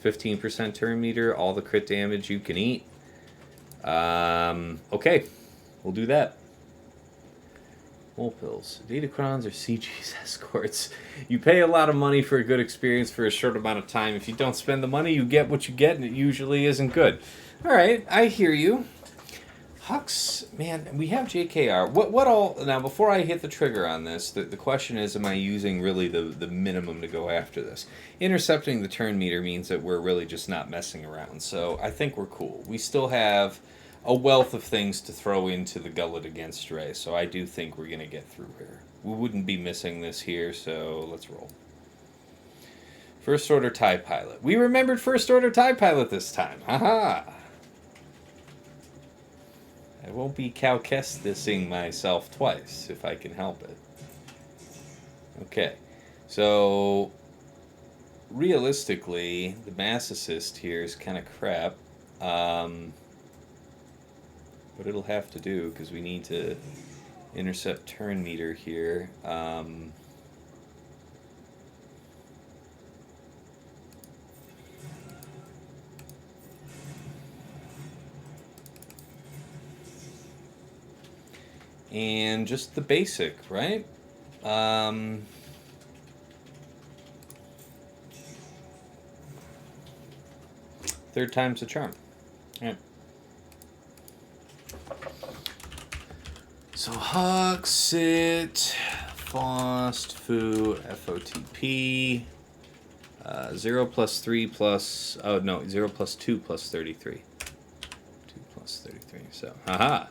15% turn meter. All the crit damage you can eat. Okay. We'll do that. Mole pills. Datacrons or CG's escorts. You pay a lot of money for a good experience for a short amount of time. If you don't spend the money, you get what you get, and it usually isn't good. Alright, I hear you. Hux, man, we have JKR. What all... Now, before I hit the trigger on this, the question is, am I using really the minimum to go after this? Intercepting the turn meter means that we're really just not messing around, so I think we're cool. We still have a wealth of things to throw into the gullet against Rey, so I do think we're going to get through here. We wouldn't be missing this here, so let's roll. First Order TIE Pilot. We remembered First Order TIE Pilot this time. Haha! I won't be Calcestising myself twice, if I can help it. Okay, so realistically, the mass assist here is kind of crap. But it'll have to do because we need to intercept turn meter here. And just the basic, right? Third time's the charm. All right. So Hux, it, Faust, Foo, FOTP, 0 plus 3 plus, oh no, 0 plus 2 plus 33. 2 plus 33, so, haha.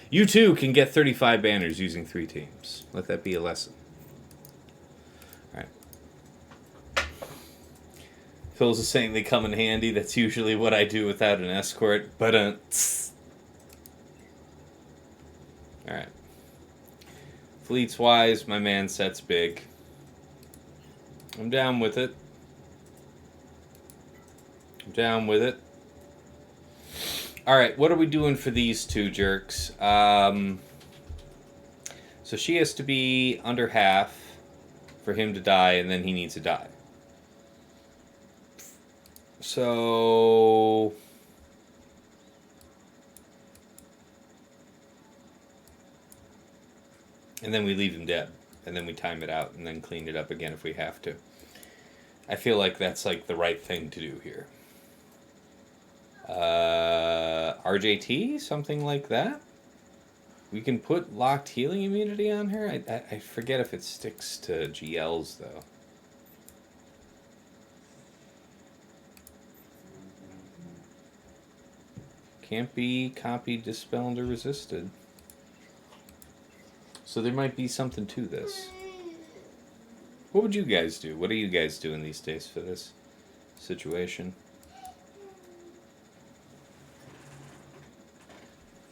You too can get 35 banners using 3 teams. Let that be a lesson. Alright. Phil's is saying they come in handy. That's usually what I do without an escort, but Alright. Fleets-wise, my man set's big. I'm down with it. I'm down with it. Alright, what are we doing for these two jerks? So she has to be under half for him to die, and then he needs to die. So... and then we leave him dead. and then we time it out and then clean it up again if we have to. I feel like that's like the right thing to do here. RJT, something like that. We can put locked healing immunity on her. I forget if it sticks to GLs though. Can't be copied, dispelled, or resisted. So there might be something to this. What would you guys do? What are you guys doing these days for this situation?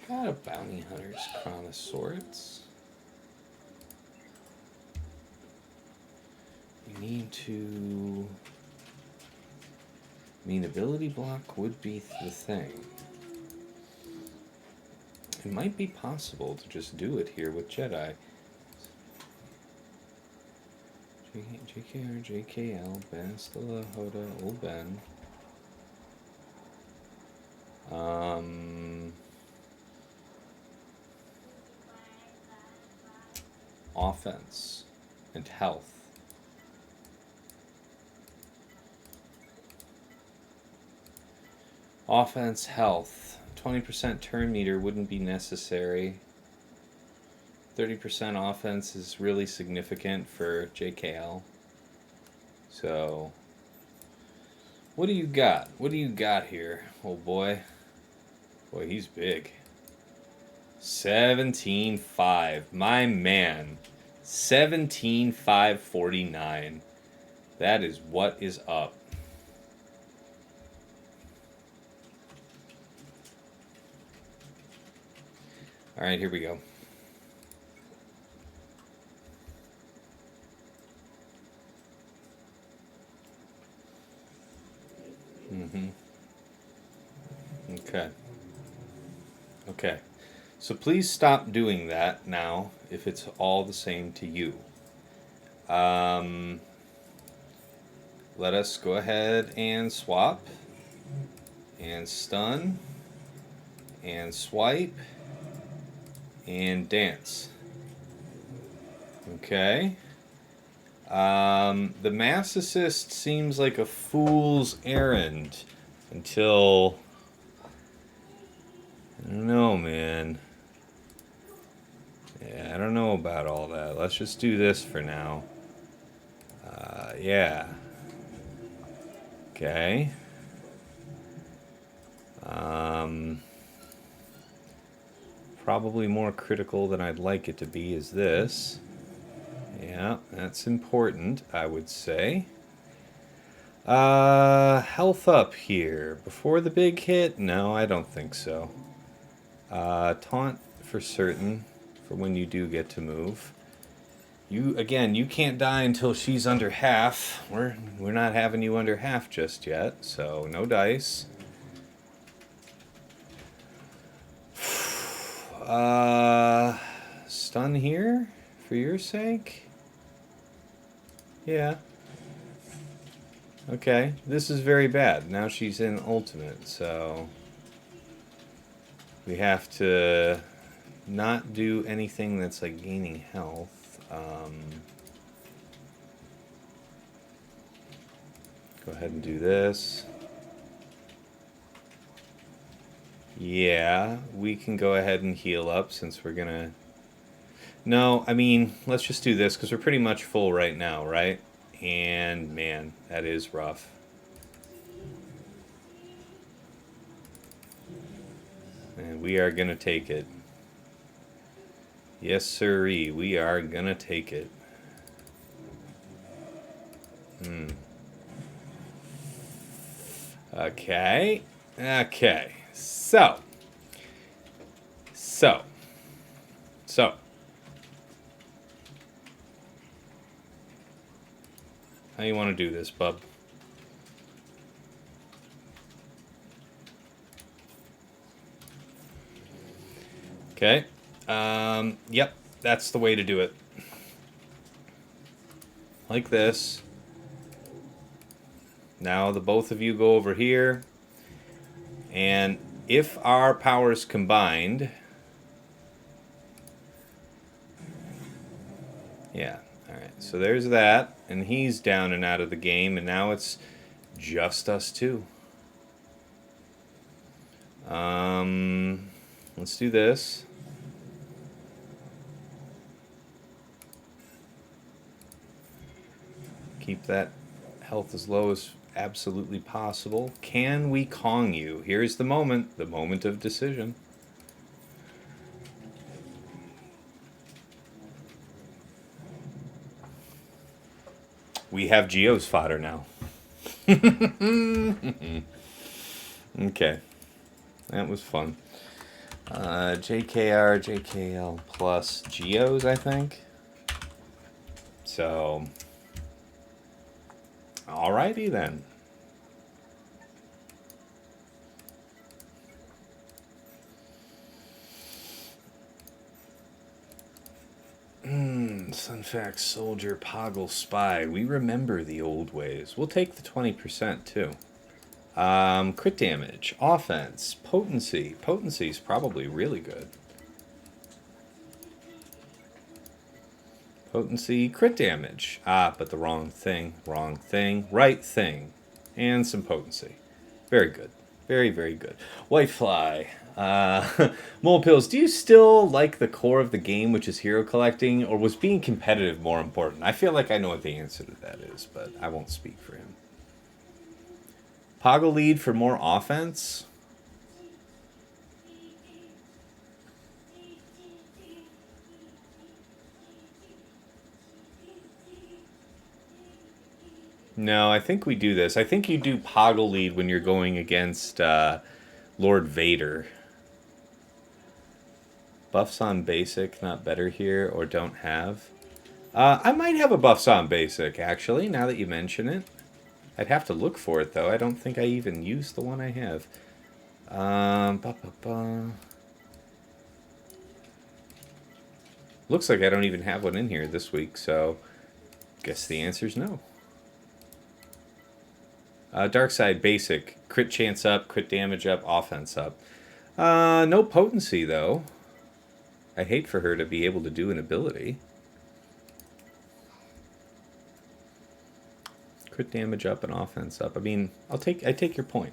Got a bounty hunter's crown of swords. We need to... I mean, ability block would be the thing. It might be possible to just do it here with Jedi. JKR, JKL, Bastila, Hoda, Old Ben. Offense and health. Offense, health. 20% turn meter wouldn't be necessary. 30% offense is really significant for JKL. So, what do you got? What do you got here, old boy? Boy, he's big. 17.5. My man. 17.549. That is what is up. Alright, here we go. Okay. Okay. So please stop doing that now if it's all the same to you. Let us go ahead and swap and stun and swipe and dance. Okay. The mass assist seems like a fool's errand until... I don't know, man. Yeah, I don't know about all that. Let's just do this for now. Yeah. Okay. Probably more critical than I'd like it to be is this. Yeah, that's important, I would say. Health up here. Before the big hit? No, I don't think so. Taunt for certain, for when you do get to move. You can't die until she's under half. We're not having you under half just yet, so no dice. Stun here, for your sake? Yeah. Okay, this is very bad. Now she's in ultimate, so... we have to not do anything that's like gaining health. Go ahead and do this. Yeah, we can go ahead and heal up since we're gonna... No, I mean, let's just do this because we're pretty much full right now, right? And man, that is rough. And we are gonna take it. Yes, sirree, we are gonna take it. Okay. Okay. So. How you want to do this, bub? Okay. Yep, that's the way to do it. Like this. Now the both of you go over here. And if our powers combined... yeah, so there's that, and he's down and out of the game, and now it's just us two. Let's do this. Keep that health as low as absolutely possible. Can we Kong you? Here's the moment of decision. We have Geos fodder now. Okay. That was fun. JKR, JKL plus Geos, I think. So, alrighty then. Sunfax, Soldier, Poggle, Spy. We remember the old ways. We'll take the 20% too. Crit damage, offense, potency. Potency's probably really good. Potency, crit damage. But the wrong thing, right thing. And some potency. Very good. Very, very good. Whitefly. Mole Pills, do you still like the core of the game, which is hero collecting, or was being competitive more important? I feel like I know what the answer to that is, but I won't speak for him. Poggle lead for more offense? No, I think we do this. I think you do Poggle lead when you're going against Lord Vader. Buffs on basic, not better here, or don't have. I might have a buffs on basic, actually, now that you mention it. I'd have to look for it, though. I don't think I even used the one I have. Looks like I don't even have one in here this week, so guess the answer's no. Dark side basic, crit chance up, crit damage up, offense up. No potency, though. I'd hate for her to be able to do an ability. Crit damage up and offense up. I mean, I take your point.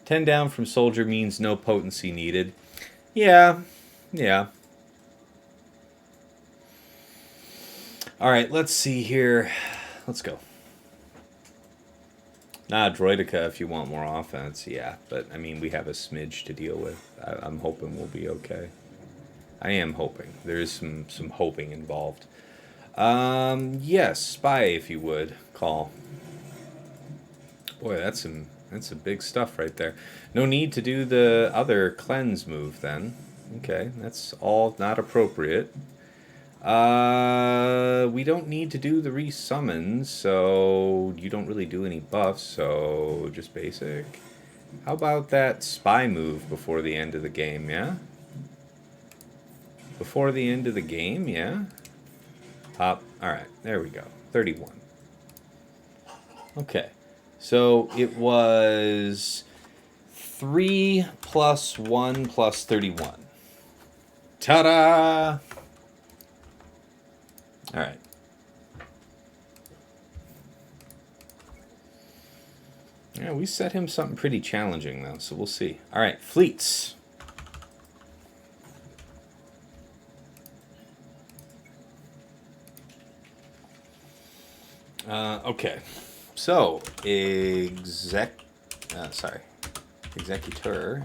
10 down from Soldier means no potency needed. Yeah. Alright, let's see here. Let's go. Droidica if you want more offense, yeah. But, I mean, we have a smidge to deal with. I'm hoping we'll be okay. I am hoping. There is some hoping involved. Yes, Spy if you would. Call. Boy, that's some big stuff right there. No need to do the other cleanse move then. Okay, that's all not appropriate. We don't need to do the resummons, so you don't really do any buffs, so just basic. How about that Spy move before the end of the game, yeah? Before the end of the game, yeah? Hop. Alright, there we go. 31. Okay. So it was 3 plus 1 plus 31. Ta-da! Alright. Yeah, we set him something pretty challenging, though, so we'll see. Alright, fleets. Okay, so Executor,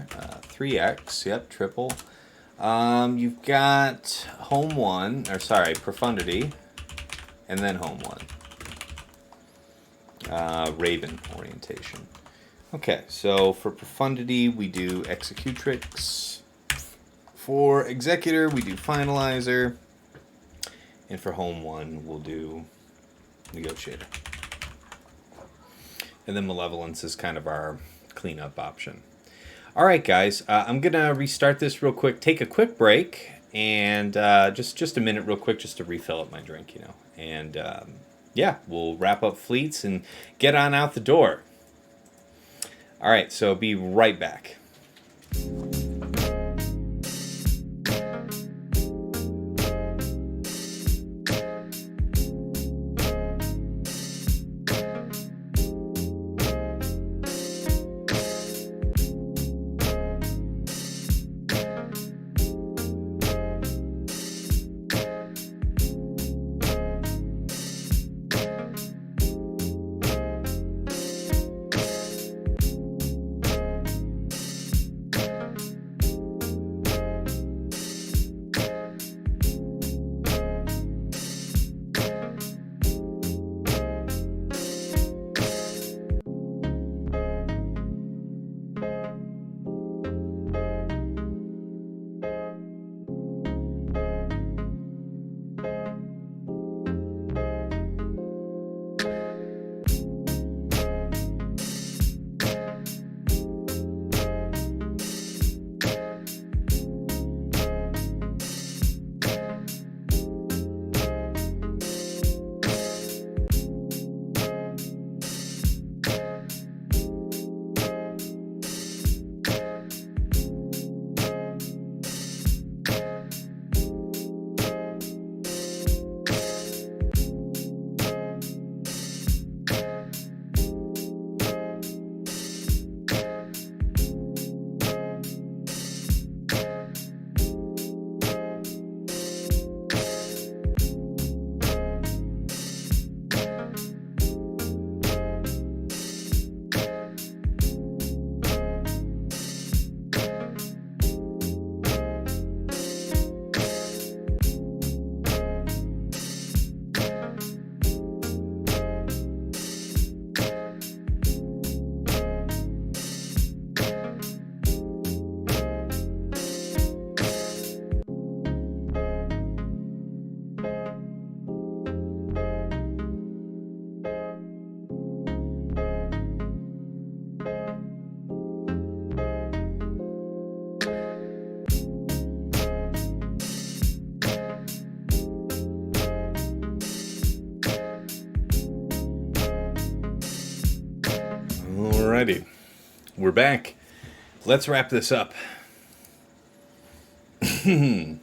3x, yep, triple. You've got home 1, or sorry, Profundity, and then home 1. Raven orientation. Okay, so for Profundity, we do Executrix. For Executor, we do Finalizer. And for home 1, we'll do Negotiator. And then Malevolence is kind of our cleanup option. All right, guys, I'm going to restart this real quick, take a quick break, and just a minute real quick just to refill up my drink, you know. And, yeah, we'll wrap up fleets and get on out the door. All right, so be right back. Alrighty. We're back. Let's wrap this up. I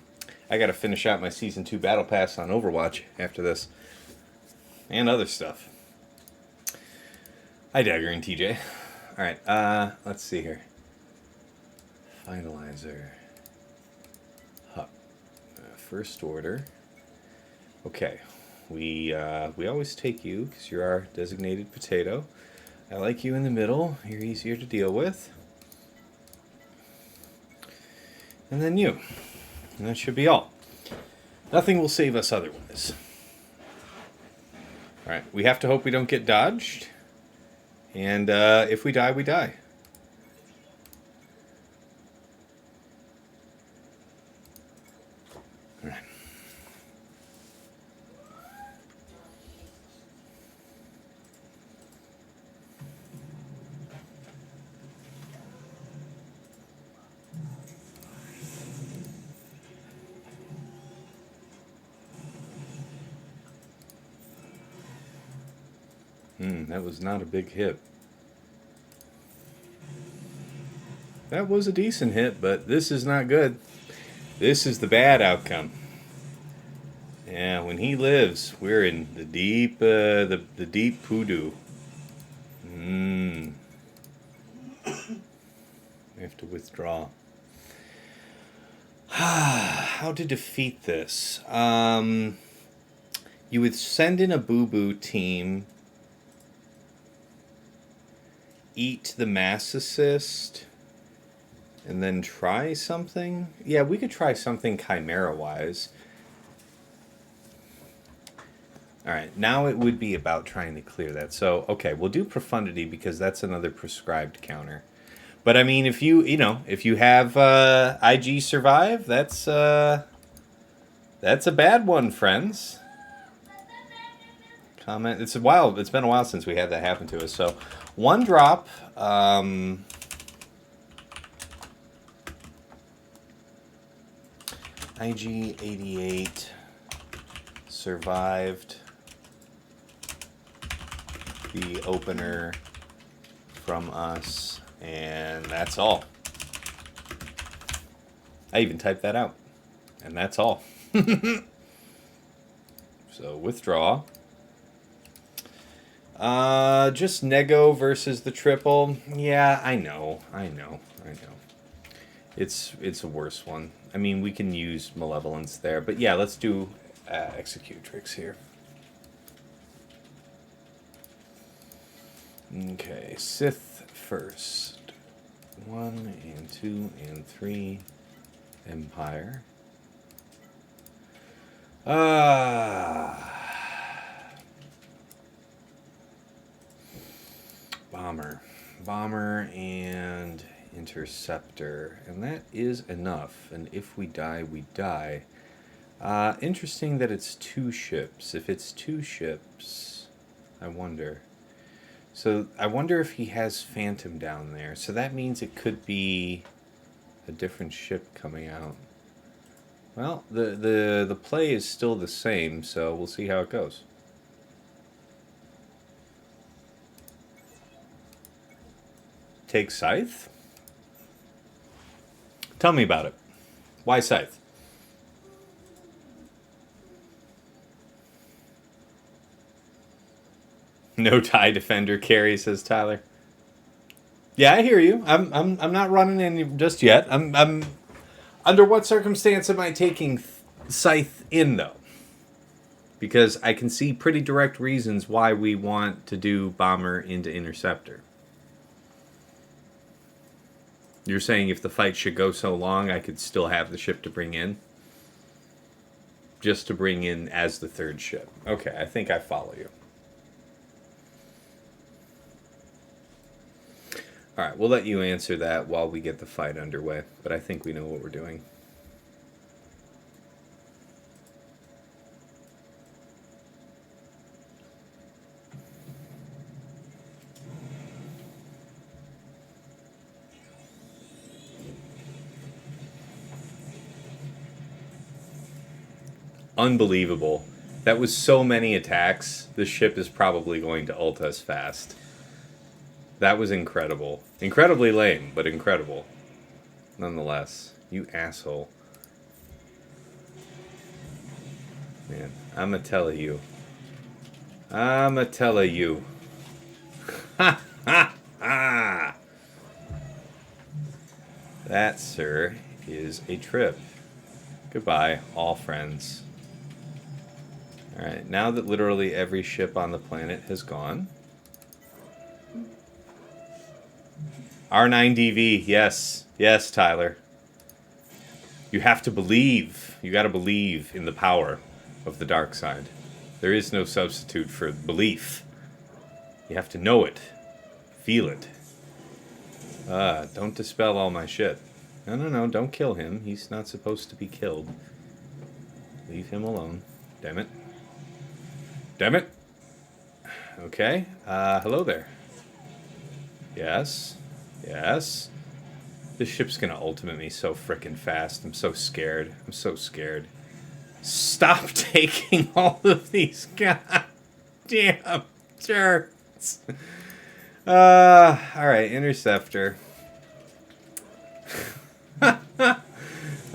gotta finish out my Season 2 Battle Pass on Overwatch after this. And other stuff. Hi, Dagger and TJ. Alright, let's see here. Finalizer. First order. Okay. We always take you, because you're our designated potato. I like you in the middle. You're easier to deal with. And then you. And that should be all. Nothing will save us otherwise. Alright, we have to hope we don't get dodged. And if we die, we die. Alright. That was not a big hit. That was a decent hit, but this is not good. This is the bad outcome. Yeah, when he lives, we're in the deep, the deep poodoo. We have to withdraw. How to defeat this? You would send in a boo-boo team. Eat the mass assist. And then try something? Yeah, we could try something Chimera-wise. Alright, now it would be about trying to clear that. So, okay, we'll do Profundity because that's another prescribed counter. But, I mean, if you have IG survive, that's a bad one, friends. Comment. It's been a while since we had that happen to us. So, one drop. IG-88 survived the opener from us, and that's all. I even typed that out, and that's all. So withdraw. Just Nego versus the triple. Yeah, I know. It's a worse one. I mean, we can use Malevolence there. But yeah, let's do Executrix here. Okay, Sith first. 1 and 2 and 3. Empire. Bomber and Interceptor, and that is enough. And if we die, we die. Interesting that it's 2 ships. If it's 2 ships, I wonder. So I wonder if he has Phantom down there. So that means it could be a different ship coming out. Well, the play is still the same, so we'll see how it goes. Take Scythe? Tell me about it. Why Scythe? No TIE Defender carry, says Tyler. Yeah, I hear you. I'm not running any just yet. I'm under what circumstance am I taking Scythe in though? Because I can see pretty direct reasons why we want to do Bomber into Interceptor. You're saying if the fight should go so long, I could still have the ship to bring in? Just to bring in as the 3rd ship. Okay, I think I follow you. Alright, we'll let you answer that while we get the fight underway. But I think we know what we're doing. Unbelievable. That was so many attacks. The ship is probably going to ult us fast. That was incredible. Incredibly lame, but incredible. Nonetheless. You asshole. Man, I'ma tell you. I'ma tell you. Ha ha ha! That, sir, is a trip. Goodbye, all friends. Alright, now that literally every ship on the planet has gone. R9DV, yes. Yes, Tyler. You have to believe. You gotta believe in the power of the dark side. There is no substitute for belief. You have to know it. Feel it. Don't dispel all my shit. No, don't kill him. He's not supposed to be killed. Leave him alone. Damn it. Damn it! Okay, hello there. Yes. Yes. This ship's gonna ultimate me so frickin' fast. I'm so scared. I'm so scared. Stop taking all of these goddamn turns. Alright, Interceptor.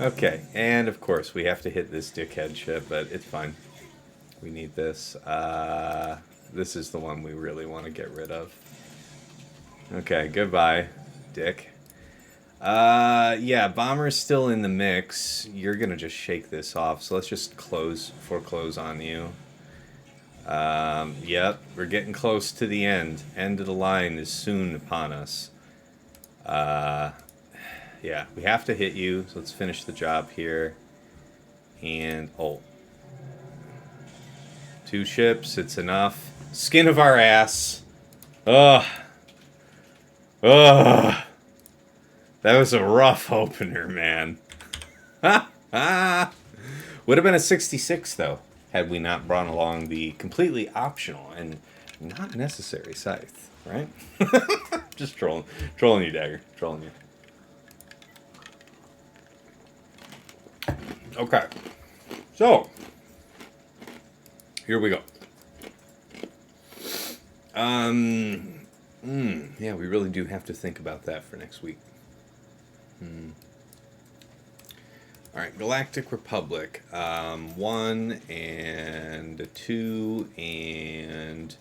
Okay, and of course we have to hit this dickhead ship, but it's fine. We need this. This is the one we really want to get rid of. Okay, goodbye, dick. Yeah, Bomber's still in the mix. You're gonna just shake this off, so let's just foreclose on you. Yep, we're getting close to the end. End of the line is soon upon us. Yeah, we have to hit you, so let's finish the job here. And, oh. 2 ships, it's enough. Skin of our ass. Ugh. Ugh. That was a rough opener, man. Would have been a 66, though, had we not brought along the completely optional and not necessary scythe, right? Just trolling you, Dagger. Trolling you. Okay. So, here we go. Yeah, we really do have to think about that for next week. Alright, Galactic Republic. 1 and 2 and...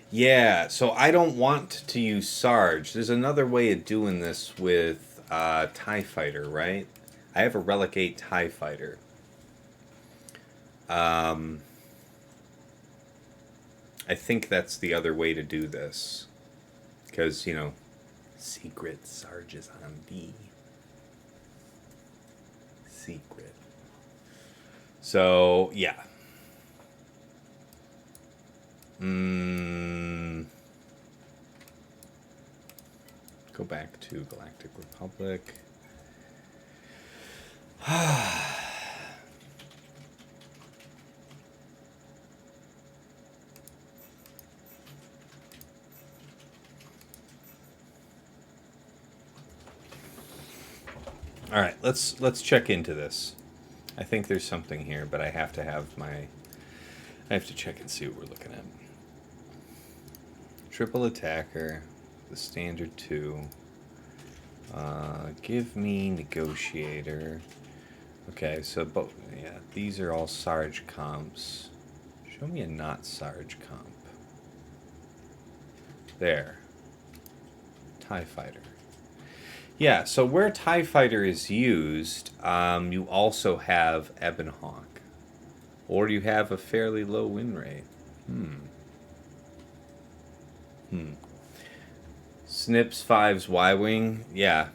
Yeah, so I don't want to use Sarge. There's another way of doing this with TIE Fighter, right? I have a Relic 8 TIE Fighter. I think that's the other way to do this. Because, you know, secret Sarge is on B. Secret. So, yeah. Go back to Galactic Republic. All right, let's check into this. I think there's something here, but I have to check and see what we're looking at. Triple attacker, the standard 2. Give me Negotiator. Okay, so both, yeah, these are all Sarge comps. Show me a not Sarge comp. There. TIE Fighter. Yeah, so where TIE Fighter is used, you also have Ebonhawk. Or you have a fairly low win rate. Snips 5's Y-Wing, yeah.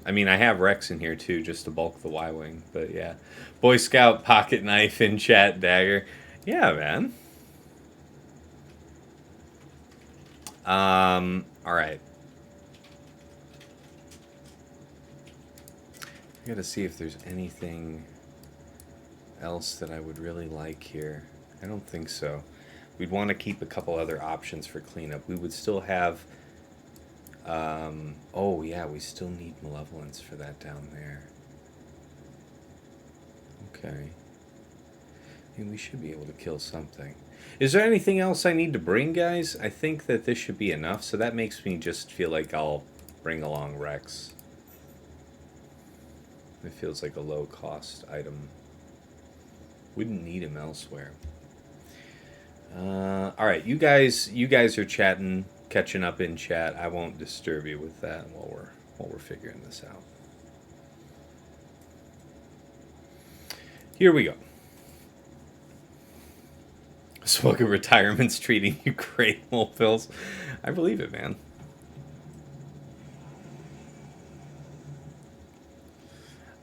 I mean, I have Rex in here too, just to bulk the Y-Wing, but yeah. Boy Scout Pocket Knife in chat, Dagger. Yeah, man. Alright. I gotta see if there's anything else that I would really like here. I don't think so. We'd want to keep a couple other options for cleanup. We would still have... oh, yeah, we still need Malevolence for that down there. Okay. I mean, we should be able to kill something. Is there anything else I need to bring, guys? I think that this should be enough, so that makes me just feel like I'll bring along Rex. It feels like a low-cost item. Wouldn't need him elsewhere. All right, you guys are chatting, catching up in chat. I won't disturb you with that while we're figuring this out. Here we go. Smoking retirement's treating you great, Mole Pills. I believe it, man.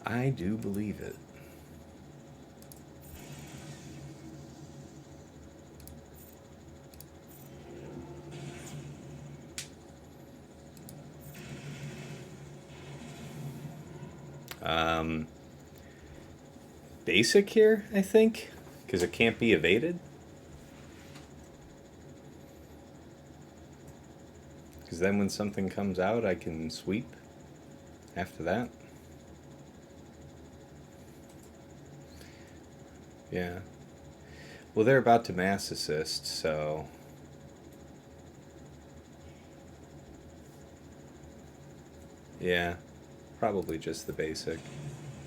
I do believe it. Basic here, I think, because it can't be evaded. Because then when something comes out, I can sweep after that. Yeah. Well, they're about to mass assist, so... Yeah, probably just the basic.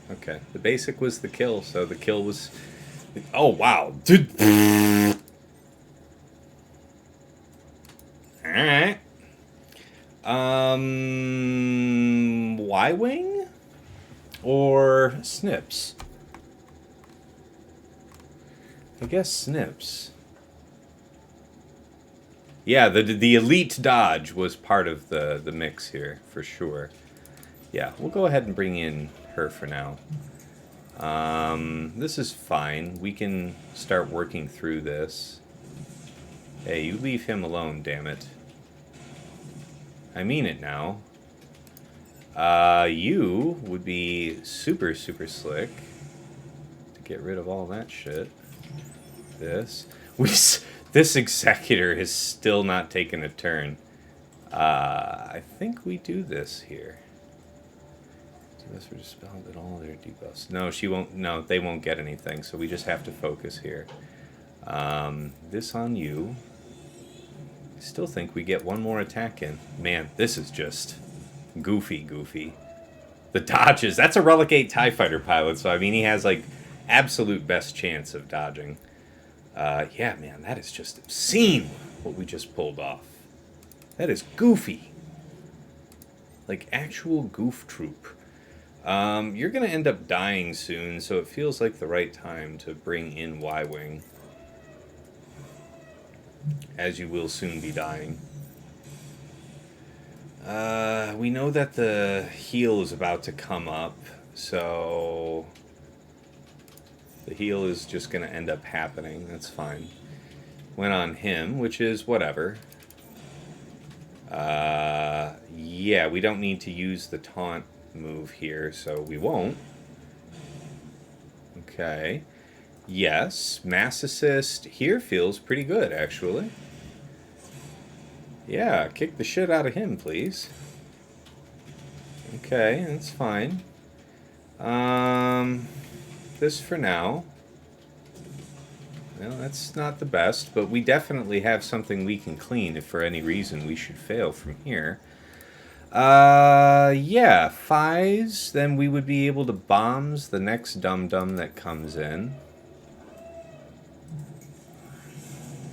Okay, the basic was the kill, so the kill was... Oh, wow. Dude. Alright. Y-Wing? Or Snips? I guess Snips. Yeah, the elite dodge was part of the mix here, for sure. Yeah, we'll go ahead and bring in her for now. This is fine. We can start working through this. Hey, you leave him alone, damn it. I mean it now. You would be super, super slick to get rid of all that shit. This Executor has still not taken a turn. I think we do this here. This were dispelled at all their debuffs. No, she won't. No, they won't get anything. So we just have to focus here. This on you. I still think we get one more attack in. Man, this is just goofy. The dodges. That's a Relic 8 TIE Fighter pilot. So I mean, he has like absolute best chance of dodging. Yeah, man, that is just obscene what we just pulled off. That is goofy. Like actual goof troop. You're going to end up dying soon, so it feels like the right time to bring in Y-Wing. As you will soon be dying. We know that the heal is about to come up, so... The heal is just going to end up happening, that's fine. Went on him, which is whatever. Yeah, we don't need to use the taunt move here, so we won't. Okay. Yes, mass assist here feels pretty good, actually. Yeah, kick the shit out of him, please. Okay, that's fine. This for now. Well, that's not the best, but we definitely have something we can clean if for any reason we should fail from here. Yeah, Fies, then we would be able to bombs the next dum-dum that comes in.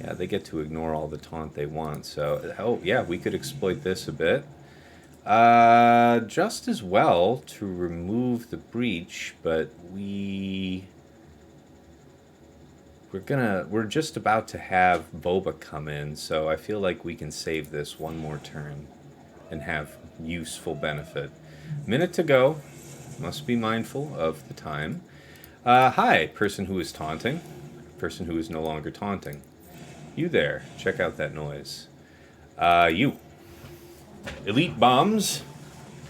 Yeah, they get to ignore all the taunt they want, so... Oh, yeah, we could exploit this a bit. Just as well to remove the breach, but we're just about to have Boba come in, so I feel like we can save this one more turn and have useful benefit. Minute to go. Must be mindful of the time. Hi, person who is taunting. Person who is no longer taunting. You there. Check out that noise. You. Elite bombs.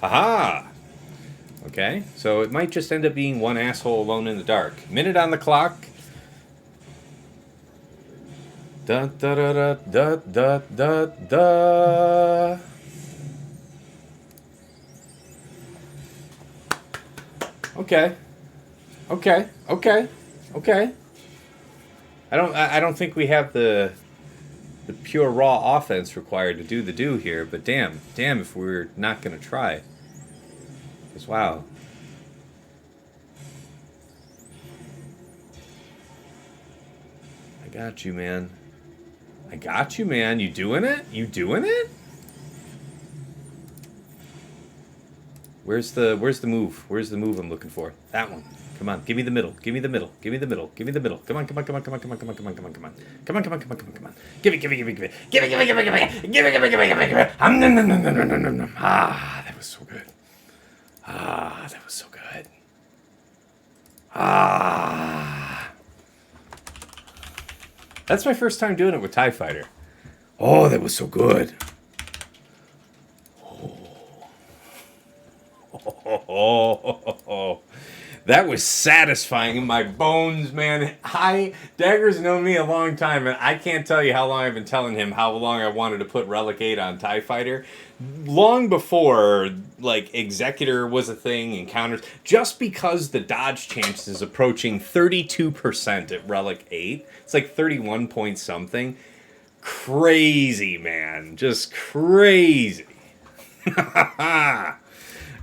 Aha! Okay, so it might just end up being one asshole alone in the dark. Minute on the clock. Da da da da da da da. Okay. I don't think we have the pure raw offense required to do the do here, but damn if we're not gonna try. Because wow. I got you, man. I got you, man. You doing it? You doing it? Where's the move? Where's the move I'm looking for? That one. Come on, give me the middle. Give me the middle. Give me the middle. Give me the middle. Come on, come on, come on, come on, come on, come on, come on, come on, come on. Come on, come on, come on, come on, come on. Give it, give it, give it, give it. Give it, give it, give it, give it. Give it, give it, give it, give it, give it. Ah, that was so good. Ah, that was so good. Ah. That's my first time doing it with TIE Fighter. Oh, that was so good. Oh, that was satisfying in my bones, man. Dagger's known me a long time, and I can't tell you how long I've been telling him how long I wanted to put Relic 8 on TIE Fighter. Long before, like, Executor was a thing, encounters, just because the dodge chance is approaching 32% at Relic 8. It's like 31 point something. Crazy, man. Just crazy.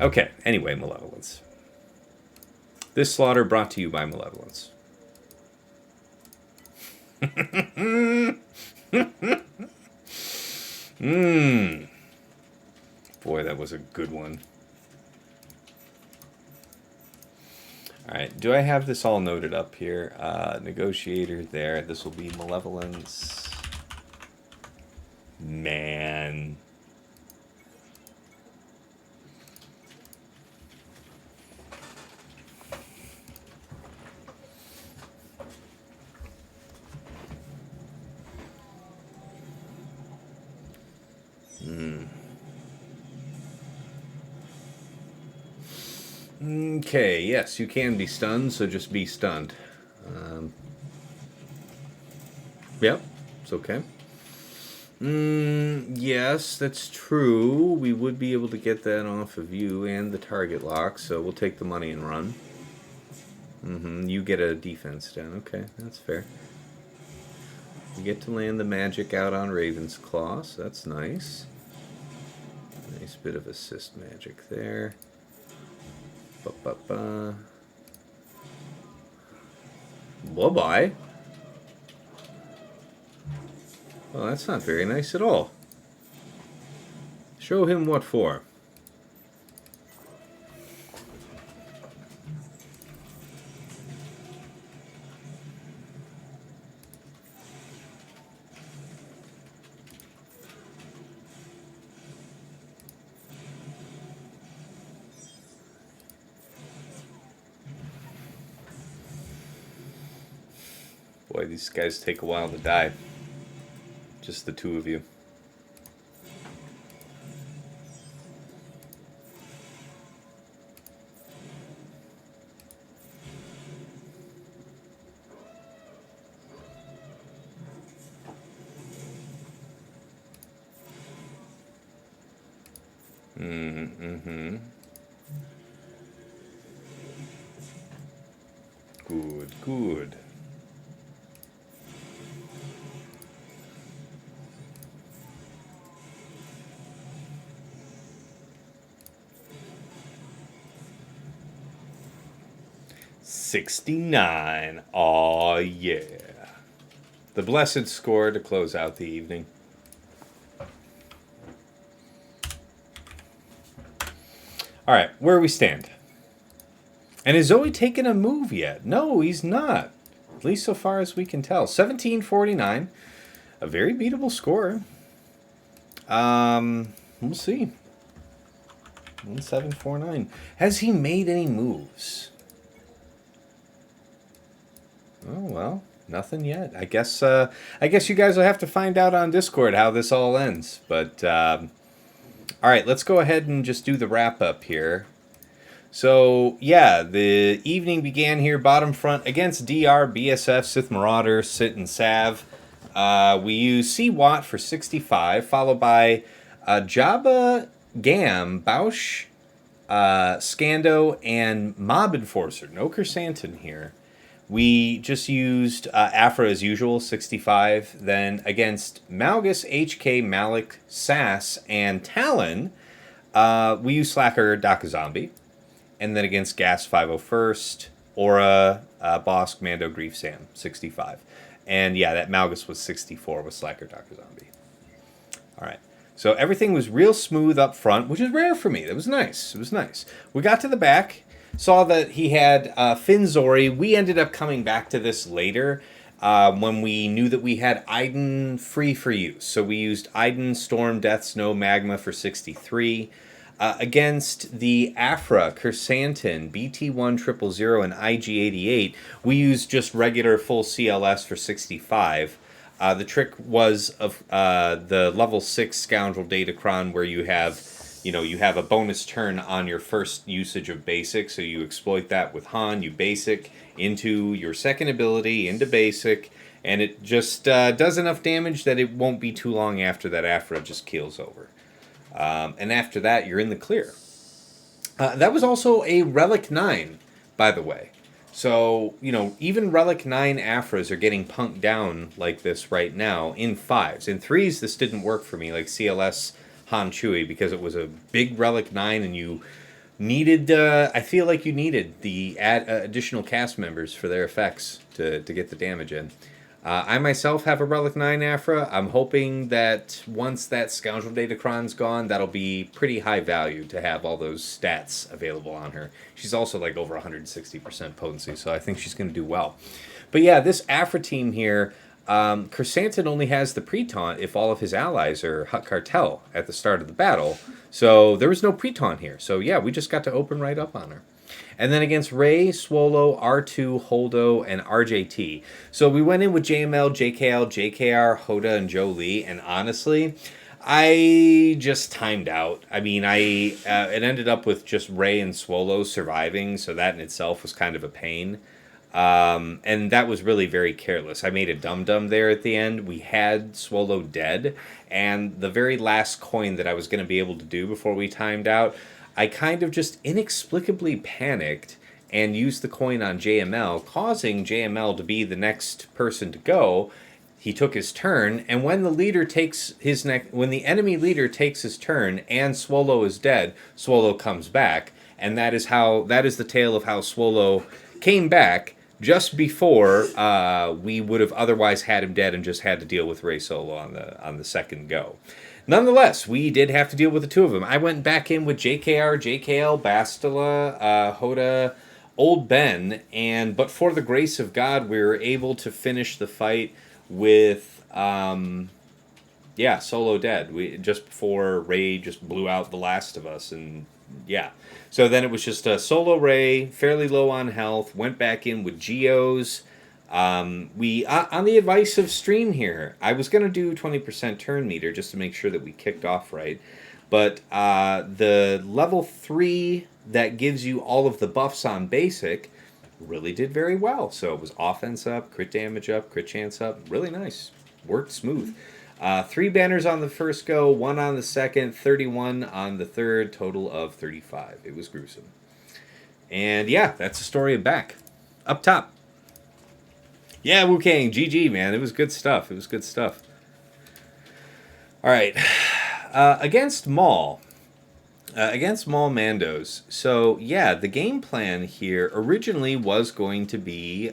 Okay, anyway, Malevolence. This slaughter brought to you by Malevolence. Boy, that was a good one. Alright, do I have this all noted up here? Negotiator there. This will be Malevolence. Man. Okay, yes, you can be stunned, so just be stunned. Yep, it's okay. Yes, that's true. We would be able to get that off of you and the target lock, so we'll take the money and run. You get a defense down. Okay, that's fair. You get to land the magic out on Raven's Claw, so that's nice. Nice bit of assist magic there. Bye-bye. Well, that's not very nice at all. Show him what for. Boy, these guys take a while to die. Just the two of you. Good, good. $69. Aw, yeah. The blessed score to close out the evening. Alright, where we stand. And is Zoe taking a move yet? No, he's not. At least so far as we can tell. 1749. A very beatable score. We'll see. 1749. Has he made any moves? Oh, well, nothing yet. I guess you guys will have to find out on Discord how this all ends. But, all right, let's go ahead and just do the wrap-up here. So, yeah, the evening began here, bottom front, against DR, BSF, Sith Marauder, Sit, and Sav. We used C-Watt for 65, followed by Jabba, Gam, Bausch, Scando, and Mob Enforcer. No Chrysanthemum here. We just used Aphra as usual, 65. Then against Malgus, HK, Malik, Sass, and Talon, we used Slacker, Daka Zombie. And then against Gas, 501st, Aurra, Bosk, Mando, Grief, Sam, 65. And yeah, that Malgus was 64 with Slacker, Daka Zombie. All right. So everything was real smooth up front, which is rare for me. That was nice. It was nice. We got to the back, saw that he had Finn Zorii. We ended up coming back to this later when we knew that we had Iden free for use. So we used Iden, Storm, Death, Snow, Magma for 63. Against the Aphra, Kersantin, BT1000, and IG88, we used just regular full CLS for 65. The trick was of the level 6 Scoundrel Datacron, where you have a bonus turn on your first usage of basic, so you exploit that with Han, you basic into your second ability, into basic, and it just does enough damage that it won't be too long after that Aphra just keels over. And after that, you're in the clear. That was also a Relic 9, by the way. So, even Relic 9 Aphras are getting punked down like this right now in 5s. In 3s, this didn't work for me, like CLS Han Chewie, because it was a big Relic 9 and you needed, I feel like you needed the additional cast members for their effects to get the damage in. I myself have a Relic 9 Aphra. I'm hoping that once that Scoundrel Datacron's gone, that'll be pretty high value to have all those stats available on her. She's also like over 160% potency, so I think she's going to do well. But yeah, this Aphra team here, Kersantin only has the pre-taunt if all of his allies are Hutt Cartel at the start of the battle. So there was no pre-taunt here. So yeah, we just got to open right up on her. And then against Rey, Swolo, R2, Hondo, and RJT. So we went in with JML, JKL, JKR, Hoda, and Jolie. And honestly, I just timed out. I mean, it ended up with just Rey and Swolo surviving. So that in itself was kind of a pain. And that was really very careless. I made a dum-dum there at the end. We had Swolo dead. And the very last coin that I was going to be able to do before we timed out, I kind of just inexplicably panicked and used the coin on JML, causing JML to be the next person to go. He took his turn, and when the enemy leader takes his turn and Swolo is dead, Swolo comes back, and that is the tale of how Swolo came back just before we would have otherwise had him dead and just had to deal with Rey Solo on the second go. Nonetheless, we did have to deal with the two of them. I went back in with JKR, JKL, Bastila, Hoda, Old Ben, but for the grace of God, we were able to finish the fight with, Solo dead. Just before Rey just blew out the last of us, and yeah. So then it was just a Solo Rey, fairly low on health, went back in with Geos. We on the advice of stream here, I was going to do 20% turn meter just to make sure that we kicked off right. But the level 3 that gives you all of the buffs on basic really did very well. So it was offense up, crit damage up, crit chance up. Really nice. Worked smooth. 3 banners on the first go, 1 on the second, 31 on the third, total of 35. It was gruesome. And yeah, that's the story of back. Up top. Yeah, Wu Kang, GG, man. It was good stuff. All right. Against Maul. Against Maul Mandos. So, yeah, the game plan here originally was going to be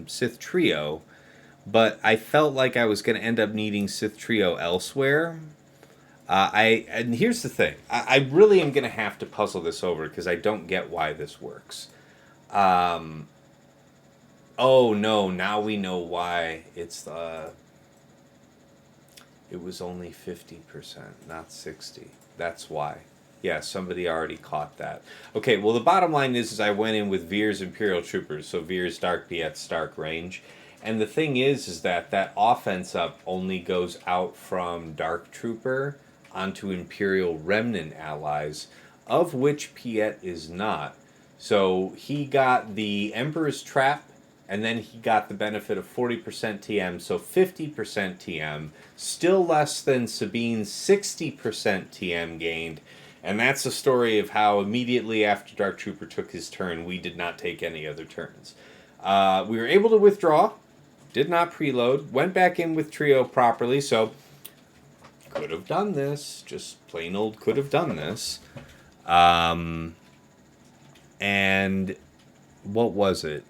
Sith Trio, but I felt like I was going to end up needing Sith Trio elsewhere. And here's the thing. I really am going to have to puzzle this over because I don't get why this works. Oh no, now we know why it was only 50%, not 60. That's why. Yeah, somebody already caught that. Okay, well the bottom line is I went in with Veer's Imperial Troopers, so Veer's Dark BX Stark range. And the thing is that offense up only goes out from Dark Trooper onto Imperial Remnant allies, of which Piet is not. So he got the Emperor's Trap, and then he got the benefit of 40% TM, so 50% TM, still less than Sabine's 60% TM gained. And that's the story of how immediately after Dark Trooper took his turn, we did not take any other turns. We were able to withdraw. Did not preload. Went back in with trio properly, so could have done this. Just plain old could have done this. And what was it?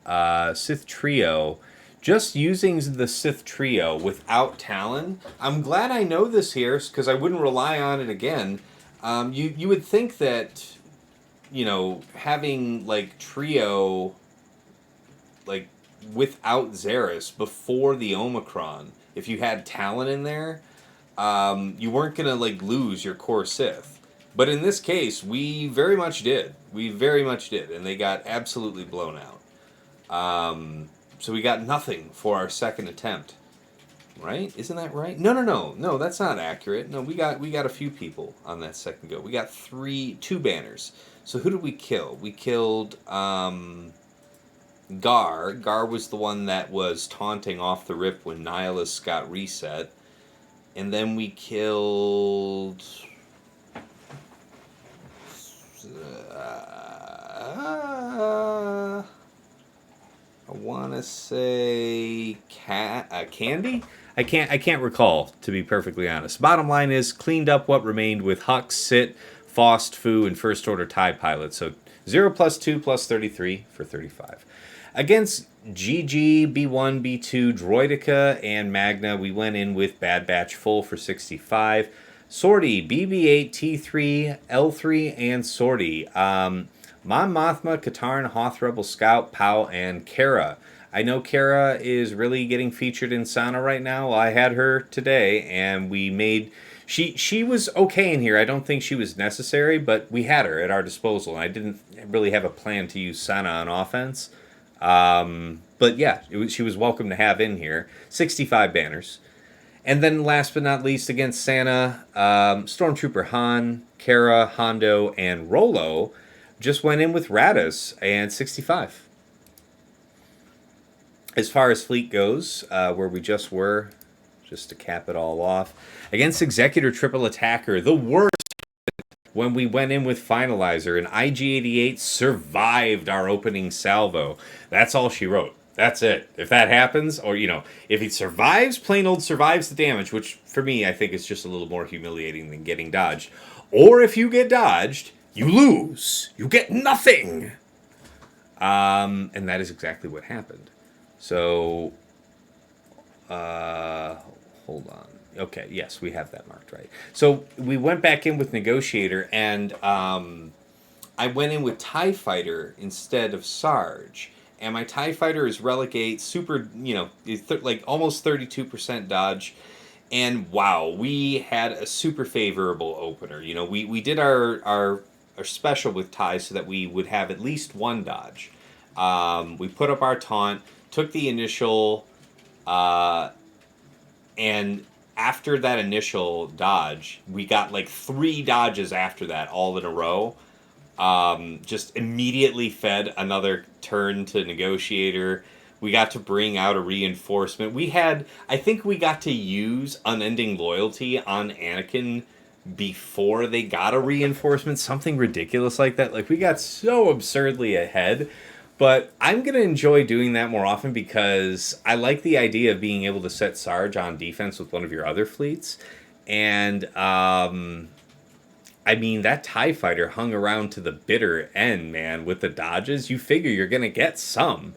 Sith Trio. Just using the Sith Trio without Talon. I'm glad I know this here, because I wouldn't rely on it again. You would think that, having, like, Trio, like, without Xeris before the Omicron, if you had Talon in there, you weren't going to, like, lose your core Sith. But in this case, we very much did. We very much did, and they got absolutely blown out. So we got nothing for our second attempt. Right? Isn't that right? No, that's not accurate. No, we got a few people on that second go. We got two banners. So who did we kill? We killed Gar. Gar was the one that was taunting off the rip when Nihilus got reset. And then we killed... I want to say Candy? I can't recall, to be perfectly honest. Bottom line is, cleaned up what remained with Hux, Sit, Faust, Fu, and First Order TIE Pilot. So 0 plus 2 plus 33 for 35. Against GG, B1, B2, Droidica, and Magna, we went in with Bad Batch full for 65. Sortie, BB8, T3, L3, and Sortie. Mon Mothma, Katarn, Hoth Rebel Scout, Pow, and Kara. I know Kara is really getting featured in Sana right now. Well, I had her today, and we made... She was okay in here. I don't think she was necessary, but we had her at our disposal. And I didn't really have a plan to use Sana on offense. But yeah, she was welcome to have in here. 65 banners. And then last but not least, against Santa, Stormtrooper Han, Kara, Hondo, and Rolo just went in with Raddus and 65. As far as fleet goes, where we just were, just to cap it all off, against Executor Triple Attacker, the worst when we went in with Finalizer, and IG-88 survived our opening salvo. That's all she wrote. That's it. If that happens, or, if he survives, plain old survives the damage, which for me, I think is just a little more humiliating than getting dodged. Or if you get dodged, you lose. You get nothing. And that is exactly what happened. So, hold on. Okay, yes, we have that marked right. So we went back in with Negotiator, and I went in with TIE Fighter instead of Sarge. And my TIE Fighter is Relegate, super, like almost 32% dodge. And wow, we had a super favorable opener. We did our special with TIE so that we would have at least one dodge. We put up our taunt, took the initial, and after that initial dodge, we got like 3 dodges after that, all in a row. Just immediately fed another turn to Negotiator. We got to bring out a reinforcement. I think we got to use Unending Loyalty on Anakin before they got a reinforcement. Something ridiculous like that. Like, we got so absurdly ahead. But I'm going to enjoy doing that more often because I like the idea of being able to set Sarge on defense with one of your other fleets. And, that TIE Fighter hung around to the bitter end, man, with the dodges. You figure you're going to get some.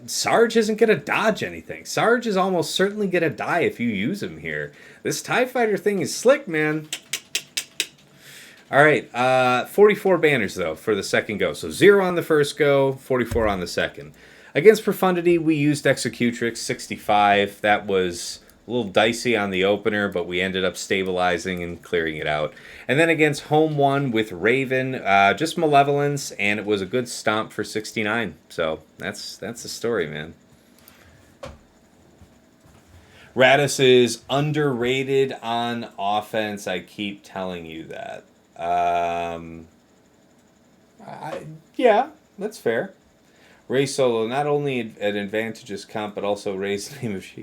Sarge isn't going to dodge anything. Sarge is almost certainly going to die if you use him here. This TIE Fighter thing is slick, man. All right, 44 banners, though, for the second go. So 0 on the first go, 44 on the second. Against Profundity, we used Executrix, 65. That was a little dicey on the opener, but we ended up stabilizing and clearing it out. And then against Home 1 with Raven, just Malevolence, and it was a good stomp for 69. So that's the story, man. Raddus is underrated on offense. I keep telling you that. Yeah, that's fair. Rey Solo, not only an advantageous comp, but also Rey's name. If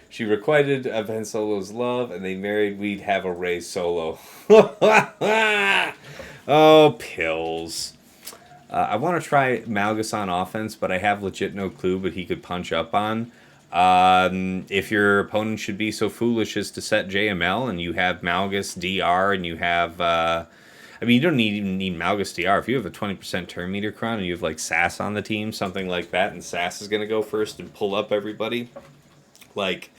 she requited Ben Solo's love, and they married, we'd have a Rey Solo. Oh, pills. I want to try Malgus on offense, but I have legit no clue what he could punch up on. If your opponent should be so foolish as to set JML and you have Malgus DR and you have... I mean, you don't even need Malgus DR. If you have a 20% turn meter cron and you have like Sass on the team, something like that, and Sass is going to go first and pull up everybody, like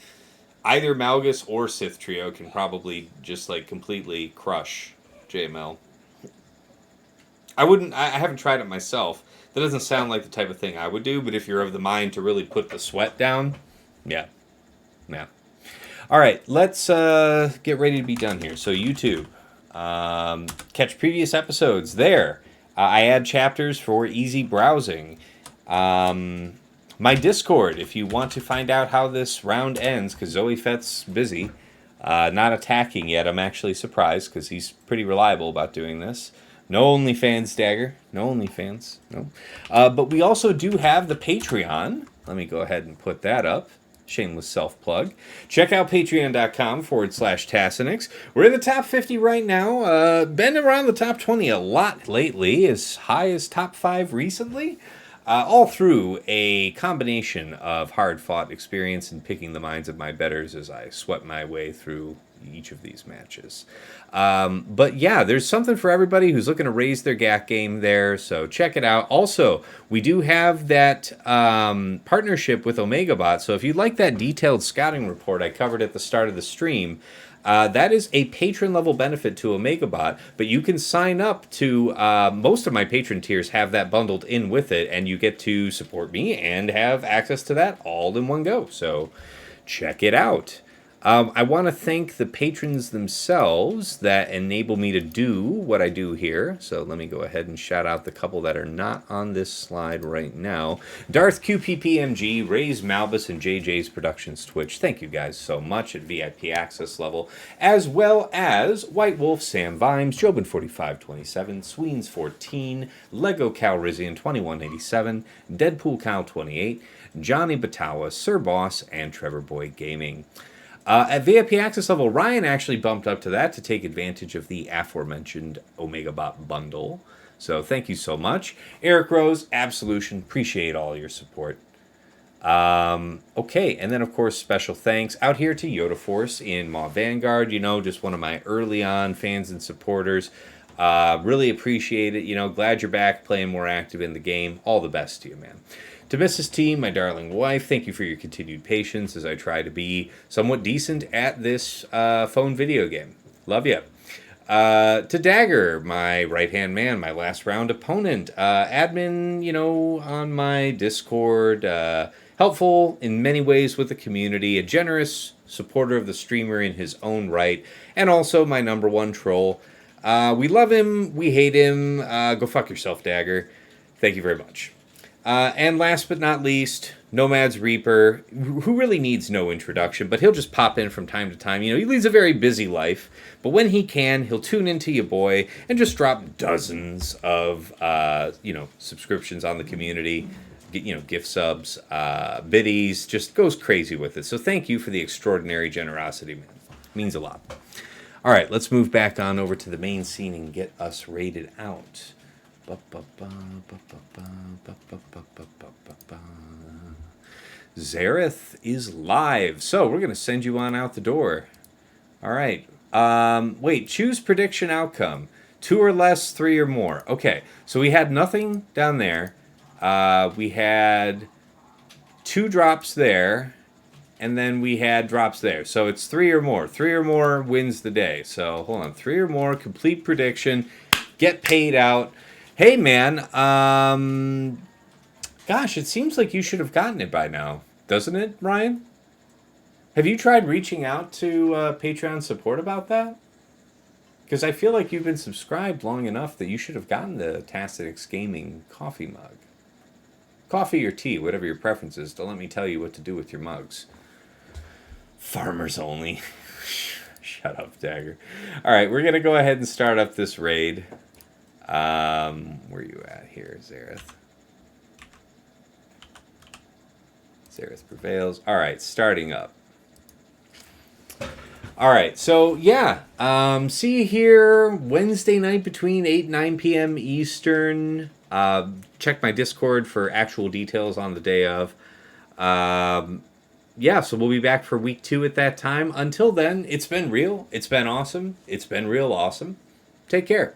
either Malgus or Sith Trio can probably just like completely crush JML. I haven't tried it myself. That doesn't sound like the type of thing I would do, but if you're of the mind to really put the sweat down, yeah. All right, let's get ready to be done here. So YouTube. Catch previous episodes there. I add chapters for easy browsing. My Discord, if you want to find out how this round ends, because ZoeFett's busy, not attacking yet. I'm actually surprised, because he's pretty reliable about doing this. No OnlyFans, Dagger. No OnlyFans. No. But we also do have the Patreon. Let me go ahead and put that up. Shameless self-plug. Check out patreon.com/Tassinix. We're in the top 50 right now. Been around the top 20 a lot lately, as high as top 5 recently. All through a combination of hard-fought experience and picking the minds of my betters as I swept my way through each of these matches. But yeah, there's something for everybody who's looking to raise their GAC game there, so check it out. Also, we do have that partnership with OmegaBot, so if you'd like that detailed scouting report I covered at the start of the stream, that is a patron level benefit to OmegaBot, but you can sign up to, most of my patron tiers have that bundled in with it, and you get to support me and have access to that all in one go, so check it out. I want to thank the patrons themselves that enable me to do what I do here. So let me go ahead and shout out the couple that are not on this slide right now. Darth QPPMG, Ray's Malbus, and JJ's Productions Twitch. Thank you guys so much at VIP access level. As well as White Wolf, Sam Vimes, Jobin4527, Sweens14, Lego Calrissian 2187, Deadpool Cow 28, Johnny Batawa, Sir Boss, and Trevor Boy Gaming. At VIP access level, Ryan actually bumped up to that to take advantage of the aforementioned OmegaBot bundle. So thank you so much. Eric Rose, Absolution, appreciate all your support. Okay, and then of course special thanks out here to Yoda Force in Maw Vanguard. You know, just one of my early on fans and supporters. Really appreciate it. You know, glad you're back playing more active in the game. All the best to you, man. To Mrs. T, my darling wife, thank you for your continued patience as I try to be somewhat decent at this phone video game. Love you. To Dagger, my right-hand man, my last round opponent, admin, you know, on my Discord, helpful in many ways with the community, a generous supporter of the streamer in his own right, and also my number one troll. We love him, we hate him, go fuck yourself, Dagger. Thank you very much. And last but not least, Nomad's Reaper, who really needs no introduction, but he'll just pop in from time to time. You know, he leads a very busy life, but when he can, he'll tune into your boy and just drop dozens of, you know, subscriptions on the community, you know, gift subs, biddies, just goes crazy with it. So thank you for the extraordinary generosity, man. It means a lot. All right, let's move back on over to the main scene and get us rated out. Zareth is live, so we're going to send you on out the door. All right. Wait, choose prediction outcome. 2 or less, 3 or more. Okay, so we had nothing down there. We had 2 drops there, and then we had drops there. So it's 3 or more. 3 or more wins the day. So hold on, 3 or more, complete prediction, get paid out. Hey, man, gosh, it seems like you should have gotten it by now, doesn't it, Ryan? Have you tried reaching out to Patreon support about that? Because I feel like you've been subscribed long enough that you should have gotten the Tassinix Gaming coffee mug. Coffee or tea, whatever your preference is. Don't let me tell you what to do with your mugs. Farmers only. Shut up, Dagger. All right, we're going to go ahead and start up this raid. Where are you at here, Zareth? Zareth prevails. All right, starting up. All right, so yeah, see you here Wednesday night between 8 and 9 p.m. Eastern. Check my Discord for actual details on the day of. Yeah, so we'll be back for week 2 at that time. Until then, it's been real. It's been awesome. It's been real awesome. Take care.